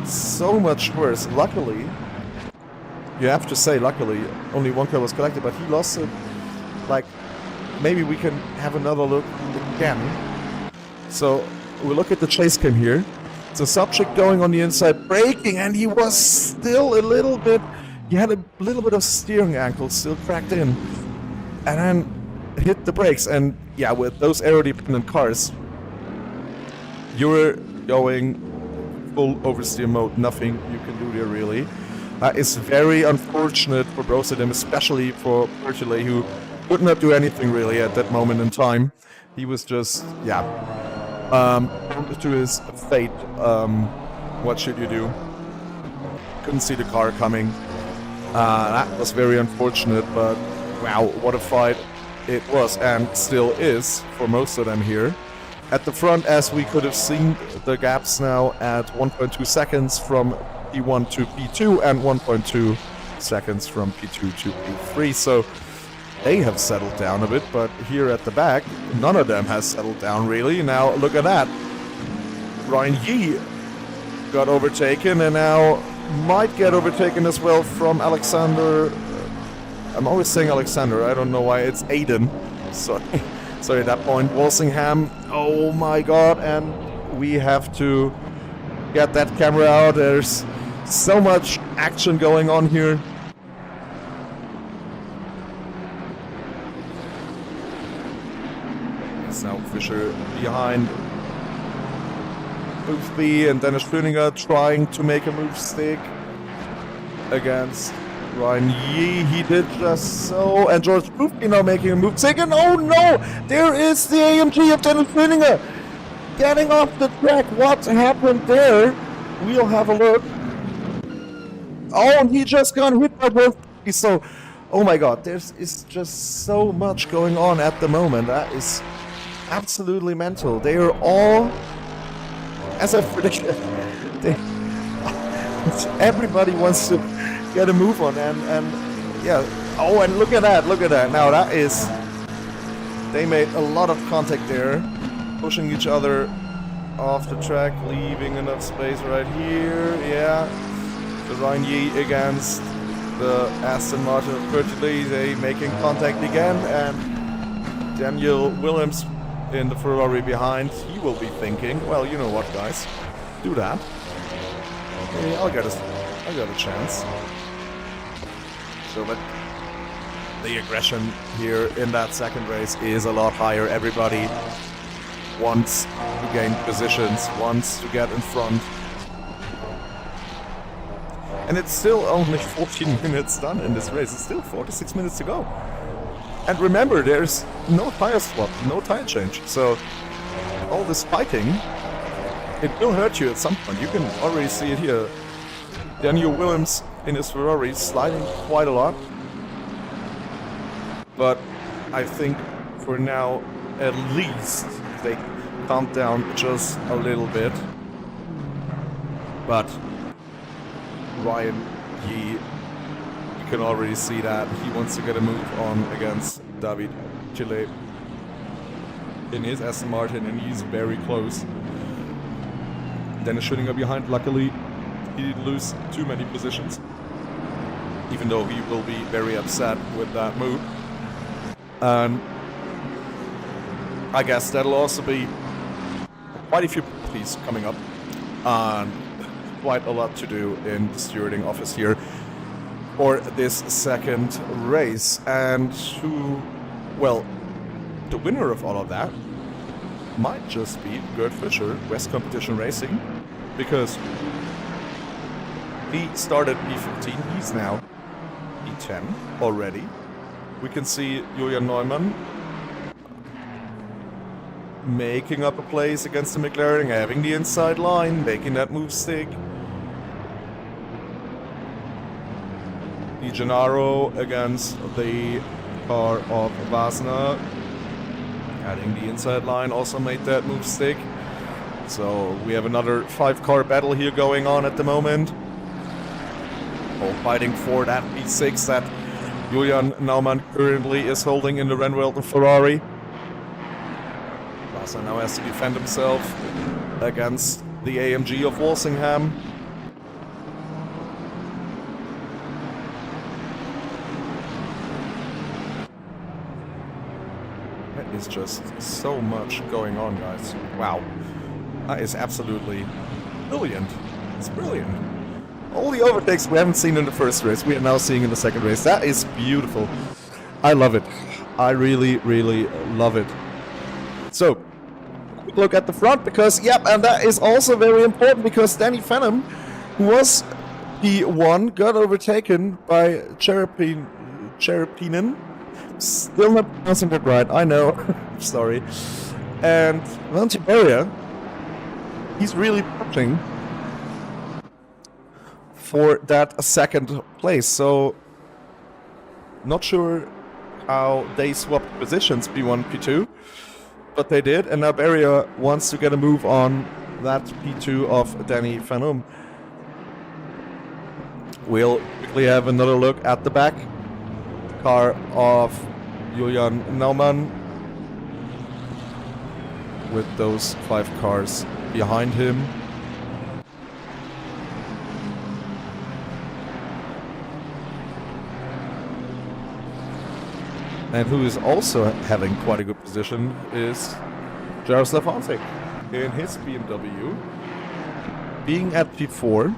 so much worse. Luckily, you have to say luckily, only 1 car was collected, but he lost it. Like, maybe we can have another look again. So we look at the chase cam here. So Sobchik going on the inside, braking, and he was still a little bit, he had a little bit of steering ankle still cracked in, and then hit the brakes. And yeah, with those aero-dependent cars, you're going full oversteer mode, nothing you can do there really. It's very unfortunate for both of them, especially for Bertollet, who could not do anything really at that moment in time. He was just, to his fate. What should you do? Couldn't see the car coming. That was very unfortunate, but wow, what a fight it was and still is for most of them here. At the front, as we could have seen, the gaps now at 1.2 seconds from P1 to P2 and 1.2 seconds from P2 to P3. So they have settled down a bit, but here at the back, none of them has settled down really. Now look at that. Ryan Yee got overtaken and now might get overtaken as well from Alexander. I'm always saying Alexander, I don't know why, it's Aiden. Sorry, at that point, Walsingham, oh my god, and we have to get that camera out. There's so much action going on here. It's now Fischer behind Boothby, and Dennis Flöninger trying to make a move stick against Ryan Yee. He did just so, and George Boothby now making a move stick, and oh no, there is the AMG of Dennis Flöninger getting off the track. What happened there? We'll have a look. Oh, and he just got hit by both. So, oh my god, there's just so much going on at the moment. That is absolutely mental. They are all, as I predicted, everybody wants to get a move on, and yeah. Oh, and look at that. Now that is, they made a lot of contact there, pushing each other off the track, leaving enough space right here. Yeah, the Ryan Yee against the Aston Martin of Bertollet, they making contact again, and Daniel Williams in the Ferrari behind, he will be thinking, well, you know what, guys, do that. Yeah, I got a chance. So that the aggression here in that second race is a lot higher. Everybody wants to gain positions, wants to get in front. And it's still only 14 minutes done in this race. It's still 46 minutes to go. And remember, there's no tire swap, no tire change. So all this fighting, it will hurt you at some point. You can already see it here. Daniel Williams in his Ferrari sliding quite a lot. But I think for now, at least, they calm down just a little bit. But Ryan Yee, you can already see that he wants to get a move on against David Chile in his Aston Martin, and he's very close. Dennis Schöninger behind. Luckily, he didn't lose too many positions, even though he will be very upset with that move. And I guess that'll also be quite a few penalties coming up, and quite a lot to do in the stewarding office here for this second race. And who, well, the winner of all of that might just be Gerd Fischer, West Competition Racing, because he started P15, he's now P10 already. We can see Julian Neumann making up a place against the McLaren, having the inside line, making that move stick. Di Gennaro against the car of Vasna, adding the inside line, also made that move stick. So we have another 5-car battle here going on at the moment. All fighting for that P6 that Julian Naumann currently is holding in the RennWelten Ferrari. Vasna now has to defend himself against the AMG of Walsingham. That is just so much going on, guys. Wow. That is absolutely brilliant. It's brilliant. All the overtakes we haven't seen in the first race, we are now seeing in the second race. That is beautiful. I love it. I really, really love it. So, quick look at the front, because, yep, and that is also very important, because Danny Phantom, who was P1, got overtaken by Cherepinen. Still not pronouncing that right, I know. Sorry. And Valentiberia, he's really pushing for that second place. So, not sure how they swapped positions, P1, P2, but they did, and now Beria wants to get a move on that P2 of Danny Phantom. We'll quickly have another look at the back. Car of Julian Naumann with those 5 cars behind him. And who is also having quite a good position is Jaroslav Honzik in his BMW, being at P4.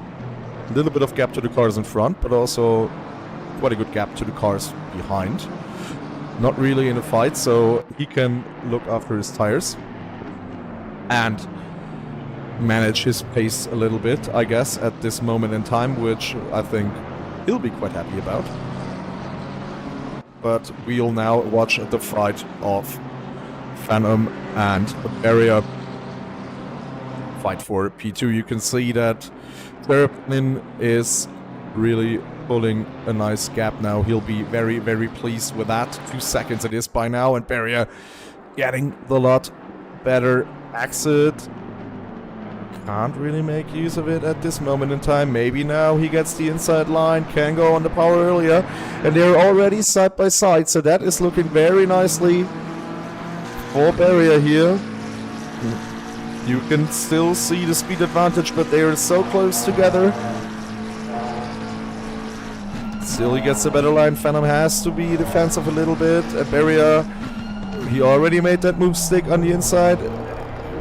A little bit of gap to the cars in front, but also quite a good gap to the cars behind. Not really in a fight, so he can look after his tires and manage his pace a little bit, I guess, at this moment in time, which I think he'll be quite happy about. But we'll now watch the fight of Phantom and Beria fight for P2. You can see that Terpnin is really pulling a nice gap now. He'll be very, very pleased with that. 2 seconds it is by now, and Beria getting the lot better exit. Can't really make use of it at this moment in time. Maybe now he gets the inside line, can go on the power earlier, and they're already side by side, so that is looking very nicely for Beria here. You can still see the speed advantage, but they are so close together. Still he gets a better line. Phantom has to be defensive a little bit. Beria, he already made that move stick on the inside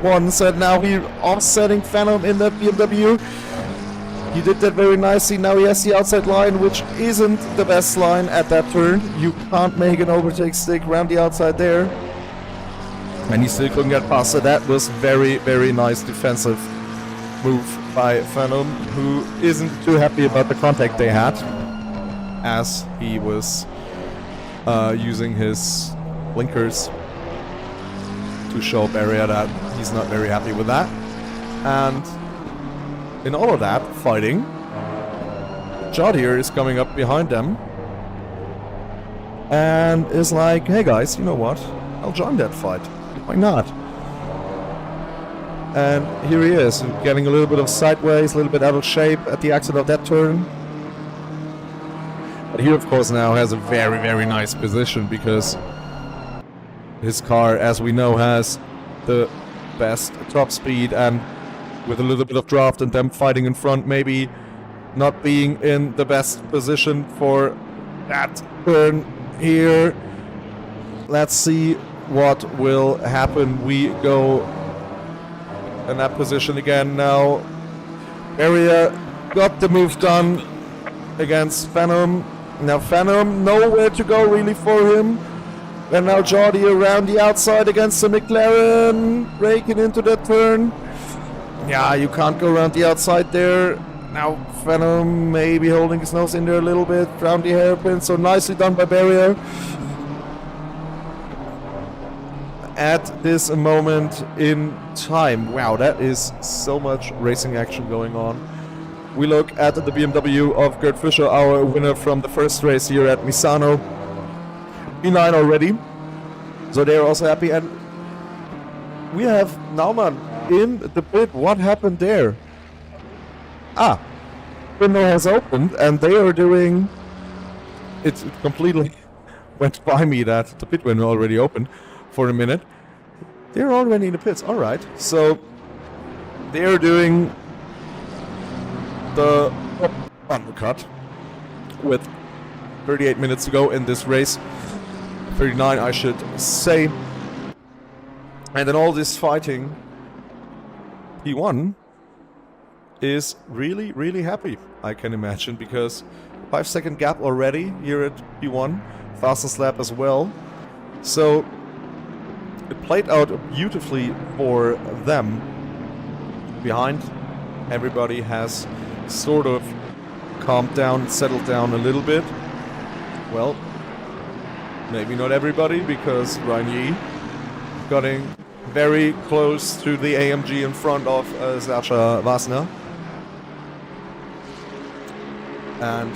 once, and now he's offsetting Phantom in that BMW. He did that very nicely. Now he has the outside line, which isn't the best line at that turn. You can't make an overtake stick around the outside there. And he still couldn't get past, so that was very, very nice defensive move by Phantom, who isn't too happy about the contact they had, as he was using his blinkers to show Beria that he's not very happy with that. And in all of that fighting, Jadir is coming up behind them and is like, hey guys, you know what? I'll join that fight. Why not? And here he is, getting a little bit of sideways, a little bit out of shape at the exit of that turn. But he, of course, now has a very, very nice position, because his car, as we know, has the best top speed and with a little bit of draft and them fighting in front, maybe not being in the best position for that turn here. Let's see what will happen. We go in that position again now. Area got the move done against Phantom. Now Phantom, nowhere to go really for him. And now Jordi around the outside against the McLaren, breaking into that turn. Yeah, you can't go around the outside there. Now Phantom maybe holding his nose in there a little bit around the hairpin, so nicely done by Barrier. At this moment in time. Wow, that is so much racing action going on. We look at the BMW of Gerd Fischer, our winner from the first race here at Misano. P9 already, so they're also happy. And we have Naumann in the pit. What happened there? Window has opened and they are doing... It completely went by me that the pit window already opened for a minute. They're already in the pits, alright. So they're doing the undercut with 38 minutes to go in this race. 39 I should say. And then all this fighting, P1 is really, really happy, I can imagine, because 5-second gap already here at P1, fastest lap as well. So it played out beautifully for them. Behind, everybody has sort of calmed down, settled down a little bit. Well, maybe not everybody, because Ryan Yi getting very close to the AMG in front of Sascha Wasner. And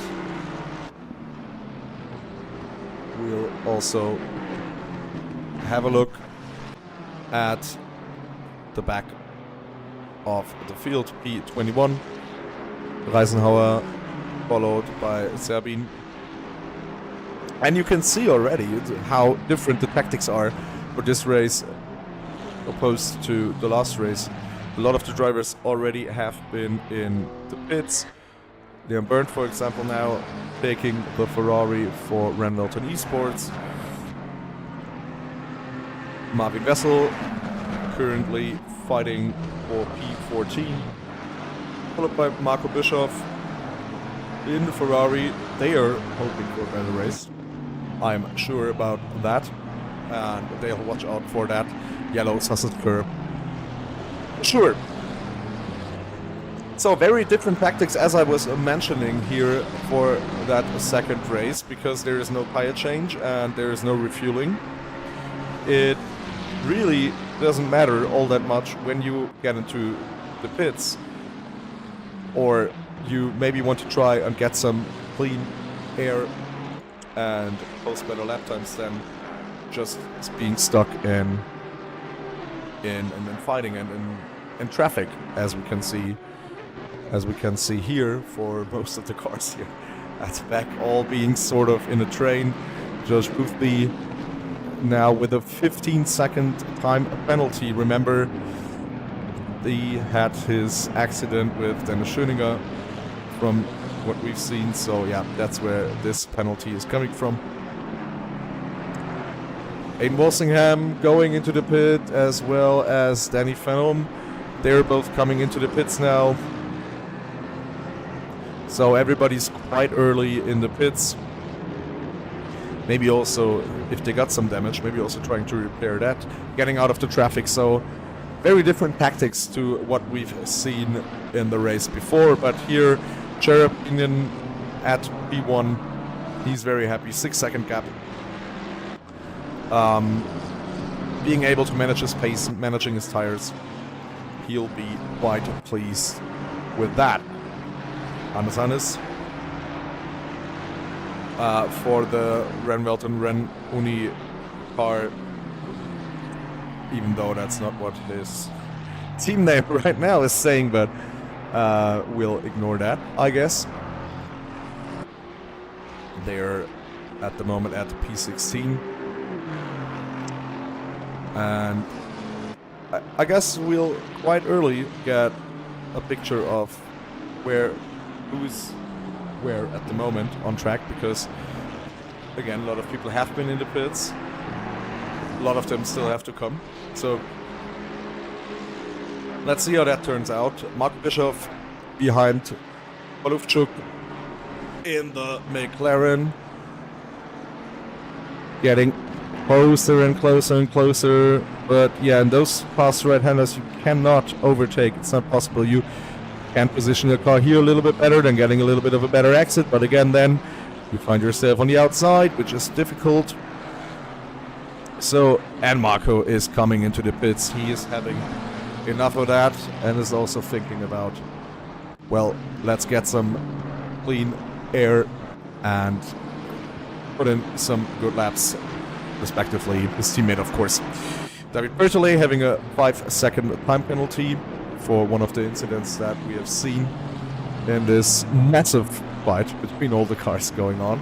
we'll also have a look at the back of the field. P21, Reisenhauer, followed by Serbin. And you can see already how different the tactics are for this race opposed to the last race. A lot of the drivers already have been in the pits. Leon Berndt, for example, now taking the Ferrari for RennWelten Esports. Marvin Wessel currently fighting for P14. Followed by Marco Bischoff in the Ferrari. They are hoping for a better race. I'm sure about that. And they'll watch out for that yellow sausage curb. Sure. So very different tactics, as I was mentioning here, for that second race, because there is no tire change and there is no refueling. It really doesn't matter all that much when you get into the pits, or you maybe want to try and get some clean air and post better lap times than just being stuck in fighting and in traffic, as we can see here for most of the cars here at the back, all being sort of in a train. Josh Boothby now with a 15-second time penalty. Remember, he had his accident with Dennis Schöninger from what we've seen, so yeah, that's where this penalty is coming from. Aiden Walsingham going into the pit, as well as Danny Phantom. They're both coming into the pits now. So everybody's quite early in the pits. Maybe also, if they got some damage, maybe also trying to repair that. Getting out of the traffic, so very different tactics to what we've seen in the race before. But here, Cherubinian at P1, he's very happy. 6-second gap. Being able to manage his pace, managing his tires, he'll be quite pleased with that. Hannes Hannes for the RennWelten Renn-Uni car, even though that's not what his team name right now is saying, but we'll ignore that, I guess. They're at the moment at P16. And I guess we'll quite early get a picture of who's where at the moment on track, because again, a lot of people have been in the pits. A lot of them still have to come. So let's see how that turns out. Mark Bischoff behind Olufchuk in the McLaren. Getting closer and closer and closer. But yeah, in those fast right-handers you cannot overtake. It's not possible. You can position your car here a little bit better, then getting a little bit of a better exit. But again, then you find yourself on the outside, which is difficult. So, and Marco is coming into the pits. He is having enough of that and is also thinking about, well, let's get some clean air and put in some good laps, respectively. His teammate, of course. David Bertollet having a 5-second time penalty for one of the incidents that we have seen in this massive fight between all the cars going on.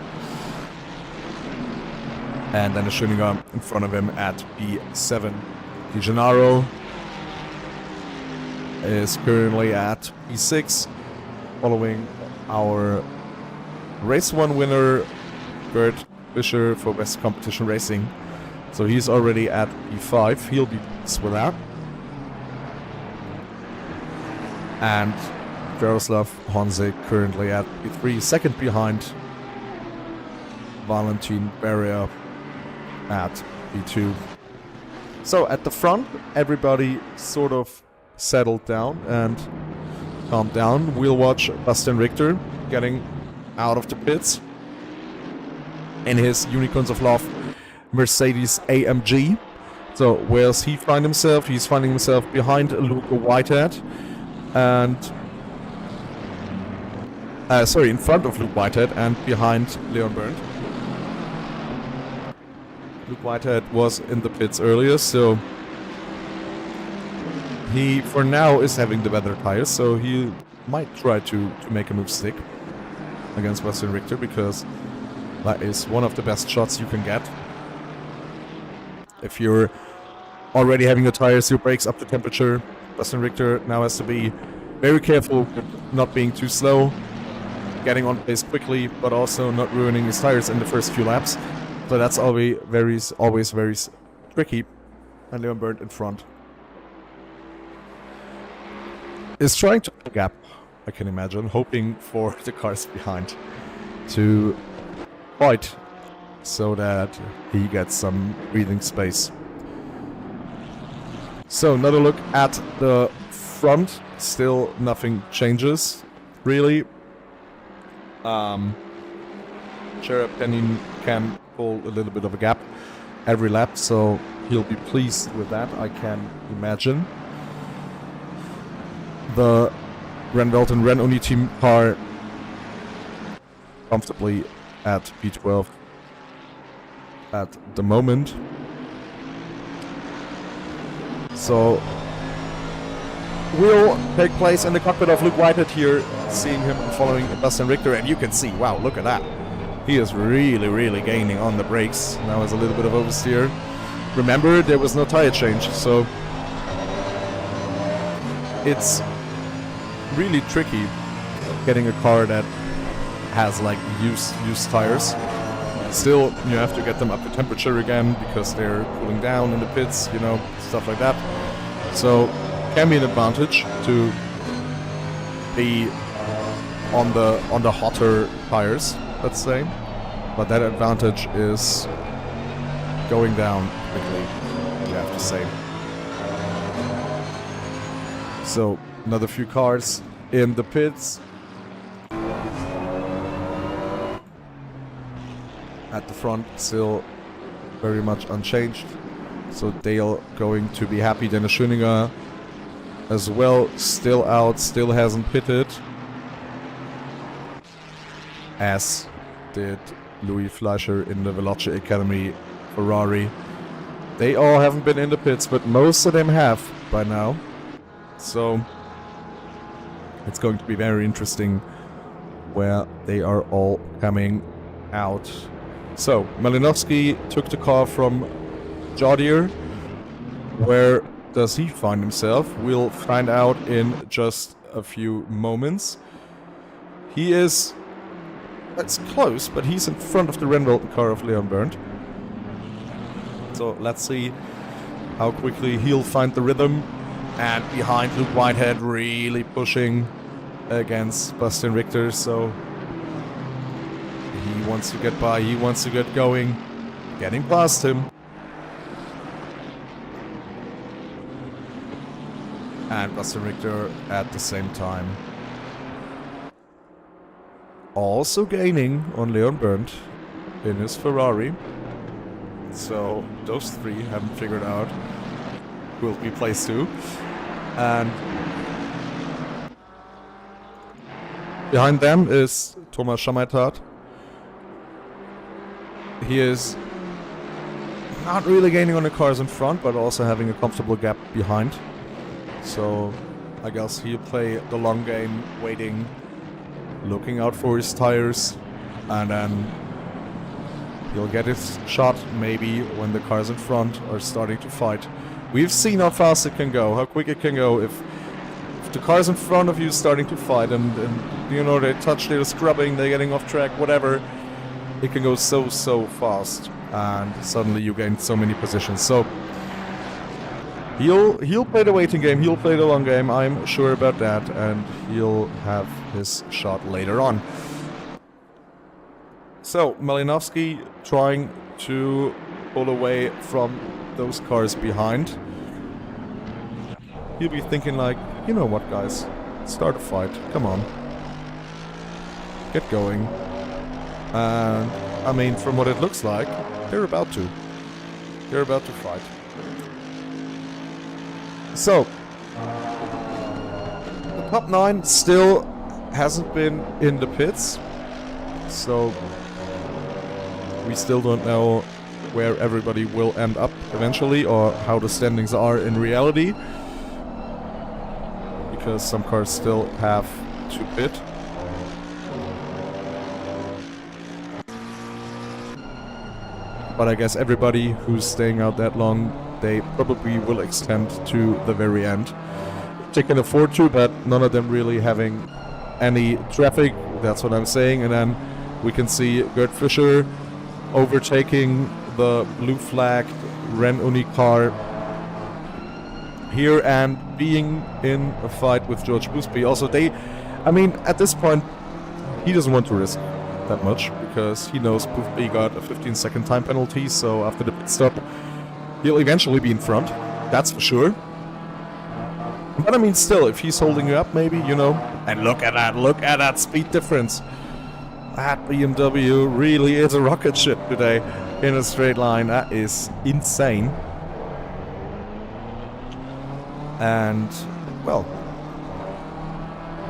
And then Schöninger in front of him at P7. Di Gennaro is currently at P6, following our race 1 winner, Gerd Fischer for Best Competition Racing. So he's already at P5. He'll be pleased with that. And Jaroslav Honzik currently at P3, second behind Valentin Beria at P2. So at the front, everybody sort of settled down and calmed down. We'll watch Bastian Richter getting out of the pits in his Unicorns of Love Mercedes AMG. So where's he find himself? He's finding himself behind Luke Whitehead and in front of Luke Whitehead and behind Leon Berndt. Luke Whitehead was in the pits earlier, so he, for now, is having the better tires, so he might try to make a move stick against Bastian Richter, because that is one of the best shots you can get. If you're already having your tires, your brakes up to temperature, Bastian Richter now has to be very careful with not being too slow, getting on pace quickly, but also not ruining his tires in the first few laps. So that's always very tricky. And Leon Berndt in front is trying to gap, I can imagine, hoping for the cars behind to fight so that he gets some breathing space. So another look at the front. Still nothing changes, really. Jared Penning can pull a little bit of a gap every lap, so he'll be pleased with that, I can imagine. The RennWelten Renn team car comfortably at P12 at the moment. So will take place in the cockpit of Luke Whitehead here, seeing him following Bastian Richter, and you can see, wow, look at that. He is really gaining on the brakes. Now is a little bit of oversteer. Remember, there was no tire change, so it's really tricky getting a car that has like used tires. Still, you have to get them up to temperature again because they're cooling down in the pits, you know, stuff like that. So can be an advantage to be on the hotter tires, let's say, but that advantage is going down quickly, you have to say. So another few cars in the pits. At the front, still very much unchanged. So Dale going to be happy. Dennis Schöninger as well, still out, still hasn't pitted. As did Louis Fleischer in the Veloce Academy Ferrari. They all haven't been in the pits, but most of them have by now. So it's going to be very interesting where they are all coming out. So Malinowski took the car from Jodier. Where does he find himself? We'll find out in just a few moments. He is... It's close, but he's in front of the RennWelten car of Leon Berndt. So let's see how quickly he'll find the rhythm. And behind Luke Whitehead, really pushing against Bastian Richter. So he wants to get by, he wants to get going. Getting past him. And Bastian Richter at the same time. Also gaining on Leon Berndt in his Ferrari. So those three haven't figured out who will be placed to. And behind them is Thomas Schamaitat. He is not really gaining on the cars in front, but also having a comfortable gap behind. So I guess he'll play the long game, waiting, looking out for his tires, and then he'll get his shot maybe when the cars in front are starting to fight. We've seen how fast it can go, how quick it can go if the cars in front of you starting to fight and you know, they touch, they're scrubbing, they're getting off track, whatever. It can go so fast, and suddenly you gain so many positions. So he'll play the waiting game, he'll play the long game, I'm sure about that, and he'll have his shot later on. So Malinowski trying to pull away from those cars behind. He'll be thinking like, you know what guys, start a fight, come on. Get going. And I mean, from what it looks like, they're about to. They're about to fight. So, the top 9 still hasn't been in the pits. So, we still don't know where everybody will end up eventually, or how the standings are in reality. Because some cars still have to pit. But I guess everybody who's staying out that long, they probably will extend to the very end. They can afford to, but none of them really having any traffic, that's what I'm saying. And then we can see Gerd Fischer overtaking the blue flagged Renn car here and being in a fight with George Boosby. Also, I mean, at this point, he doesn't want to risk that much because he knows Boosby got a 15-second time penalty, so after the pit stop, he'll eventually be in front, that's for sure. But I mean, still, if he's holding you up, maybe, you know, and look at that speed difference. That BMW really is a rocket ship today in a straight line. That is insane. And, well,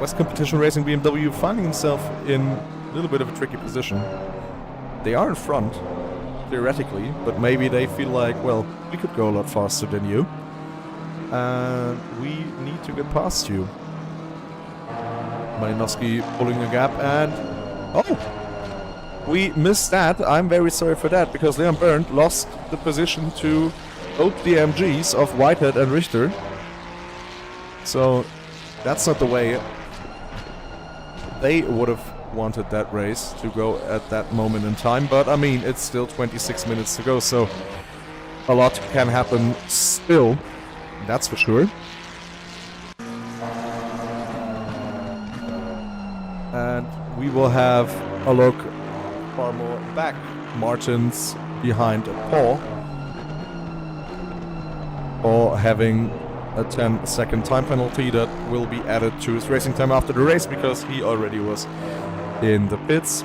West Competition Racing BMW finding himself in a little bit of a tricky position. They are in front, theoretically, but maybe they feel like, well, we could go a lot faster than you. And we need to get past you. Malinowski pulling a gap and... oh! We missed that. I'm very sorry for that, because Leon Berndt lost the position to both the MGs of Whitehead and Richter. So, that's not the way they would have wanted that race to go at that moment in time. But, I mean, it's still 26 minutes to go, so a lot can happen still. That's for sure. And we will have a look far more back. Martins behind Paul. Paul having a 10-second time penalty that will be added to his racing time after the race because he already was in the pits.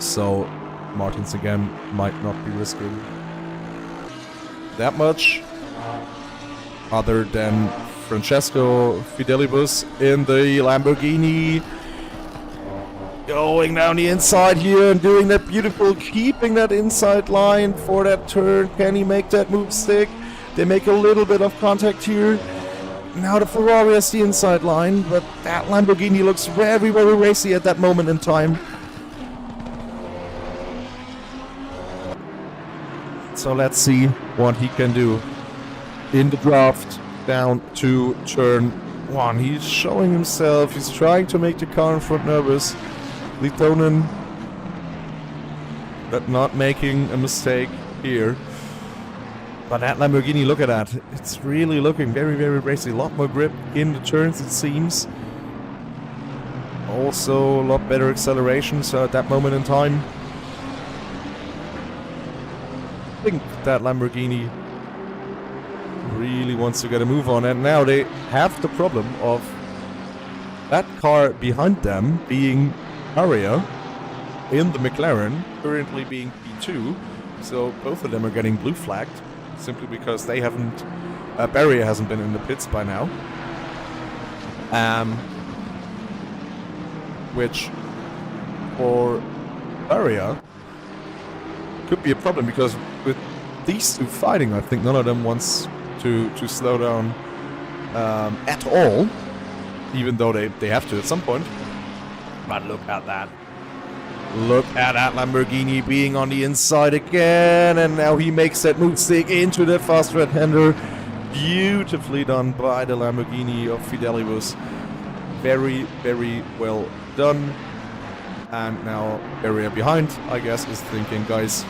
So Martins again might not be risking that much, other than Francesco Fidelibus in the Lamborghini, going down the inside here and doing that beautiful, keeping that inside line for that turn. Can he make that move stick? They make a little bit of contact here. Now the Ferrari has the inside line, but that Lamborghini looks very, very racy at that moment in time. So let's see what he can do in the draft down to turn one. He's showing himself. He's trying to make the car in front nervous. Litonen, but not making a mistake here. But that Lamborghini, look at that. It's really looking very, very racy. A lot more grip in the turns, it seems. Also, a lot better acceleration. So at that moment in time, I think that Lamborghini really wants to get a move on. And now they have the problem of that car behind them being Aria in the McLaren, currently being P2. So both of them are getting blue flagged, simply because they haven't, Barrier hasn't been in the pits by now. Which, for Barrier, could be a problem, because with these two fighting, I think none of them wants to slow down at all, even though they have to at some point. But look at that. Look at that Lamborghini being on the inside again, and now he makes that move stick into the fast right-hander. Beautifully done by the Lamborghini of Fidelibus. Very, very well done. And now area behind, I guess, is thinking, guys,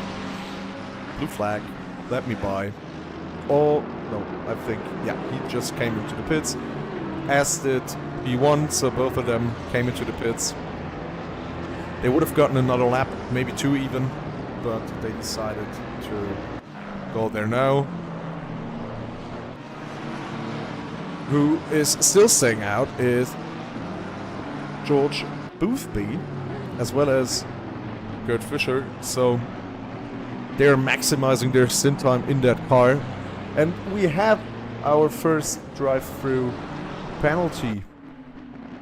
blue flag, let me by. Oh, no, I think, yeah, he just came into the pits, as did P1, so both of them came into the pits. They would have gotten another lap, maybe two even, but they decided to go there now. Who is still staying out is George Boothby, as well as Gerd Fischer, so they're maximizing their stint time in that car. And we have our first drive-through penalty.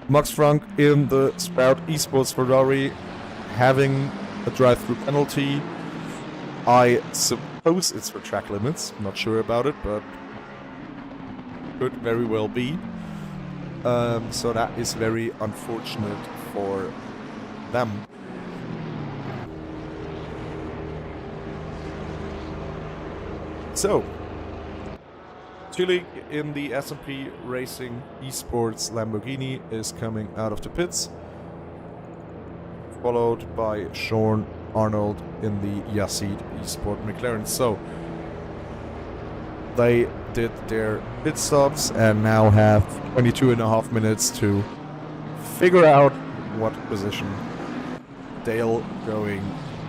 Max Frank in the Sprout Esports Ferrari having a drive-through penalty. I suppose it's for track limits, I'm not sure about it, but could very well be. So that is very unfortunate for them. So, Tilly in the S&P Racing Esports Lamborghini is coming out of the pits, followed by Sean Arnold in the Yassid Esport McLaren. So, they did their pit stops and now have 22.5 minutes to figure out what position they're going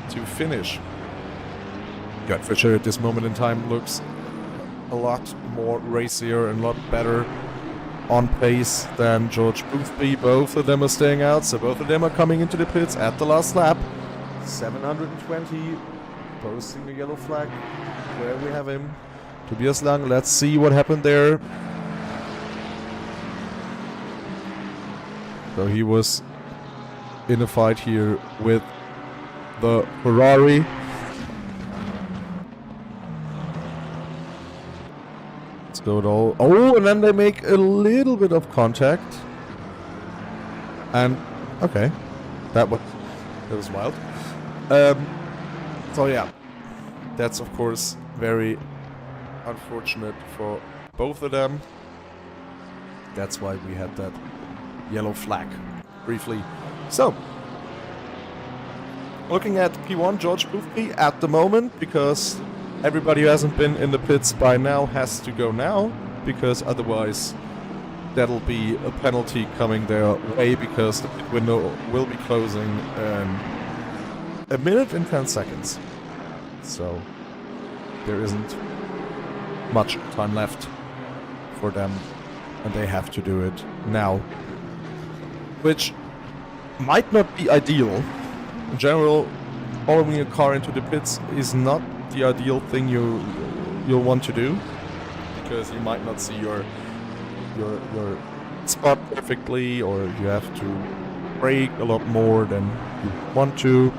to finish. Gerd Fischer at this moment in time looks a lot more racier and a lot better on pace than George Boothby. Both of them are staying out, so both of them are coming into the pits at the last lap. 720, posting the yellow flag. Where we have him. Tobias Lang, let's see what happened there. So he was in a fight here with the Ferrari. Let's go it all. Oh, and then they make a little bit of contact. And okay, that was wild. So yeah, that's of course very unfortunate for both of them. That's why we had that yellow flag briefly. So, looking at P1, George Boothby at the moment, because everybody who hasn't been in the pits by now has to go now, because otherwise that'll be a penalty coming their way, because the pit window will be closing in 1 minute and 10 seconds. So, there isn't much time left for them, and they have to do it now, which might not be ideal. In general, following a car into the pits is not the ideal thing you'll want to do, because you might not see your spot perfectly, or you have to brake a lot more than you want to.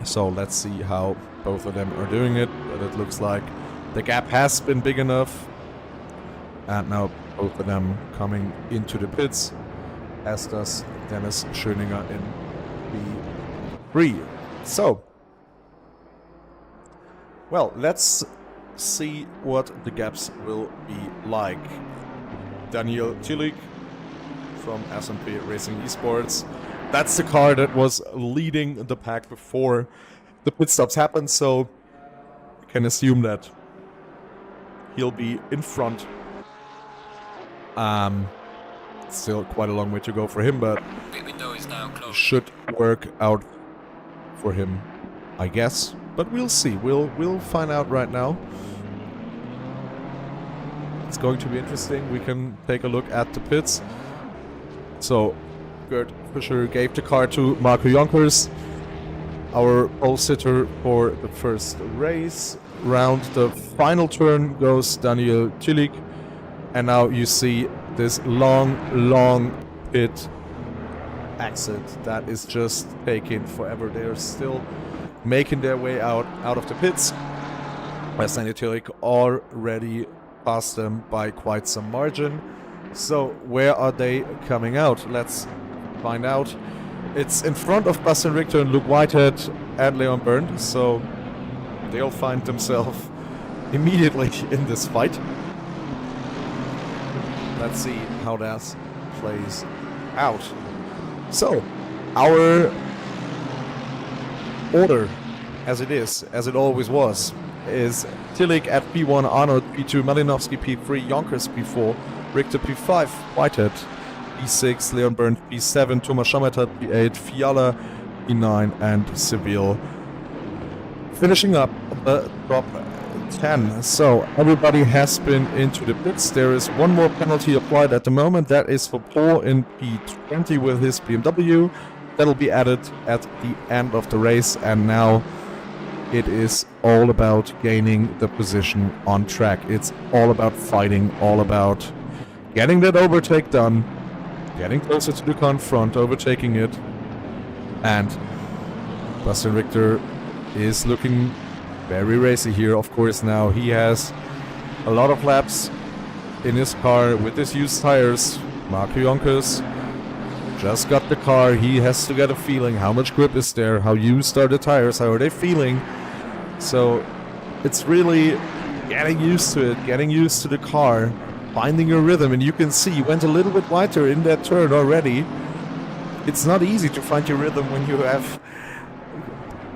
So let's see how both of them are doing it, but it looks like the gap has been big enough, and now both of them coming into the pits, as does Dennis Schöninger in B3. So, well, let's see what the gaps will be like. Daniel Tillich from SMP Racing Esports. That's the car that was leading the pack before the pit stops happened, so you can assume that he'll be in front. Still quite a long way to go for him, but should work out for him, I guess. But we'll see. We'll find out right now. It's going to be interesting. We can take a look at the pits. So, Gerd Fischer gave the car to Marco Jonkers, our pole sitter for the first race. Round the final turn goes Daniel Tillich. And now you see this long pit exit that is just taking forever. They are still making their way out of the pits. As Daniel Tillich already passed them by quite some margin. So where are they coming out? Let's find out. It's in front of Bastian Richter and Luke Whitehead and Leon Berndt, so they'll find themselves immediately in this fight. Let's see how that plays out. So, our order, as it always was, is Tillich at P1, Arnold P2, Malinowski P3, Jonkers P4, Richter P5, Whitehead P6, Leon Berndt P7, Thomas Schammeter P8, Fiala P9, and Seville finishing up the top 10. So everybody has been into the pits. There is one more penalty applied at the moment. That is for Paul in P20 with his BMW. That'll be added at the end of the race, and now it is all about gaining the position on track. It's all about fighting, all about getting that overtake done, getting closer to the car in front, overtaking it. And Bastian Richter is looking very racy here. Of course, now he has a lot of laps in his car with his used tires. Marco Jonkers just got the car. He has to get a feeling. How much grip is there? How used are the tires? How are they feeling? So it's really getting used to it, getting used to the car, finding your rhythm. And you can see he went a little bit wider in that turn already. It's not easy to find your rhythm when you have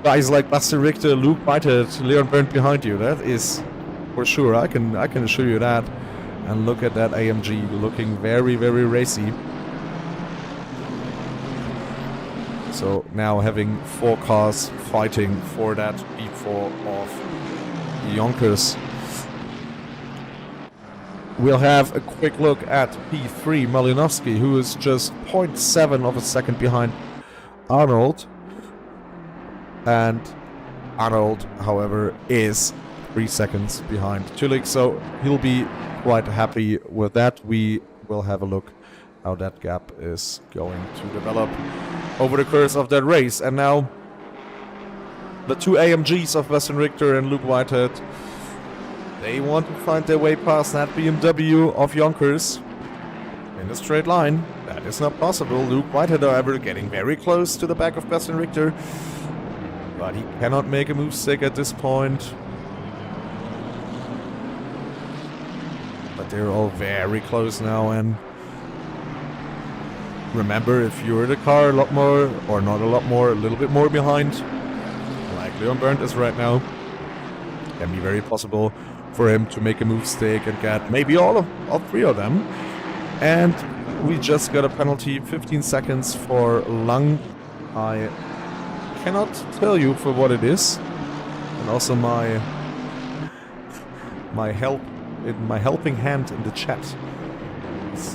guys like Bastian Richter, Luke Whitehead, Leon Berndt behind you. That is for sure. I can assure you that. And look at that AMG looking very, very racy. So now having 4 cars fighting for that P4 of Jonkers. We'll have a quick look at P3 Malinowski, who is just 0.7 of a second behind Arnold. And Arnold, however, is 3 seconds behind Tillich, so he'll be quite happy with that. We will have a look how that gap is going to develop over the course of that race. And now the 2 AMGs of Bastian Richter and Luke Whitehead, they want to find their way past that BMW of Jonkers in a straight line. That is not possible. Luke Whitehead, however, getting very close to the back of Bastian Richter, but he cannot make a move stick at this point. But they're all very close now, and remember, if you're the car a lot more, or not a lot more, a little bit more behind, like Leon Berndt is right now, it can be very possible for him to make a move stick and get maybe all 3 of them. And we just got a penalty, 15 seconds for Lange. I cannot tell you for what it is, and also my helping hand in the chat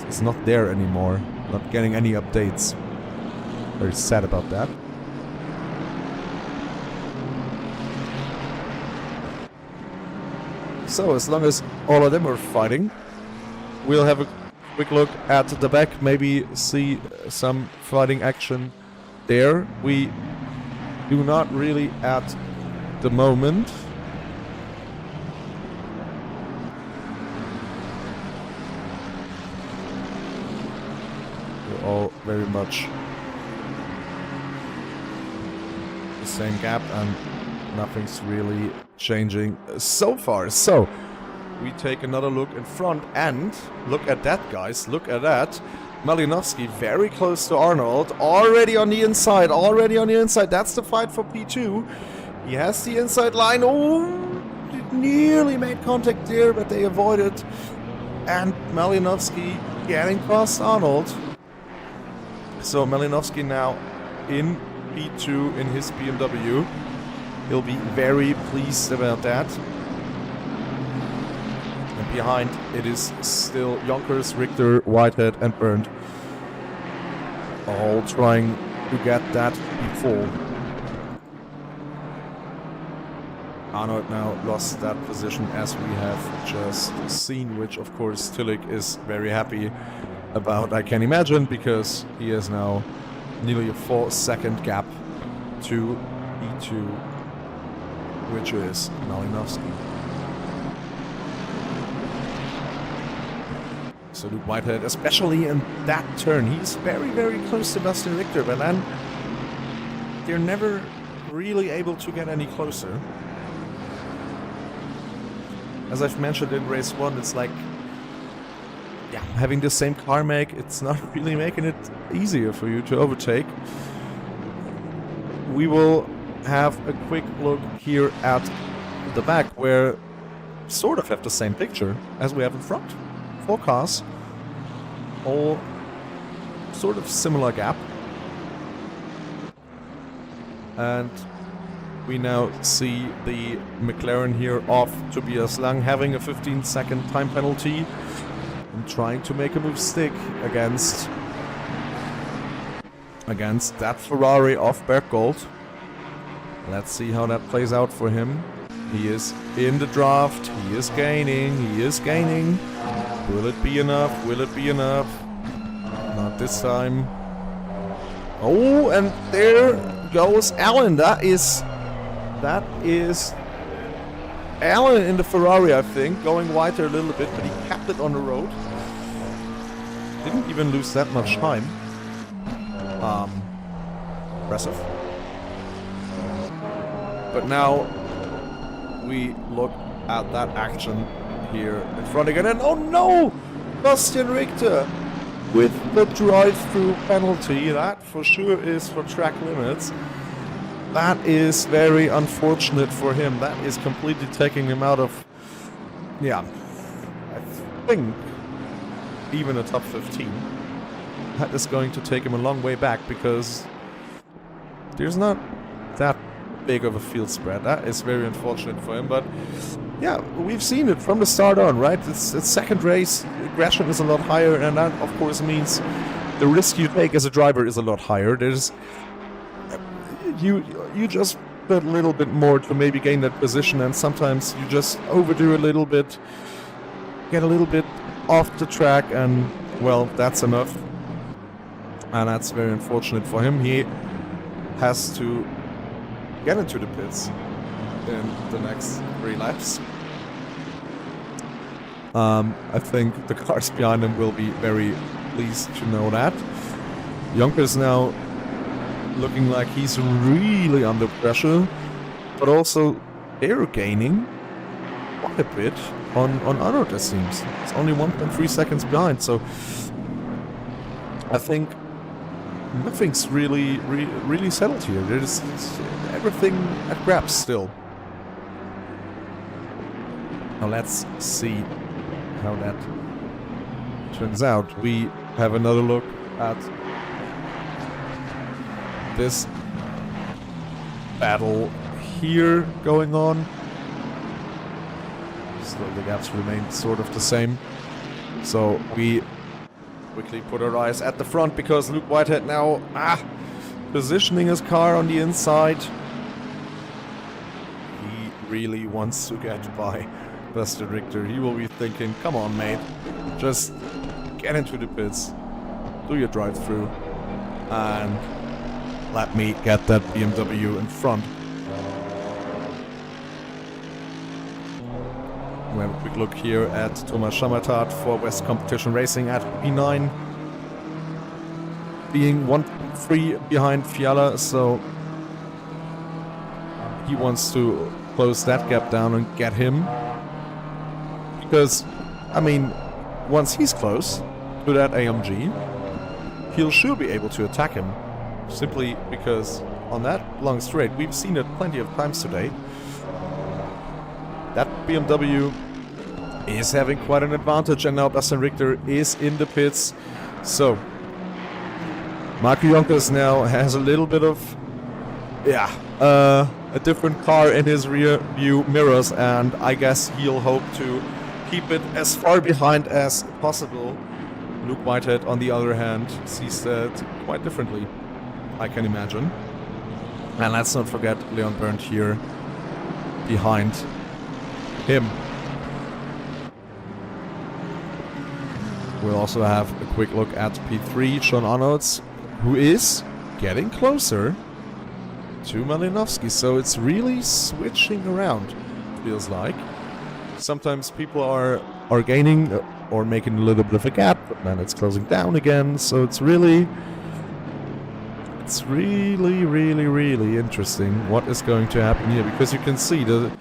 is not there anymore. Not getting any updates. Very sad about that. So as long as all of them are fighting, we'll have a quick look at the back, maybe see some fighting action there. We do not really at the moment. We're all very much the same gap, and nothing's really changing so far. So we take another look in front, and look at that, guys. Look at that. Malinowski very close to Arnold. Already on the inside. That's the fight for P2. He has the inside line. Oh, it nearly made contact there, but they avoided. And Malinowski getting past Arnold. So Malinowski now in P2 in his BMW. He'll be very pleased about that. And behind it is still Jonkers, Richter, Whitehead and Bernd. All trying to get that before. Arnold now lost that position as we have just seen, which of course Tillich is very happy about, I can imagine, because he has now nearly a 4-second gap to E2, which is Malinowski. So Luke Whitehead, especially in that turn, he's very, very close to Bastian Richter, but then they're never really able to get any closer. As I've mentioned in race 1, it's like, yeah, having the same car make, it's not really making it easier for you to overtake. We will have a quick look here at the back, where sort of have the same picture as we have in front. 4 cars, all sort of similar gap. And we now see the McLaren here of Tobias Lang having a 15-second time penalty and trying to make a move stick against that Ferrari of Berggold. Let's see how that plays out for him. He is in the draft. He is gaining. Will it be enough? Not this time. Oh, and there goes Allen. That is Allen in the Ferrari, I think, going wider a little bit, but he kept it on the road. Didn't even lose that much time. Impressive. But now we look at that action here in front again, and oh no! Bastian Richter with the drive-through penalty. That for sure is for track limits. That is very unfortunate for him. That is completely taking him out of, yeah, I think even a top 15. That is going to take him a long way back, because there's not that big of a field spread. That is very unfortunate for him, but yeah, we've seen it from the start on, right? It's second race, aggression is a lot higher, and that of course means the risk you take as a driver is a lot higher. There's you just put a little bit more to maybe gain that position, and sometimes you just overdo a little bit, get a little bit off the track, and well, that's enough. And that's very unfortunate for him. He has to get into the pits in the next 3 laps. I think the cars behind him will be very pleased to know that. Jonkers now looking like he's really under pressure, but also they're gaining quite a bit on Arnold, it seems. It's only 1.3 seconds behind, so I think nothing's really settled here. There's everything at grabs still. Now let's see how that turns out. We have another look at this battle here going on. Still the gaps remain sort of the same. So we quickly put our eyes at the front, because Luke Whitehead now positioning his car on the inside. He really wants to get by Bastian Richter. He will be thinking, come on mate, just get into the pits, do your drive-through, and let me get that BMW in front. We have a quick look here at Thomas Schammertat for West Competition Racing at P9. Being 1.3 behind Fiala, so he wants to close that gap down and get him. because, I mean, once he's close to that AMG, he'll sure be able to attack him. Simply because on that long straight, we've seen it plenty of times today, that BMW is having quite an advantage, and now Bastian Richter is in the pits. So, Marco Jonkers now has a little bit of, a different car in his rear view mirrors, and I guess he'll hope to keep it as far behind as possible. Luke Whitehead, on the other hand, sees that quite differently, I can imagine. And let's not forget Leon Berndt here behind him. We'll also have a quick look at P3, Sean Arnolds, who is getting closer to Malinowski. So it's really switching around, feels like. Sometimes people are gaining or making a little bit of a gap, but then it's closing down again. So it's really interesting what is going to happen here, because you can see that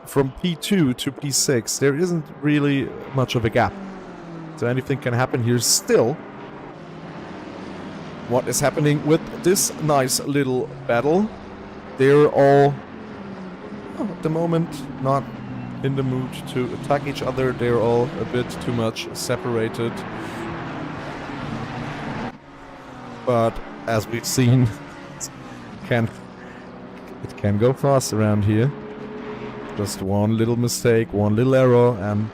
from P2 to P6 there isn't really much of a gap. So anything can happen here still. What is happening with this nice little battle? They're all, at the moment, not in the mood to attack each other. They're all a bit too much separated. But as we've seen, it can go fast around here. Just one little mistake, one little error, and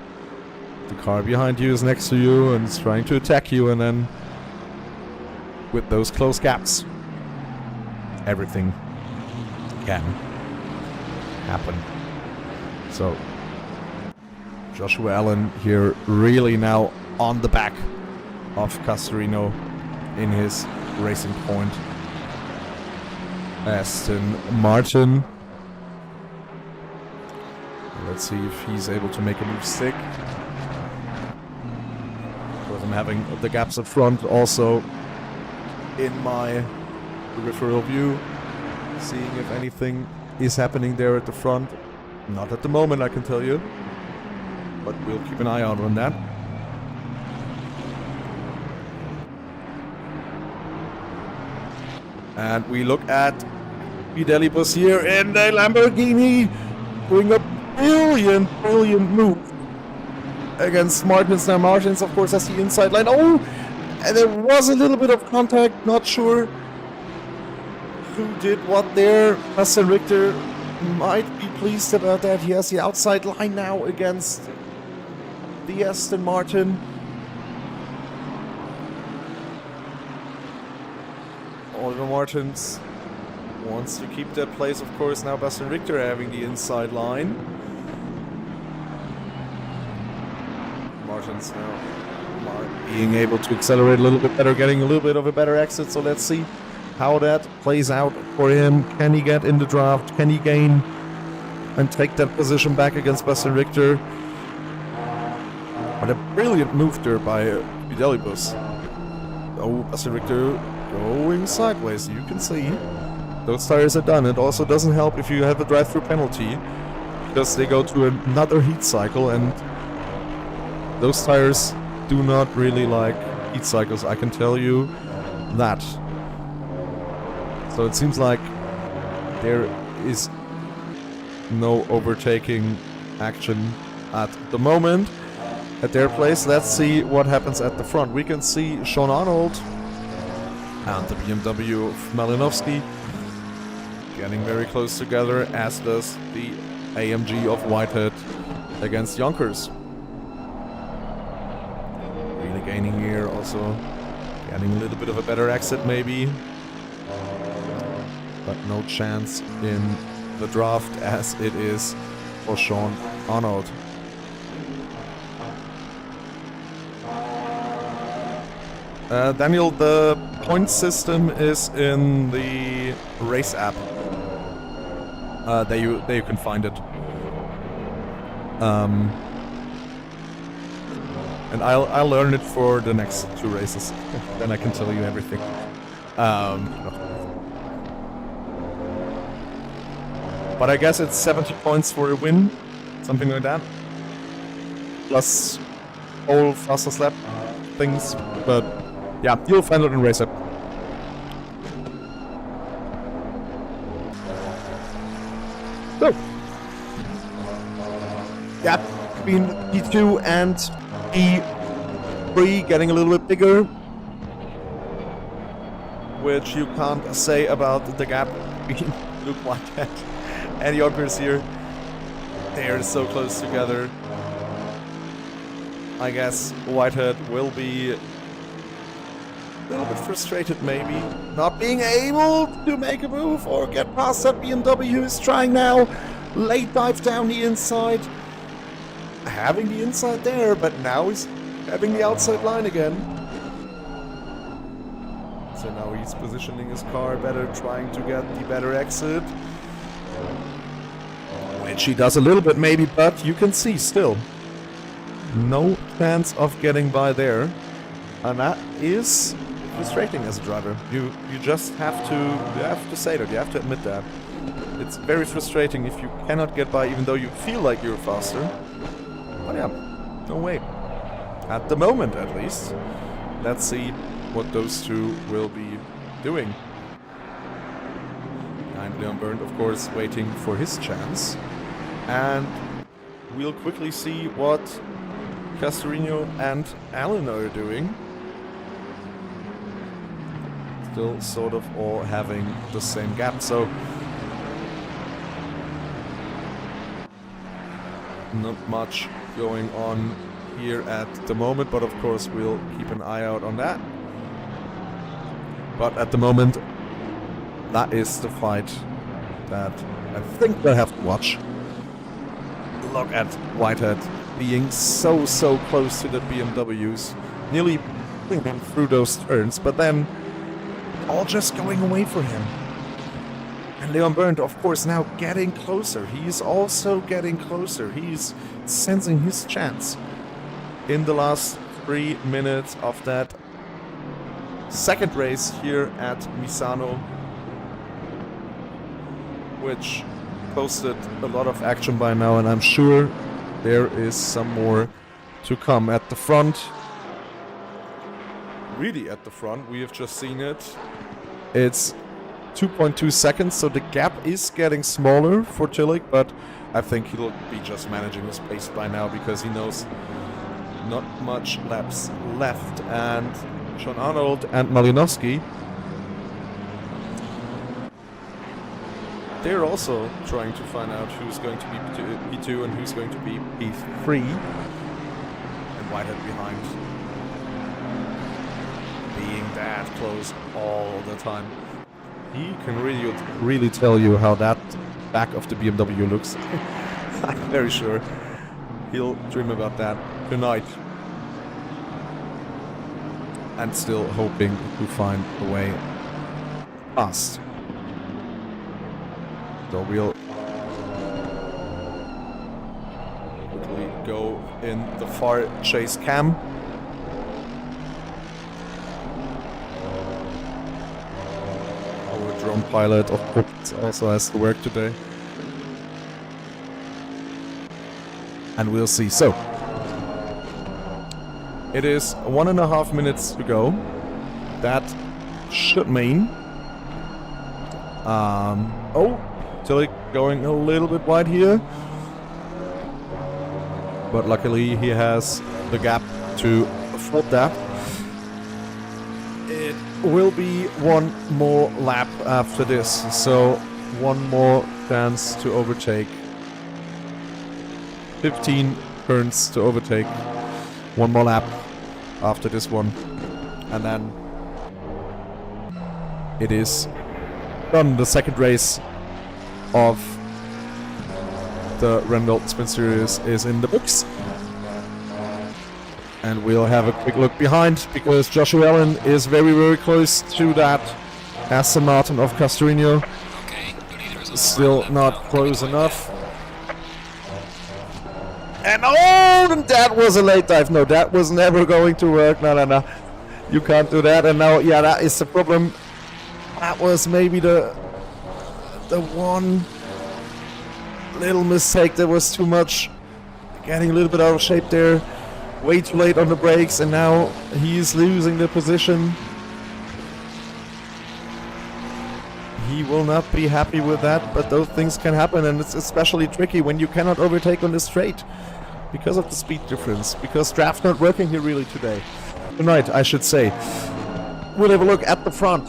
the car behind you is next to you and is trying to attack you, and then with those close gaps, everything can happen. So Joshua Allen here really now on the back of Castorino in his Racing Point. Aston Martin. Let's see if he's able to make a move stick. Because I'm having the gaps up front also in my peripheral view, seeing if anything is happening there at the front. Not at the moment, I can tell you, but we'll keep an eye out on that. And we look at Fidelibus here in the Lamborghini doing a brilliant move against Martins. Now Martins, of course, has the inside line. Oh, and there was a little bit of contact. Not sure who did what there. Bastian Richter might be pleased about that. He has the outside line now against the Aston Martin. Oliver Martins wants to keep that place, of course. Now Bastian Richter having the inside line. Martins now being able to accelerate a little bit better, getting a little bit of a better exit. So let's see how that plays out for him. Can he get in the draft? Can he gain and take that position back against Bastian Richter? But a brilliant move there by Fidelibus. Oh, Bastian Richter going sideways. You can see those tires are done. It also doesn't help if you have a drive-through penalty, because they go to another heat cycle, and those tires do not really like heat cycles, I can tell you that. So it seems like there is no overtaking action at the moment at their place. Let's see what happens at the front. We can see Sean Arnold and the BMW of Malinowski getting very close together, as does the AMG of Whitehead against Yonkers. Really gaining here, also getting a little bit of a better exit maybe. But no chance in the draft as it is for Sean Arnold. Daniel, the point system is in the race app. There you can find it. And I'll learn it for the next 2 races. Then I can tell you everything. But I guess it's 70 points for a win, something like that. plus whole fastest lap things, but yeah, you'll find it in race up. So, gap between P2 and P3 getting a little bit bigger, which you can't say about the gap between Luke Whitehead and Yonkers here. They're so close together. I guess Whitehead will be a little bit frustrated maybe, not being able to make a move or get past that BMW is trying now. Late dive down the inside. Having the inside there, but now he's having the outside line again. So now he's positioning his car better, trying to get the better exit. Which he does a little bit maybe, but you can see still. No chance of getting by there. And that is frustrating as a driver. You just have to say that, you have to admit that. It's very frustrating if you cannot get by even though you feel like you're faster. But yeah, no way. At the moment at least. Let's see what those two will be doing. And Leon Berndt, of course, waiting for his chance. And we'll quickly see what Castorino and Allen are doing. Still sort of all having the same gap, so not much going on here at the moment, but of course we'll keep an eye out on that. But at the moment, that is the fight that I think we'll have to watch. Look at Whitehead being so close to the BMWs, nearly pulling them through those turns, but then all just going away for him. And Leon Berndt, of course, now getting closer. He's also getting closer. He's sensing his chance in the last 3 minutes of that second race here at Misano, which posted a lot of action by now, and I'm sure there is some more to come. At the front, really at the front, we have just seen it. It's 2.2 seconds, so the gap is getting smaller for Tillich, but I think he'll be just managing his pace by now because he knows not much laps left. And Sean Arnold and Malinowski, they're also trying to find out who's going to be P2 and who's going to be P3. And Whitehead behind, being that close all the time. He can really tell you how that back of the BMW looks. I'm very sure he'll dream about that tonight. And still hoping to find a way past. So we'll quickly go in the far chase cam. Our drone pilot, of course, also has to work today. And we'll see. So, it is 1.5 minutes to go. That should mean... Tillich going a little bit wide here. But luckily he has the gap to afford that. It will be one more lap after this. So one more chance to overtake. 15 turns to overtake. One more lap after this one. And then it is done. The second race of the RennWelten Sprint Series is in the books. And we'll have a quick look behind because Joshua Allen is very close to that Aston Martin of Castorino. Still not close enough. And that was a late dive. No, that was never going to work. No. You can't do that. And now, yeah, that is the problem. That was maybe the one little mistake. There was too much getting a little bit out of shape there. Way too late on the brakes, and now he's losing the position. He will not be happy with that, but those things can happen, and it's especially tricky when you cannot overtake on the straight because of the speed difference, because draft's not working here really tonight, I should say. We'll have a look at the front.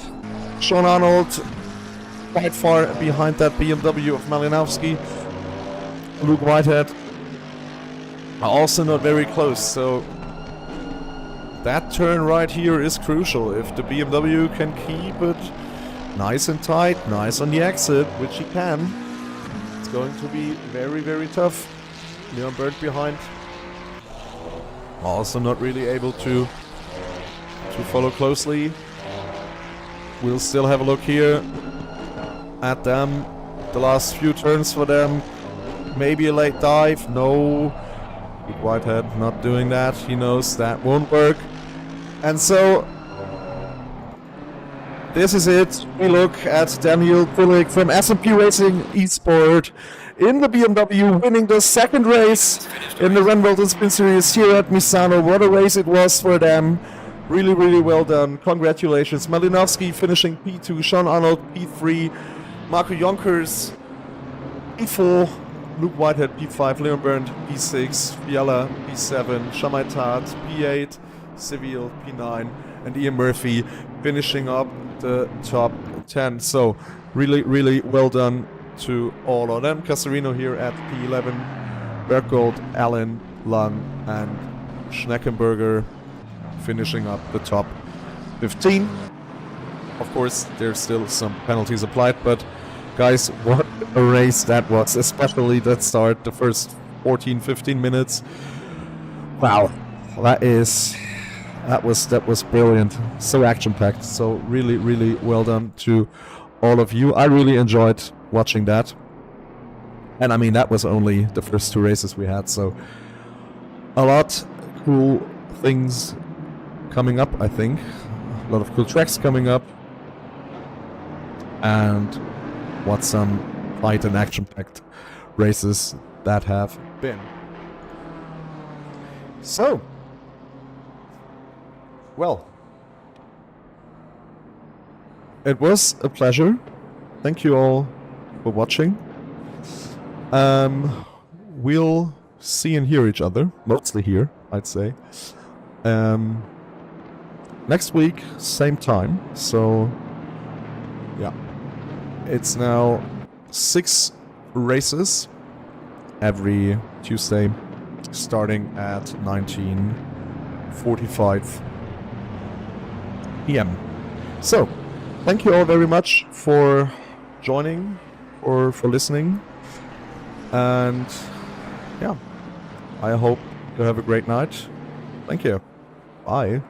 Sean Arnold quite far behind that BMW of Malinowski. Luke Whitehead also not very close, so that turn right here is crucial. If the BMW can keep it nice and tight, nice on the exit, which he can, it's going to be very, very tough. Leon Bird behind. Also not really able to follow closely. We'll still have a look here at them. The last few turns for them. Maybe a late dive. No. Whitehead not doing that. He knows that won't work. And so this is it. We look at Daniel Kulik from S&P Racing Esport in the BMW, winning the second race in the RennWelten Spin Series here at Misano. What a race it was for them. Really, really well done. Congratulations. Malinowski finishing P2, Sean Arnold P3, Marco Jonkers P4, Luke Whitehead P5, Leon Berndt P6, Fiala P7, Shamai Tat P8, Civil P9, and Ian Murphy finishing up the top 10. So really, really well done to all of them. Casarino here at P11, Berggold, Allen, Lang, and Schneckenberger finishing up the top 15. Of course, there's still some penalties applied, but guys, what a race that was, especially that start, the first 14-15 minutes. Wow, that was brilliant. So action-packed. So really, really well done to all of you. I really enjoyed watching that. And I mean, that was only the first two races we had, so a lot cool things coming up, I think. A lot of cool tracks coming up. And what some fight and action-packed races that have been. So, well, it was a pleasure. Thank you all for watching. We'll see and hear each other, mostly here, I'd say. Next week, same time, so yeah. It's now 6 races every Tuesday, starting at 19:45 p.m. So, thank you all very much for joining or for listening. And yeah, I hope you have a great night. Thank you. Bye.